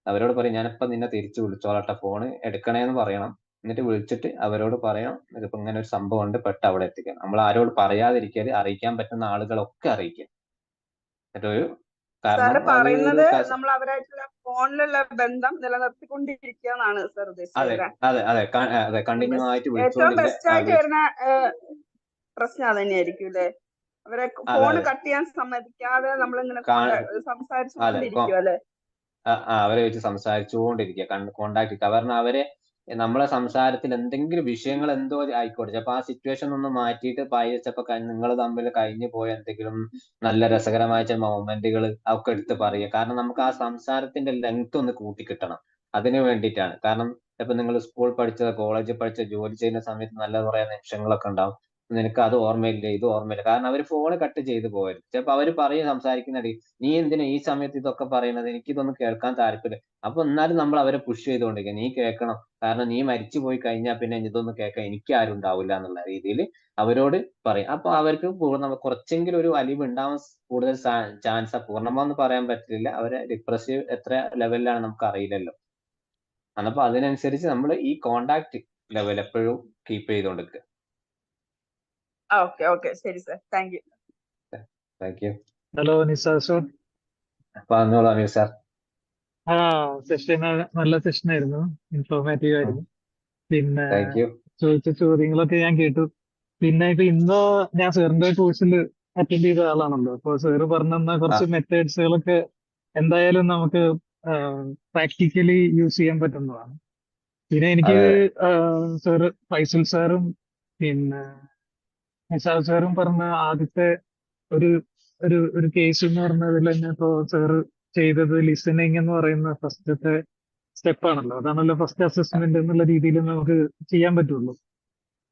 അവരോട് പറയും ഞാനിപ്പോ നിന്നെ തിരിച്ചു വിളിച്ചോളട്ടെ, ഫോണ് എടുക്കണേന്ന് പറയണം. എന്നിട്ട് വിളിച്ചിട്ട് അവരോട് പറയണം ഇതിപ്പോ ഇങ്ങനെ ഒരു സംഭവം ഉണ്ട്, അവിടെ എത്തിക്കണം. നമ്മൾ ആരോട് പറയാതിരിക്കരുത്, അറിയിക്കാൻ പറ്റുന്ന ആളുകളൊക്കെ അറിയിക്കുക. എന്നിട്ടൊരു കാരണം സാറ് അത് പറയുന്നത് നമ്മൾ അവരായിട്ടുള്ള ഫോണിലുള്ള ബന്ധം നിലനിർത്തിക്കൊണ്ടിരിക്കുക എന്നാണ് സാർ ഉദ്ദേശിച്ചത്. അതെ കണ്ടിന്യൂ ആയിട്ട് ഏറ്റവും വിളിച്ചുകൊണ്ടിരിക്കുക. ബെസ്റ്റ് ആയിട്ട് വരുന്ന പ്രശ്നം അത് തന്നെയായിരിക്കും അല്ലേ? അവരെ ഫോണ് കട്ട് ചെയ്യാൻ സമ്മതിക്കാതെ നമ്മളിങ്ങനെ സംസാരിച്ചുകൊണ്ടിരിക്കും അല്ലെ? അവരെ വെച്ച് സംസാരിച്ചുകൊണ്ടിരിക്കുക, കോണ്ടാക്ട്. കാരണം അവരെ നമ്മളെ സംസാരത്തിൽ എന്തെങ്കിലും വിഷയങ്ങൾ എന്തോ ആയിക്കോട്ടെ, ചിലപ്പോ ആ സിറ്റുവേഷൻ ഒന്ന് മാറ്റിയിട്ട് ചിലപ്പോ നിങ്ങൾ തമ്മിൽ കഴിഞ്ഞു പോയ എന്തെങ്കിലും നല്ല രസകരമായ ചില മൊമെന്റുകൾ ഒക്കെ എടുത്ത് പറയുക. കാരണം നമുക്ക് ആ സംസാരത്തിന്റെ ലെങ്ത് ഒന്ന് കൂട്ടിക്കിട്ടണം, അതിന് വേണ്ടിയിട്ടാണ്. കാരണം ഇപ്പൊ നിങ്ങൾ സ്കൂൾ പഠിച്ചത്, കോളേജിൽ പഠിച്ച, ജോലി ചെയ്യുന്ന സമയത്ത് നല്ല കുറെ നിമിഷങ്ങളൊക്കെ ഉണ്ടാവും, നിനക്ക് അത് ഓർമ്മയില്ല, ഇത് ഓർമ്മയില്ല. കാരണം അവർ ഫോണ് കട്ട് ചെയ്ത് പോയത്. ചിലപ്പോ അവര് സംസാരിക്കുന്നുണ്ട്, നീ എന്തിനാ ഈ സമയത്ത് ഇതൊക്കെ പറയുന്നത്, എനിക്കിതൊന്നും കേൾക്കാൻ താല്പര്യം. അപ്പൊ എന്നാലും നമ്മൾ അവരെ പുഷ് ചെയ്തുകൊണ്ടിരിക്കുക, നീ കേൾക്കണം, കാരണം നീ മരിച്ചു പോയി കഴിഞ്ഞാൽ പിന്നെ ഇതൊന്നും കേൾക്കാൻ എനിക്ക് ആരും ഉണ്ടാവില്ല എന്നുള്ള രീതിയിൽ അവരോട് പറയും. അപ്പൊ അവർക്ക് കുറച്ചെങ്കിലും ഒരു അലിവ് ഉണ്ടാവാൻ കൂടുതൽ ചാൻസ്. പൂർണ്ണമാണെന്ന് പറയാൻ പറ്റില്ല, അവരെ ഡിപ്രസീവ് എത്ര ലെവലിലാണ് നമുക്ക് അറിയില്ലല്ലോ. അപ്പൊ അതിനനുസരിച്ച് നമ്മൾ ഈ കോണ്ടാക്ട് ലെവൽ എപ്പോഴും കീപ്പ് ചെയ്തുകൊണ്ടിരിക്കുക. ഓക്കെ ശരി sir, thank you. Hello Nisar sir. പറഞ്ഞോളൂ അമീർ സാർ. സെഷൻ നല്ല സെഷൻ ആയിരുന്നു, ഇൻഫോർമേറ്റീവ് ആയിരുന്നു. പിന്നെ ചോദിച്ച ചോദ്യങ്ങളൊക്കെ ഞാൻ കേട്ടു. പിന്നെ ഇന്ന് ഞാൻ സാറിന്റെ കോഴ്സിൽ അറ്റൻഡ് ചെയ്ത ആളാണല്ലോ, അപ്പോൾ സാറ് പറഞ്ഞ കുറച്ച് മെത്തേഡ്സുകളൊക്കെ എന്തായാലും നമുക്ക് പ്രാക്ടിക്കലി യൂസ് ചെയ്യാൻ പറ്റുന്നതാണ്. പിന്നെ എനിക്ക് സാറ് ഫൈസൽ സാറും പിന്നെ നിസാർ സാറും പറഞ്ഞ ആദ്യത്തെ ഒരു ഒരു ഒരു കേസ് എന്ന് പറഞ്ഞതിൽ തന്നെ ഇപ്പോ സാറ് ചെയ്തത് ലിസണിങ് എന്ന് പറയുന്ന ഫസ്റ്റത്തെ സ്റ്റെപ്പാണല്ലോ, അതാണല്ലോ ഫസ്റ്റ് അസസ്മെന്റ് എന്നുള്ള രീതിയിൽ നമുക്ക് ചെയ്യാൻ പറ്റുള്ളൂ.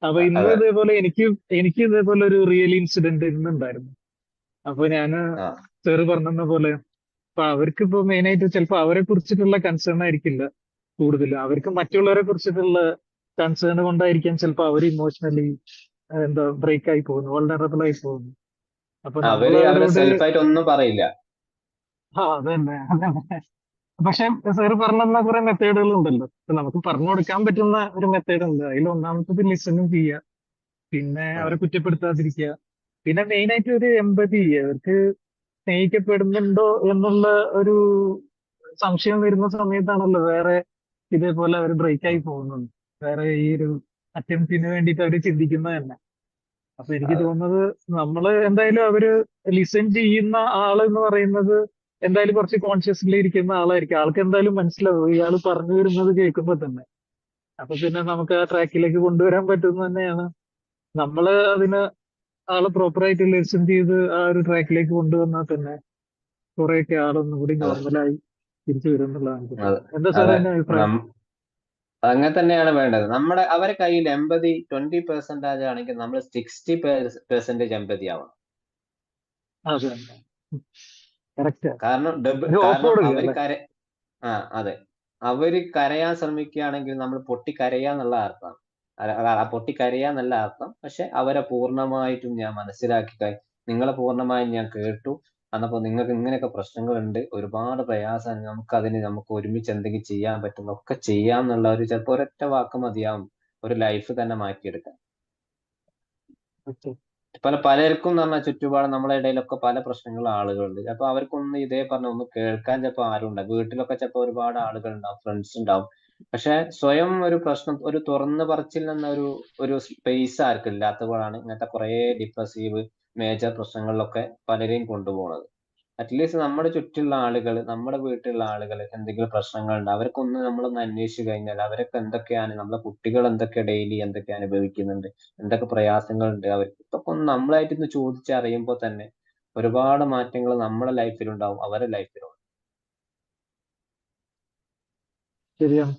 അപ്പൊ ഇന്ന് ഇതേപോലെ എനിക്ക് ഇതേപോലെ ഒരു റിയൽ ഇൻസിഡന്റ് ഇന്നുണ്ടായിരുന്നു. അപ്പൊ ഞാന് സാറ് പറഞ്ഞ പോലെ അപ്പൊ അവർക്ക് ഇപ്പൊ മെയിനായിട്ട് ചിലപ്പോൾ അവരെ കുറിച്ചിട്ടുള്ള കൺസേൺ ആയിരിക്കില്ല കൂടുതലും, അവർക്ക് മറ്റുള്ളവരെ കുറിച്ചിട്ടുള്ള കൺസേൺ കൊണ്ടായിരിക്കാം ചിലപ്പോൾ അവർ ഇമോഷണലി ബ്രേക്ക് ആയി പോകുന്നു, വൾനറബിൾ ആയി പോകുന്നു. അപ്പൊ ഒന്നും പറയില്ല. അതന്നെ. പക്ഷെ സാറ് പറഞ്ഞ കുറെ മെത്തേഡുകൾ ഉണ്ടല്ലോ, നമുക്ക് പറഞ്ഞു കൊടുക്കാൻ പറ്റുന്ന ഒരു മെത്തേഡ് ഉണ്ട്. അതിൽ ഒന്നാമത്തത് ലിസണും ചെയ്യുക, പിന്നെ അവരെ കുറ്റപ്പെടുത്താതിരിക്കുക, പിന്നെ മെയിൻ ആയിട്ട് ഒരു എമ്പതി, അവർക്ക് സ്നേഹിക്കപ്പെടുന്നുണ്ടോ എന്നുള്ള ഒരു സംശയം വരുന്ന സമയത്താണല്ലോ വേറെ ഇതേപോലെ അവർ ബ്രേക്ക് ആയി പോകുന്നത്, വേറെ ഈ ഒരു അറ്റംപ്റ്റിന് വേണ്ടിയിട്ട് അവർ ചിന്തിക്കുന്നത് തന്നെ. അപ്പൊ എനിക്ക് തോന്നുന്നത് നമ്മള് എന്തായാലും അവര് ലിസൺ ചെയ്യുന്ന ആള് എന്ന് പറയുന്നത് എന്തായാലും കുറച്ച് കോൺഷ്യസ്ലി ഇരിക്കുന്ന ആളായിരിക്കും. ആൾക്ക് എന്തായാലും മനസ്സിലാവും ഇയാൾ പറഞ്ഞു വരുന്നത് കേൾക്കുമ്പോ തന്നെ. അപ്പൊ പിന്നെ നമുക്ക് ആ ട്രാക്കിലേക്ക് കൊണ്ടുവരാൻ പറ്റുന്ന തന്നെയാണ്. നമ്മള് അതിന് ആള് പ്രോപ്പറായിട്ട് ലിസൺ ചെയ്ത് ആ ഒരു ട്രാക്കിലേക്ക് കൊണ്ടുവന്നാൽ തന്നെ കുറെയൊക്കെ ആളൊന്നും കൂടി നോർമലായി തിരിച്ചു വരും എന്നുള്ളതാണ്. എന്താ സാർ അതിന്റെ അഭിപ്രായം? അങ്ങനെ തന്നെയാണ് വേണ്ടത്. അവരെ കയ്യിൽ 20% ആണെങ്കിൽ നമ്മൾ 60% എമ്പതി ആവണം. കാരണം അവര് കരയാൻ ശ്രമിക്കുകയാണെങ്കിൽ നമ്മൾ പൊട്ടിക്കരയാന്നുള്ള അർത്ഥം, പൊട്ടിക്കരയാന്നല്ല അർത്ഥം. പക്ഷെ അവരെ പൂർണ്ണമായിട്ടും ഞാൻ മനസ്സിലാക്കി, നിങ്ങളെ പൂർണ്ണമായും ഞാൻ കേട്ടു, അന്നപ്പോ നിങ്ങൾക്ക് ഇങ്ങനെയൊക്കെ പ്രശ്നങ്ങളുണ്ട്, ഒരുപാട് പ്രയാസമാണ്, നമുക്ക് ഒരുമിച്ച് എന്തെങ്കിലും ചെയ്യാൻ പറ്റും, ഒക്കെ ചെയ്യാന്നുള്ള ചിലപ്പോൾ ഒരൊറ്റ വാക്ക് മതിയാവും ഒരു ലൈഫ് തന്നെ മാറ്റിയെടുക്കാൻ. പലർക്കും എന്ന് പറഞ്ഞാൽ ചുറ്റുപാട് നമ്മളെ ഇടയിലൊക്കെ പല പ്രശ്നങ്ങളുള്ള ആളുകളുണ്ട്. അപ്പൊ അവർക്കൊന്നും ഇതേ ഒന്ന് കേൾക്കാൻ ചിലപ്പോൾ ആരും ഉണ്ടാവും. വീട്ടിലൊക്കെ ചിലപ്പോൾ ഒരുപാട് ആളുകൾ ഉണ്ടാവും, ഫ്രണ്ട്സ് ഉണ്ടാവും. പക്ഷെ സ്വയം ഒരു പ്രശ്നം, ഒരു തുറന്നു പറച്ചിൽ എന്ന ഒരു സ്പേസ് ആർക്കും ഇല്ലാത്തപ്പോഴാണ് ഇങ്ങനത്തെ കുറെ ഡിപ്രസീവ് മേജർ പ്രശ്നങ്ങളിലൊക്കെ പലരെയും കൊണ്ടുപോകുന്നത്. അറ്റ്ലീസ്റ്റ് നമ്മുടെ ചുറ്റുള്ള ആളുകൾ, നമ്മുടെ വീട്ടിലുള്ള ആളുകൾ എന്തെങ്കിലും പ്രശ്നങ്ങളുണ്ട് അവർക്കൊന്ന് നമ്മളൊന്ന് അന്വേഷിച്ചു കഴിഞ്ഞാൽ അവരൊക്കെ എന്തൊക്കെയാണ്, നമ്മളെ കുട്ടികൾ എന്തൊക്കെ ഡെയിലി എന്തൊക്കെ അനുഭവിക്കുന്നുണ്ട്, എന്തൊക്കെ പ്രയാസങ്ങളുണ്ട് അവർക്ക്, ഇതൊക്കെ ഒന്ന് നമ്മളായിട്ടൊന്ന് ചോദിച്ചറിയുമ്പോൾ തന്നെ ഒരുപാട് മാറ്റങ്ങൾ നമ്മുടെ ലൈഫിലുണ്ടാവും, അവരുടെ ലൈഫിലും. ശരിയാണ്,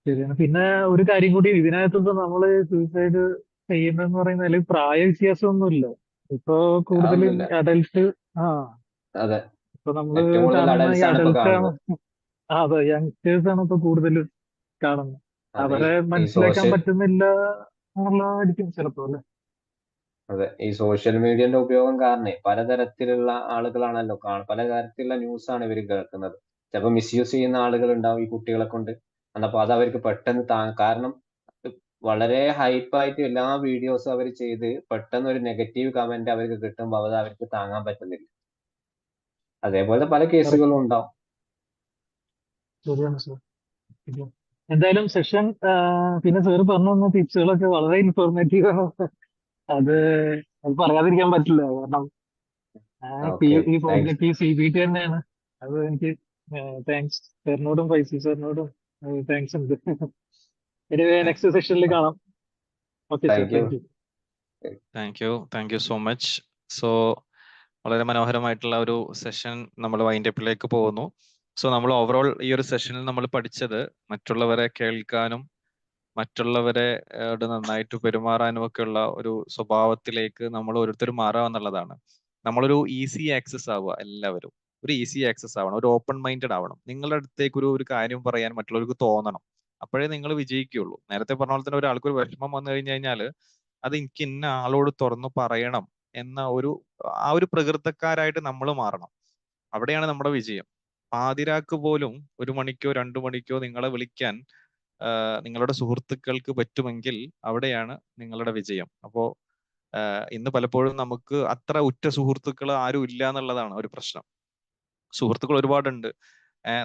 ശരിയാണ്. പിന്നെ ഒരു കാര്യം കൂടി, ഇതിനകത്ത് നമ്മള് സൂസൈഡ് ചെയ്യുന്നതെന്ന് പറയുന്നതിൽ പ്രായ വ്യത്യാസമൊന്നുമില്ല. ഇപ്പൊ കൂടുതലും അതൊന്നുമില്ല. അഡൽട്ട്, ആ അതെ, ഇപ്പൊ നമ്മള് ഏറ്റവും കൂടുതൽ കാണുന്ന ഈ അഡൽട്സ് ആണ് ഇപ്പൊ അഡൽട്ട് ആണ്. കാണുന്നത്. അതെ, യങ്സ്റ്റേഴ്സ് ആണ് ഇപ്പൊ കൂടുതലും കാണുന്നത്. അതെ, അവരെ ഈ മനസ്സിലാക്കാൻ പറ്റുന്നില്ല എന്നുള്ളതായിരിക്കും ചിലപ്പോ അല്ലെ. അതെ, ഈ സോഷ്യൽ മീഡിയന്റെ ഉപയോഗം കാരണം പലതരത്തിലുള്ള ആളുകളാണല്ലോ പല തരത്തിലുള്ള ന്യൂസാണ് ഇവർ കേൾക്കുന്നത്. ചിലപ്പോൾ മിസ്യൂസ് ചെയ്യുന്ന ആളുകൾ ഉണ്ടാവും ഈ കുട്ടികളെ കൊണ്ട്. അപ്പൊ അത് അവർക്ക് പെട്ടെന്ന് കാരണം വളരെ ഹൈപ്പായിട്ട് എല്ലാ വീഡിയോസും അവർ ചെയ്ത് പെട്ടെന്ന് ഒരു നെഗറ്റീവ് കമന്റ് അവർക്ക് കിട്ടുമ്പോൾ അത് അവർക്ക് താങ്ങാൻ പറ്റുന്നില്ല. അതേപോലെ പല കേസുകളും ഉണ്ടാവും. ശരിയാണ് സാർ. എന്തായാലും സെഷൻ, പിന്നെ സാറ് പറഞ്ഞു തന്ന ടിപ്സുകളൊക്കെ വളരെ ഇൻഫോർമേറ്റീവ് ആണ്. അത് അത് പറയാതിരിക്കാൻ പറ്റില്ല. കാരണം ഓക്കെ, ഈ താങ്ക്സ്. പ്രോജക്റ്റ് ഈ CBT തന്നെയാണ്. അത് എനിക്ക് താങ്ക്സ് സാറിനോടും ഫൈസൽ സാറിനോടും താങ്ക്സ് ഉണ്ട്. നെക്സ്റ്റ് സെഷനിൽ കാണാം. Okay sir, thank you. Thank you so much. So വളരെ മനോഹരമായിട്ടുള്ള ഒരു സെഷൻ നമ്മൾ വൈൻഡപ്പിലേക്ക് പോകുന്നു. സോ നമ്മൾ ഓവറോൾ ഈ ഒരു സെഷനിൽ നമ്മൾ പഠിച്ചത് മറ്റുള്ളവരെ കേൾക്കാനും മറ്റുള്ളവരെ നന്നായിട്ട് പെരുമാറാനും ഒക്കെ ഉള്ള ഒരു സ്വഭാവത്തിലേക്ക് നമ്മൾ ഓരോരുത്തരും മാറുക എന്നുള്ളതാണ്. നമ്മളൊരു ഈസി ആക്സസ് ആവുക, എല്ലാവരും ഒരു ഈസി ആക്സസ് ആവണം, ഒരു ഓപ്പൺ മൈൻഡഡ് ആവണം. നിങ്ങളുടെ അടുത്തേക്ക് ഒരു കാര്യം പറയാൻ മറ്റുള്ളവർക്ക് തോന്നണം. അപ്പോഴേ നിങ്ങൾ വിജയിക്കുകയുള്ളൂ. നേരത്തെ പറഞ്ഞ പോലെ തന്നെ ഒരാൾക്ക് ഒരു വിഷമം വന്നു കഴിഞ്ഞു കഴിഞ്ഞാൽ അത് എനിക്ക് ഇന്ന ആളോട് തുറന്നു പറയണം എന്ന ആ ഒരു പ്രകൃതക്കാരായിട്ട് നമ്മൾ മാറണം. അവിടെയാണ് നമ്മുടെ വിജയം. പാതിരാക്ക് പോലും 1 മണിക്കോ 2 മണിക്കോ നിങ്ങളെ വിളിക്കാൻ നിങ്ങളുടെ സുഹൃത്തുക്കൾക്ക് പറ്റുമെങ്കിൽ അവിടെയാണ് നിങ്ങളുടെ വിജയം. അപ്പോ ഇന്ന് പലപ്പോഴും നമുക്ക് അത്ര ഉറ്റ സുഹൃത്തുക്കൾ ആരും ഇല്ല എന്നുള്ളതാണ് ഒരു പ്രശ്നം. സുഹൃത്തുക്കൾ ഒരുപാടുണ്ട്.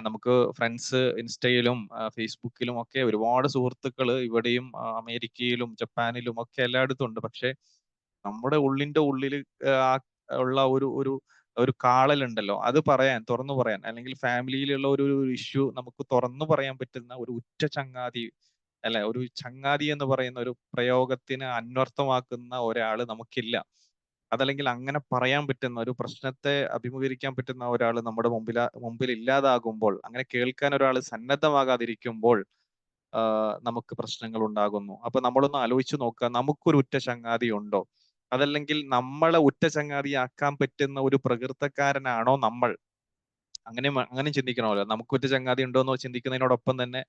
നമുക്ക് ഫ്രണ്ട്സ് ഇൻസ്റ്റയിലും ഫേസ്ബുക്കിലും ഒക്കെ ഒരുപാട് സുഹൃത്തുക്കൾ ഇവിടെയും അമേരിക്കയിലും ജപ്പാനിലും ഒക്കെ എല്ലായിടത്തും ഉണ്ട്. പക്ഷെ നമ്മുടെ ഉള്ളിന്റെ ഉള്ളിൽ ഉള്ള ഒരു കാളലുണ്ടല്ലോ, അത് തുറന്നു പറയാൻ, അല്ലെങ്കിൽ ഫാമിലിയിലുള്ള ഒരു ഇഷ്യൂ നമുക്ക് തുറന്നു പറയാൻ പറ്റുന്ന ഒരു ഉറ്റ ചങ്ങാതി, അല്ലെ, ഒരു ചങ്ങാതി എന്ന് പറയുന്ന ഒരു പ്രയോഗത്തിന് അന്വർത്ഥമാക്കുന്ന ഒരാള് നമുക്കില്ല. അതല്ലെങ്കിൽ അങ്ങനെ പറയാൻ പറ്റുന്ന, ഒരു പ്രശ്നത്തെ അഭിമുഖീകരിക്കാൻ പറ്റുന്ന ഒരാൾ നമ്മുടെ മുമ്പിൽ ഇല്ലാതാകുമ്പോൾ, അങ്ങനെ കേൾക്കാൻ ഒരാൾ സന്നദ്ധമാകാതിരിക്കുമ്പോൾ നമുക്ക് പ്രശ്നങ്ങൾ ഉണ്ടാകുന്നു. അപ്പൊ നമ്മളൊന്ന് ആലോചിച്ച് നോക്കുക, നമുക്കൊരു ഉറ്റ ചങ്ങാതി ഉണ്ടോ? അതല്ലെങ്കിൽ നമ്മളെ ഉറ്റ ചങ്ങാതിയാക്കാൻ പറ്റുന്ന ഒരു പ്രകൃതക്കാരനാണോ നമ്മൾ? അങ്ങനെ ചിന്തിക്കണമല്ലോ. നമുക്ക് ഉറ്റ ചങ്ങാതി ഉണ്ടോ എന്ന് ചിന്തിക്കുന്നതിനോടൊപ്പം തന്നെ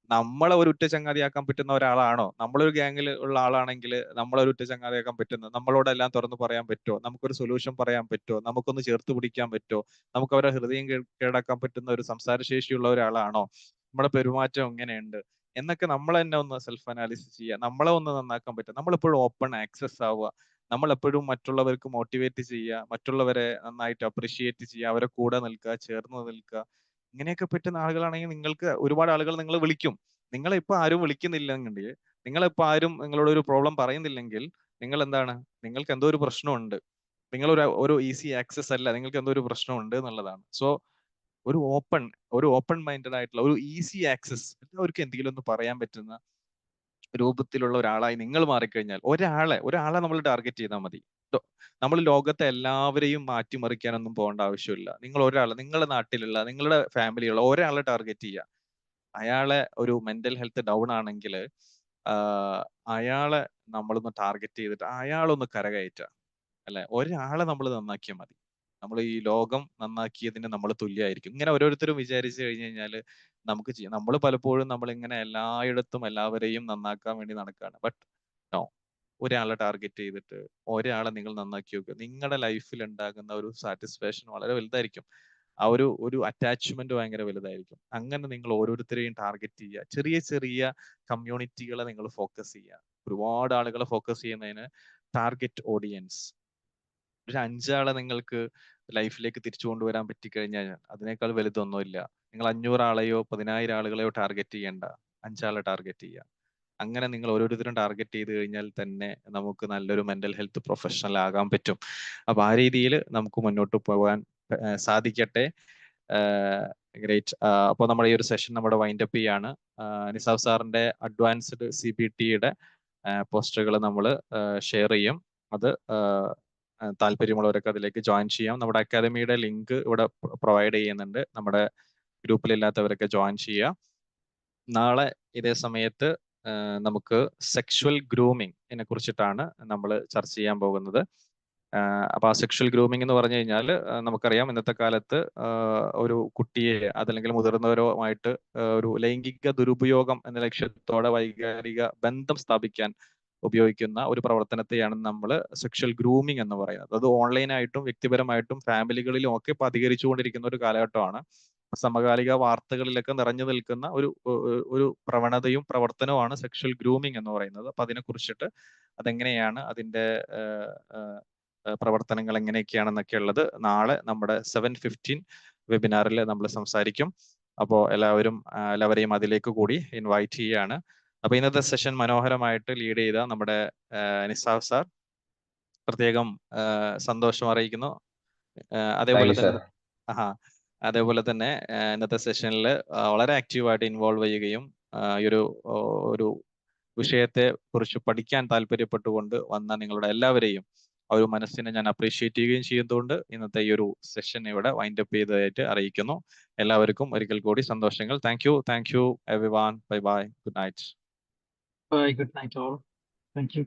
നമ്മളെ ഒരു ഉറ്റ ചങ്ങാതിയാക്കാൻ പറ്റുന്ന ഒരാളാണോ? നമ്മളൊരു ഗ്യാങ്ങിൽ ഉള്ള ആളാണെങ്കിൽ നമ്മളൊരു ഉറ്റ ചങ്ങാതിയാക്കാൻ പറ്റുന്നത്, നമ്മളോടെല്ലാം തുറന്നു പറയാൻ പറ്റുമോ? നമുക്കൊരു സൊല്യൂഷൻ പറയാൻ പറ്റുമോ? നമുക്കൊന്ന് ചേർത്ത് പിടിക്കാൻ പറ്റുമോ? നമുക്ക് അവരുടെ ഹൃദയം കീഴടക്കാൻ പറ്റുന്ന ഒരു സംസാരശേഷിയുള്ള ഒരാളാണോ? നമ്മുടെ പെരുമാറ്റം എങ്ങനെയുണ്ട് എന്നൊക്കെ നമ്മൾ തന്നെ ഒന്ന് സെൽഫ് അനാലിസിസ് ചെയ്യുക. നമ്മളെ ഒന്ന് നന്നാക്കാൻ പറ്റും. നമ്മളെപ്പോഴും ഓപ്പൺ ആക്സസ് ആവുക. നമ്മളെപ്പോഴും മറ്റുള്ളവർക്ക് മോട്ടിവേറ്റ് ചെയ്യുക, മറ്റുള്ളവരെ നന്നായിട്ട് അപ്രിഷിയേറ്റ് ചെയ്യുക, അവരെ കൂടെ നിൽക്കുക, ചേർന്ന് നിൽക്കുക. ഇങ്ങനെയൊക്കെ പറ്റുന്ന ആളുകളാണെങ്കിൽ നിങ്ങൾക്ക് ഒരുപാട് ആളുകൾ നിങ്ങളെ വിളിക്കും. നിങ്ങളെ ഇപ്പൊ ആരും വിളിക്കുന്നില്ലെങ്കിൽ, നിങ്ങളിപ്പോ ആരും നിങ്ങളോട് ഒരു പ്രോബ്ലം പറയുന്നില്ലെങ്കിൽ, നിങ്ങൾ എന്താണ്, നിങ്ങൾക്ക് എന്തോ ഒരു പ്രശ്നമുണ്ട്. നിങ്ങൾ ഒരു ഈസി ആക്സസ് അല്ല, നിങ്ങൾക്ക് എന്തോ ഒരു പ്രശ്നമുണ്ട് എന്നുള്ളതാണ്. സോ ഒരു ഓപ്പൺ മൈൻഡഡ് ആയിട്ടുള്ള ഒരു ഈസി ആക്സസ്, എല്ലാവർക്കും എന്തെങ്കിലും ഒന്ന് പറയാൻ പറ്റുന്ന രൂപത്തിലുള്ള ഒരാളായി നിങ്ങൾ മാറിക്കഴിഞ്ഞാൽ, ഒരാളെ നമ്മൾ ടാർഗറ്റ് ചെയ്താൽ മതി. നമ്മൾ ലോകത്തെ എല്ലാവരെയും മാറ്റിമറിക്കാനൊന്നും പോകേണ്ട ആവശ്യമില്ല. നിങ്ങളുടെ നാട്ടിലുള്ള, നിങ്ങളുടെ ഫാമിലിയുള്ള ഒരാളെ ടാർഗറ്റ് ചെയ്യുക. അയാളെ ഒരു മെന്റൽ ഹെൽത്ത് ഡൗൺ ആണെങ്കിൽ അയാളെ നമ്മളൊന്ന് ടാർഗറ്റ് ചെയ്തിട്ട് അയാളൊന്ന് കരകയറ്റുക, അല്ലെ? ഒരാളെ നമ്മൾ നന്നാക്കിയാൽ മതി. നമ്മൾ ഈ ലോകം നന്നാക്കിയതിന് നമ്മൾ തുല്യമായിരിക്കും. ഇങ്ങനെ ഓരോരുത്തരും വിചാരിച്ചു കഴിഞ്ഞു കഴിഞ്ഞാൽ നമുക്ക് ചെയ്യാം. നമ്മൾ പലപ്പോഴും നമ്മളിങ്ങനെ എല്ലായിടത്തും എല്ലാവരെയും നന്നാക്കാൻ വേണ്ടി നടക്കുകയാണ്. ബട്ട് നോ, ഒരാളെ ടാർഗറ്റ് ചെയ്തിട്ട് ഒരാളെ നിങ്ങൾ നന്നാക്കി നോക്കുക. നിങ്ങളുടെ ലൈഫിൽ ഉണ്ടാകുന്ന ഒരു സാറ്റിസ്ഫാക്ഷൻ വളരെ വലുതായിരിക്കും. ആ ഒരു അറ്റാച്ച്മെന്റ് ഭയങ്കര വലുതായിരിക്കും. അങ്ങനെ നിങ്ങൾ ഓരോരുത്തരെയും ടാർഗറ്റ് ചെയ്യുക. ചെറിയ ചെറിയ കമ്മ്യൂണിറ്റികളെ നിങ്ങൾ ഫോക്കസ് ചെയ്യുക. ഒരുപാട് ആളുകളെ ഫോക്കസ് ചെയ്യുന്നതിന് ടാർഗറ്റ് ഓഡിയൻസ്. ഒരു 5 ആളെ നിങ്ങൾക്ക് ലൈഫിലേക്ക് തിരിച്ചു കൊണ്ടുവരാൻ പറ്റിക്കഴിഞ്ഞാൽ അതിനേക്കാൾ വലുതൊന്നുമില്ല. നിങ്ങൾ 500 ആളെയോ 10,000 ആളുകളെയോ ടാർഗറ്റ് ചെയ്യേണ്ട, 5 ആളെ ടാർഗറ്റ് ചെയ്യുക. അങ്ങനെ നിങ്ങൾ ഓരോരുത്തരും ടാർഗറ്റ് ചെയ്ത് കഴിഞ്ഞാൽ തന്നെ നമുക്ക് നല്ലൊരു മെന്റൽ ഹെൽത്ത് പ്രൊഫഷണൽ ആകാൻ പറ്റും. അപ്പൊ ആ രീതിയിൽ നമുക്ക് മുന്നോട്ട് പോകാൻ സാധിക്കട്ടെ. ഗ്രേറ്റ്. അപ്പോൾ നമ്മുടെ ഈ ഒരു സെഷൻ നമ്മുടെ വൈൻഡപ്പ് ചെയ്യാണ്. നിസാഫ് സാറിന്റെ അഡ്വാൻസ്ഡ് CBTയുടെ പോസ്റ്ററുകൾ നമ്മൾ ഷെയർ ചെയ്യും. അത് താല്പര്യമുള്ളവരൊക്കെ അതിലേക്ക് ജോയിൻ ചെയ്യാം. നമ്മുടെ അക്കാദമിയുടെ ലിങ്ക് ഇവിടെ പ്രൊവൈഡ് ചെയ്യുന്നുണ്ട്. നമ്മുടെ ഗ്രൂപ്പിലില്ലാത്തവരൊക്കെ ജോയിൻ ചെയ്യുക. നാളെ ഇതേ സമയത്ത് നമുക്ക് സെക്ഷുവൽ ഗ്രൂമിങ്ങിനെ കുറിച്ചിട്ടാണ് നമ്മൾ ചർച്ച ചെയ്യാൻ പോകുന്നത്. അപ്പൊ ആ സെക്ഷൽ ഗ്രൂമിംഗ് എന്ന് പറഞ്ഞു കഴിഞ്ഞാൽ നമുക്കറിയാം ഇന്നത്തെ കാലത്ത് ഒരു കുട്ടിയെ അതല്ലെങ്കിൽ മുതിർന്നവരുമായിട്ട് ഒരു ലൈംഗിക ദുരുപയോഗം എന്ന ലക്ഷ്യത്തോടെ വൈകാരിക ബന്ധം സ്ഥാപിക്കാൻ ഉപയോഗിക്കുന്ന ഒരു പ്രവർത്തനത്തെയാണ് നമ്മൾ സെക്ഷൽ ഗ്രൂമിംഗ് എന്ന് പറയുന്നത്. അത് ഓൺലൈനായിട്ടും വ്യക്തിപരമായിട്ടും ഫാമിലികളിലും ഒക്കെ ഇപ്പൊ അധികരിച്ചുകൊണ്ടിരിക്കുന്ന ഒരു കാലഘട്ടമാണ്. സമകാലിക വാർത്തകളിലൊക്കെ നിറഞ്ഞു നിൽക്കുന്ന ഒരു പ്രവണതയും പ്രവർത്തനവുമാണ് സെക്ഷൽ ഗ്രൂമിംഗ് എന്ന് പറയുന്നത്. അപ്പൊ അതിനെ കുറിച്ചിട്ട് അതെങ്ങനെയാണ് അതിന്റെ പ്രവർത്തനങ്ങൾ എങ്ങനെയൊക്കെയാണെന്നൊക്കെ ഉള്ളത് നാളെ നമ്മുടെ 7:15 വെബിനാറിൽ നമ്മൾ സംസാരിക്കും. അപ്പോൾ എല്ലാവരെയും അതിലേക്ക് കൂടി ഇൻവൈറ്റ് ചെയ്യാണ്. അപ്പൊ ഇന്നത്തെ സെഷൻ മനോഹരമായിട്ട് ലീഡ് ചെയ്ത നമ്മുടെ നിസാഫ് സാർ പ്രത്യേകം സന്തോഷം അറിയിക്കുന്നു. അതേപോലെ തന്നെ ഇന്നത്തെ സെഷനിൽ വളരെ ആക്റ്റീവായിട്ട് ഇൻവോൾവ് ചെയ്യുകയും ഈ ഒരു വിഷയത്തെ കുറിച്ച് പഠിക്കാൻ താല്പര്യപ്പെട്ടുകൊണ്ട് വന്ന നിങ്ങളുടെ എല്ലാവരെയും ആ ഒരു മനസ്സിനെ ഞാൻ അപ്രീഷിയേറ്റ് ചെയ്യുകയും ചെയ്യുന്നതുകൊണ്ട് ഇന്നത്തെ ഈ ഒരു സെഷൻ ഇവിടെ വൈൻഡപ്പ് ചെയ്തതായിട്ട് അറിയിക്കുന്നു. എല്ലാവർക്കും ഒരിക്കൽ കൂടി സന്തോഷങ്ങൾ. Thank you everyone. Bye bye. Good night. Bye. Good night all. Thank you.